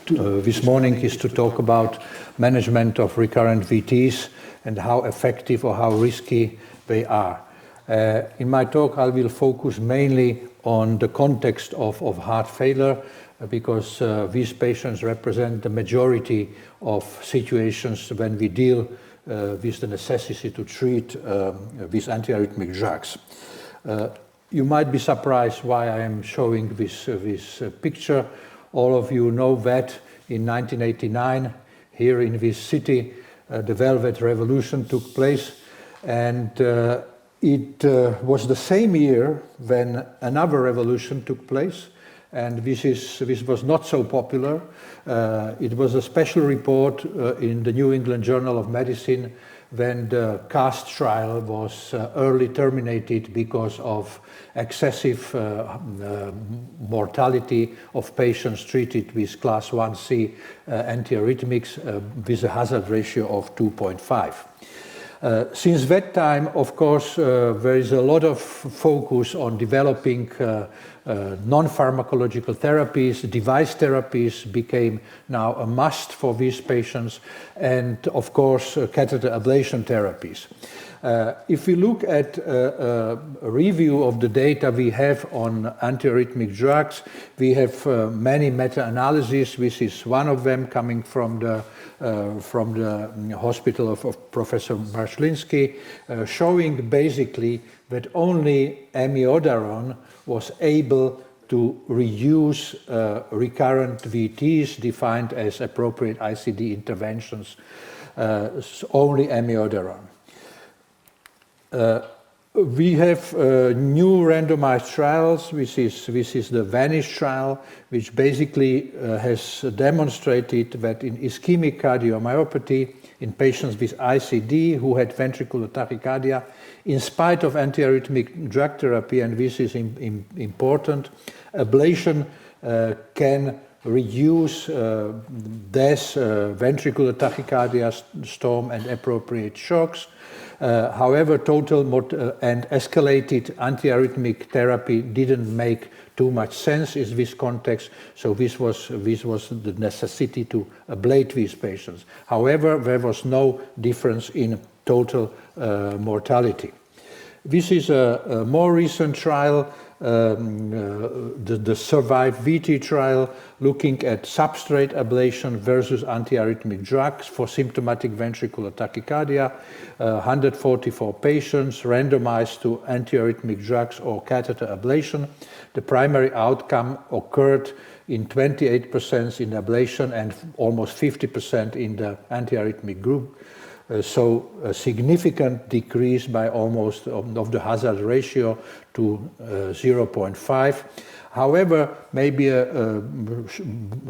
this morning is to talk about management of recurrent VTs and how effective or how risky they are. In my talk, I will focus mainly on the context of heart failure because these patients represent the majority of situations when we deal with the necessity to treat with antiarrhythmic drugs. You might be surprised why I am showing this picture. All of you know that in 1989, here in this city, the Velvet Revolution took place. And it was the same year when another revolution took place, and this was not so popular. It was a special report in the New England Journal of Medicine when the CAST trial was early terminated because of excessive mortality of patients treated with class 1C antiarrhythmics with a hazard ratio of 2.5. Since that time, of course, there is a lot of focus on developing non-pharmacological therapies. Device therapies became now a must for these patients, and of course, catheter ablation therapies. If we look at a review of the data we have on antiarrhythmic drugs, we have many meta-analyses. This is one of them coming from the hospital of Professor Marszlinski, showing basically that only amiodarone was able to reduce recurrent VTs defined as appropriate ICD interventions, only amiodarone. We have new randomized trials. This is the VANISH trial, which basically has demonstrated that in ischemic cardiomyopathy, in patients with ICD who had ventricular tachycardia, in spite of antiarrhythmic drug therapy, and this is important, ablation can reduce death, ventricular tachycardia, storm, and appropriate shocks. However, total and escalated antiarrhythmic therapy didn't make too much sense in this context, so this was the necessity to ablate these patients. However, there was no difference in total mortality. This is a more recent trial, the SURVIVE-VT trial, looking at substrate ablation versus antiarrhythmic drugs for symptomatic ventricular tachycardia. 144 patients randomized to antiarrhythmic drugs or catheter ablation. The primary outcome occurred in 28% in ablation and almost 50% in the antiarrhythmic group. So a significant decrease by almost of the hazard ratio to 0.5. However, maybe a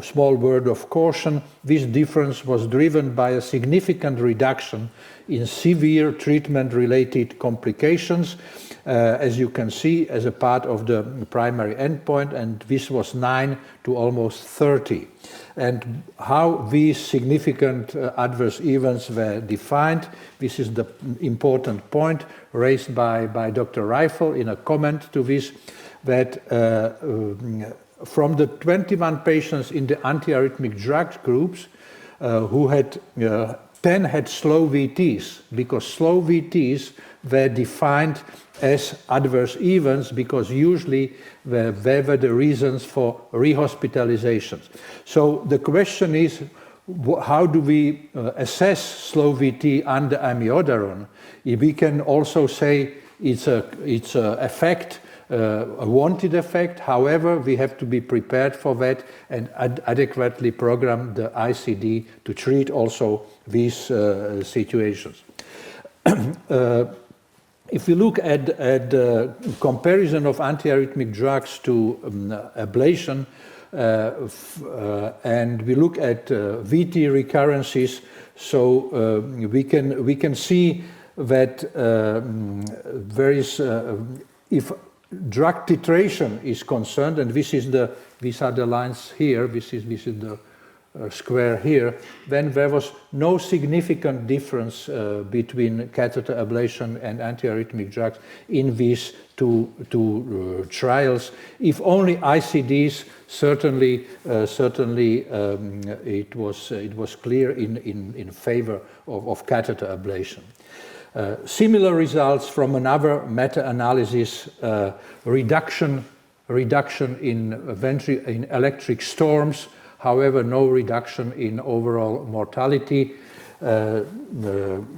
small word of caution, this difference was driven by a significant reduction in severe treatment-related complications, as you can see, as a part of the primary endpoint, and this was 9 to almost 30. And how these significant adverse events were defined, this is the important point raised by Dr. Reifel in a comment to this, that from the 21 patients in the antiarrhythmic drug groups who had 10 had slow VTs, because slow VTs were defined as adverse events because usually they were the reasons for rehospitalizations. So the question is, how do we assess slow VT under amiodarone? We can also say it's a effect, a wanted effect. However, we have to be prepared for that and adequately program the ICD to treat also these situations. If we look at the comparison of antiarrhythmic drugs to ablation, and we look at VT recurrences, so we can see that there is, if drug titration is concerned, and these are the lines here, this is the square here, then there was no significant difference between catheter ablation and antiarrhythmic drugs in these two trials. If only ICDs, certainly it was clear in favor of catheter ablation. Similar results from another meta-analysis, reduction in electric storms. However, no reduction in overall mortality,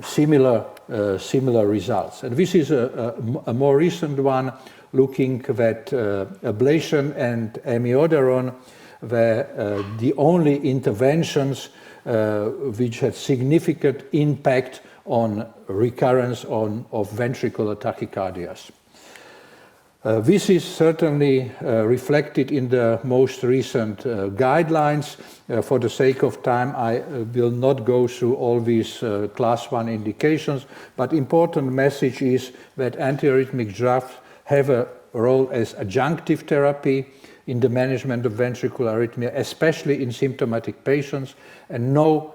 similar results. And this is a more recent one, looking at ablation and amiodarone were the only interventions which had significant impact on recurrence of ventricular tachycardias. This is certainly reflected in the most recent guidelines. For the sake of time, I will not go through all these class 1 indications, but important message is that antiarrhythmic drugs have a role as adjunctive therapy in the management of ventricular arrhythmia, especially in symptomatic patients, and no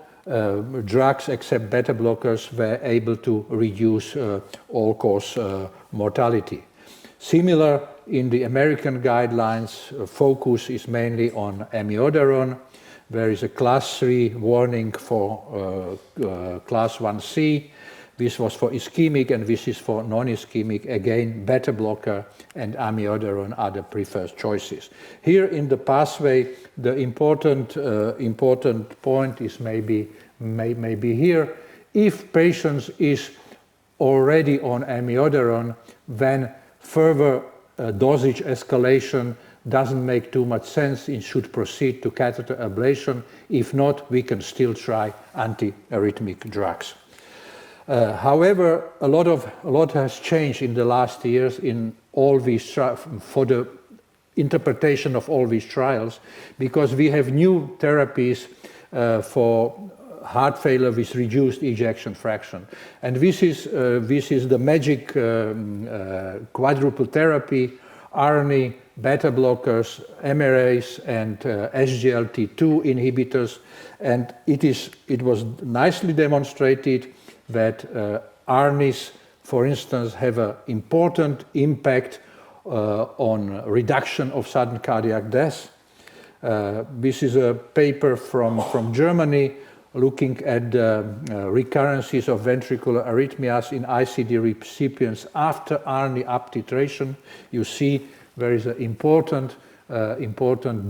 drugs except beta blockers were able to reduce all-cause mortality. Similar in the American guidelines, focus is mainly on amiodarone. There is a class 3 warning for class 1C. This was for ischemic and this is for non-ischemic. Again, beta blocker and amiodarone are the preferred choices. Here in the pathway, the important point is maybe here. If patients is already on amiodarone, then further dosage escalation doesn't make too much sense. It should proceed to catheter ablation. If not, we can still try antiarrhythmic drugs. However, a lot has changed in the last years in all these for the interpretation of all these trials, because we have new therapies for heart failure with reduced ejection fraction, and this is the magic quadruple therapy: ARNI, beta blockers, MRAs, and SGLT2 inhibitors, and it was nicely demonstrated that ARNIs, for instance, have an important impact on reduction of sudden cardiac death. This is a paper from Germany looking at the recurrences of ventricular arrhythmias in ICD recipients after ARNI uptitration. You see there is an important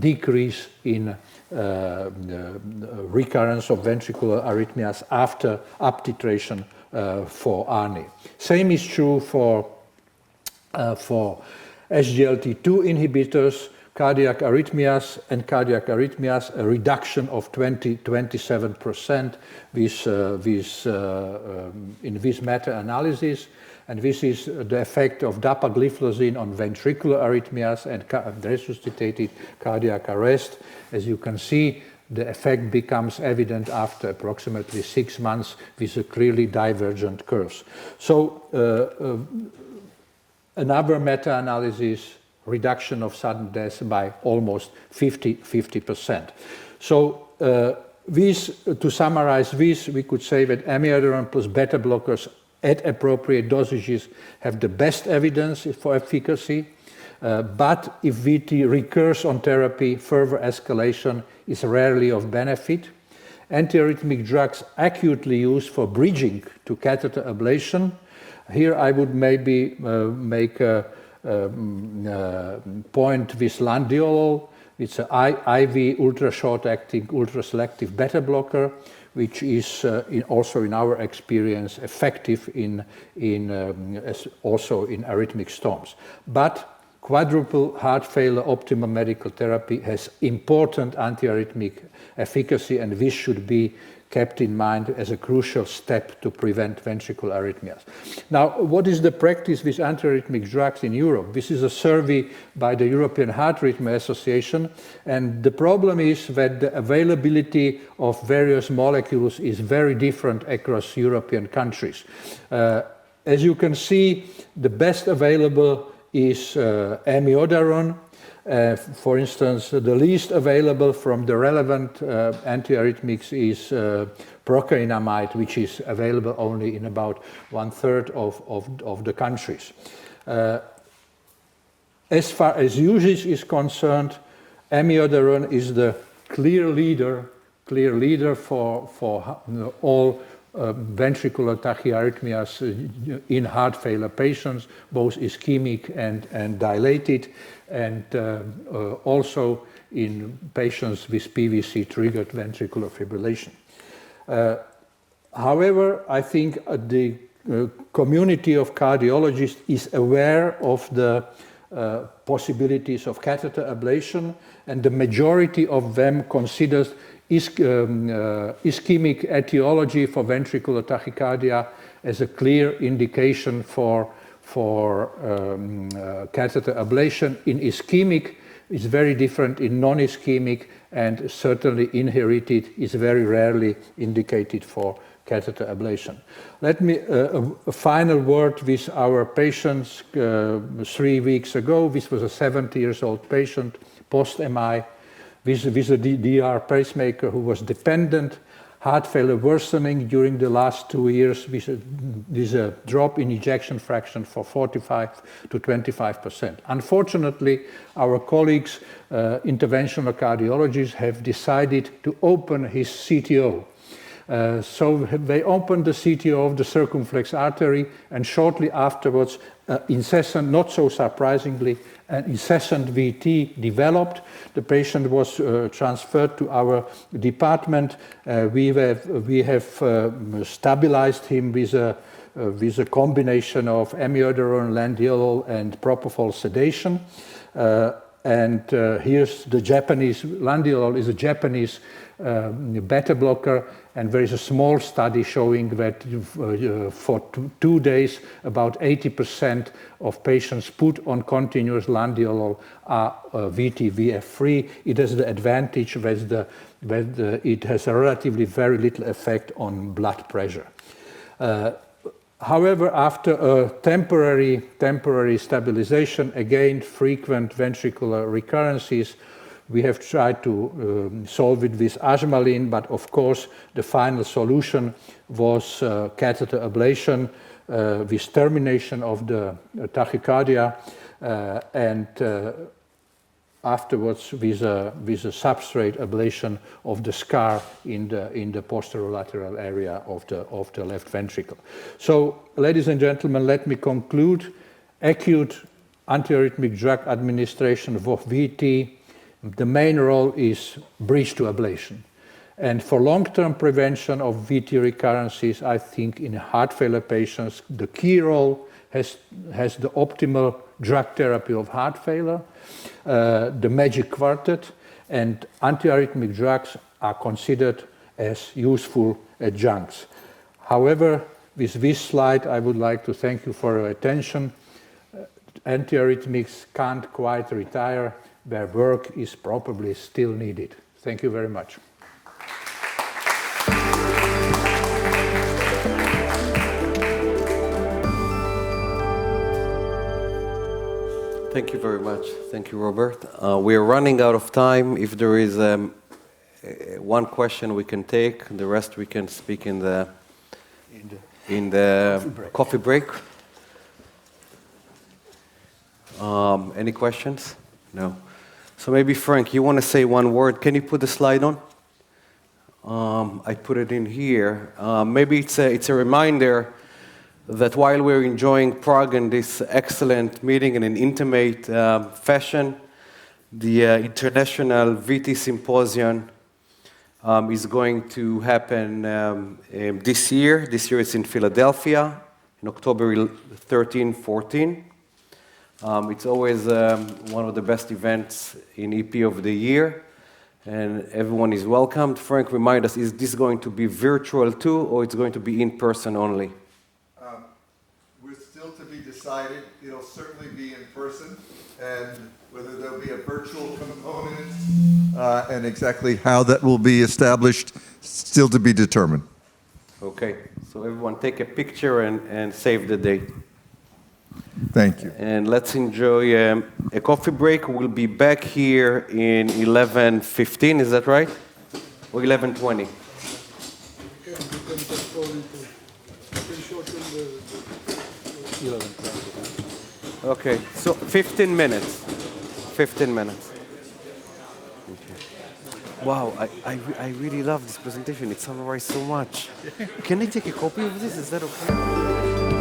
decrease in recurrence of ventricular arrhythmias after uptitration for ARNI. Same is true for SGLT2 inhibitors, cardiac arrhythmias, a reduction of 27% in this meta-analysis. And this is the effect of dapagliflozin on ventricular arrhythmias and resuscitated cardiac arrest. As you can see, the effect becomes evident after approximately 6 months with a clearly divergent curves. So another meta-analysis, reduction of sudden death by almost 50%. So to summarize this, we could say that amiodarone plus beta blockers at appropriate dosages have the best evidence for efficacy, but if VT recurs on therapy, further escalation is rarely of benefit. Antiarrhythmic drugs acutely used for bridging to catheter ablation. Here I would maybe make a point with landiolol. It's an IV ultra-short-acting, ultra-selective beta blocker, which is also in our experience effective also in arrhythmic storms. But quadruple heart failure optimum medical therapy has important antiarrhythmic efficacy, and this should be kept in mind as a crucial step to prevent ventricular arrhythmias. Now, what is the practice with antiarrhythmic drugs in Europe? This is a survey by the European Heart Rhythm Association, and the problem is that the availability of various molecules is very different across European countries. As you can see, the best available is amiodarone. For instance, the least available from the relevant antiarrhythmics is procainamide, which is available only in about 1/3 of the countries. As far as usage is concerned, amiodarone is the clear leader for all ventricular tachyarrhythmias in heart failure patients, both ischemic and dilated, and also in patients with PVC-triggered ventricular fibrillation. However, I think the community of cardiologists is aware of the possibilities of catheter ablation, and the majority of them considers ischemic etiology for ventricular tachycardia as a clear indication for catheter ablation. In ischemic, it's very different. In non-ischemic and certainly inherited is very rarely indicated for catheter ablation. Let me, a final word with our patients 3 weeks ago. This was a 70-year-old patient, post-MI, with a DR pacemaker who was dependent, heart failure worsening during the last 2 years with a drop in ejection fraction for 45 to 25%. Unfortunately, our colleagues, interventional cardiologists, have decided to open his CTO. So they opened the CTO of the circumflex artery, and shortly afterwards, incessant, not so surprisingly, an incessant VT developed. The patient was transferred to our department. We have stabilized him with a combination of amiodarone, landiolol, and propofol sedation. And here's the Japanese, landiolol is a Japanese beta blocker, and there is a small study showing that for 2 days, about 80% of patients put on continuous landiolol are VT-VF free. It has the advantage that it has a relatively very little effect on blood pressure. However, after a temporary stabilization, again, frequent ventricular recurrences, we have tried to solve it with ajmalin, but of course, the final solution was catheter ablation with termination of the tachycardia and afterwards with a substrate ablation of the scar in the posterolateral area of the left ventricle. So, ladies and gentlemen, let me conclude. Acute antiarrhythmic drug administration of VT, the main role is bridge to ablation. And for long-term prevention of VT recurrences, I think in heart failure patients, the key role has the optimal drug therapy of heart failure, the magic quartet, and antiarrhythmic drugs are considered as useful adjuncts. However, with this slide, I would like to thank you for your attention. Antiarrhythmics can't quite retire. Their work is probably still needed. Thank you very much. Thank you very much. Thank you, Robert. We are running out of time. If there is one question we can take, the rest we can speak in the coffee break. Any questions? No. So maybe Frank, you want to say one word? Can you put the slide on? I put it in here. Maybe it's a reminder that while we're enjoying Prague and this excellent meeting in an intimate fashion, the International VT Symposium is going to happen this year. This year it's in Philadelphia, in October 13, 14. It's always one of the best events in EP of the year, and everyone is welcomed. Frank, remind us, is this going to be virtual too, or it's going to be in person only? We're still to be decided. It'll certainly be in person, and whether there'll be a virtual component and exactly how that will be established, still to be determined. Okay, so everyone take a picture and save the date. Thank you. And let's enjoy a coffee break. We'll be back here in 11:15, is that right? Or 11:20? Okay, so 15 minutes. 15 minutes. Okay. Wow, I really love this presentation. It summarized so much. Can I take a copy of this? Is that okay?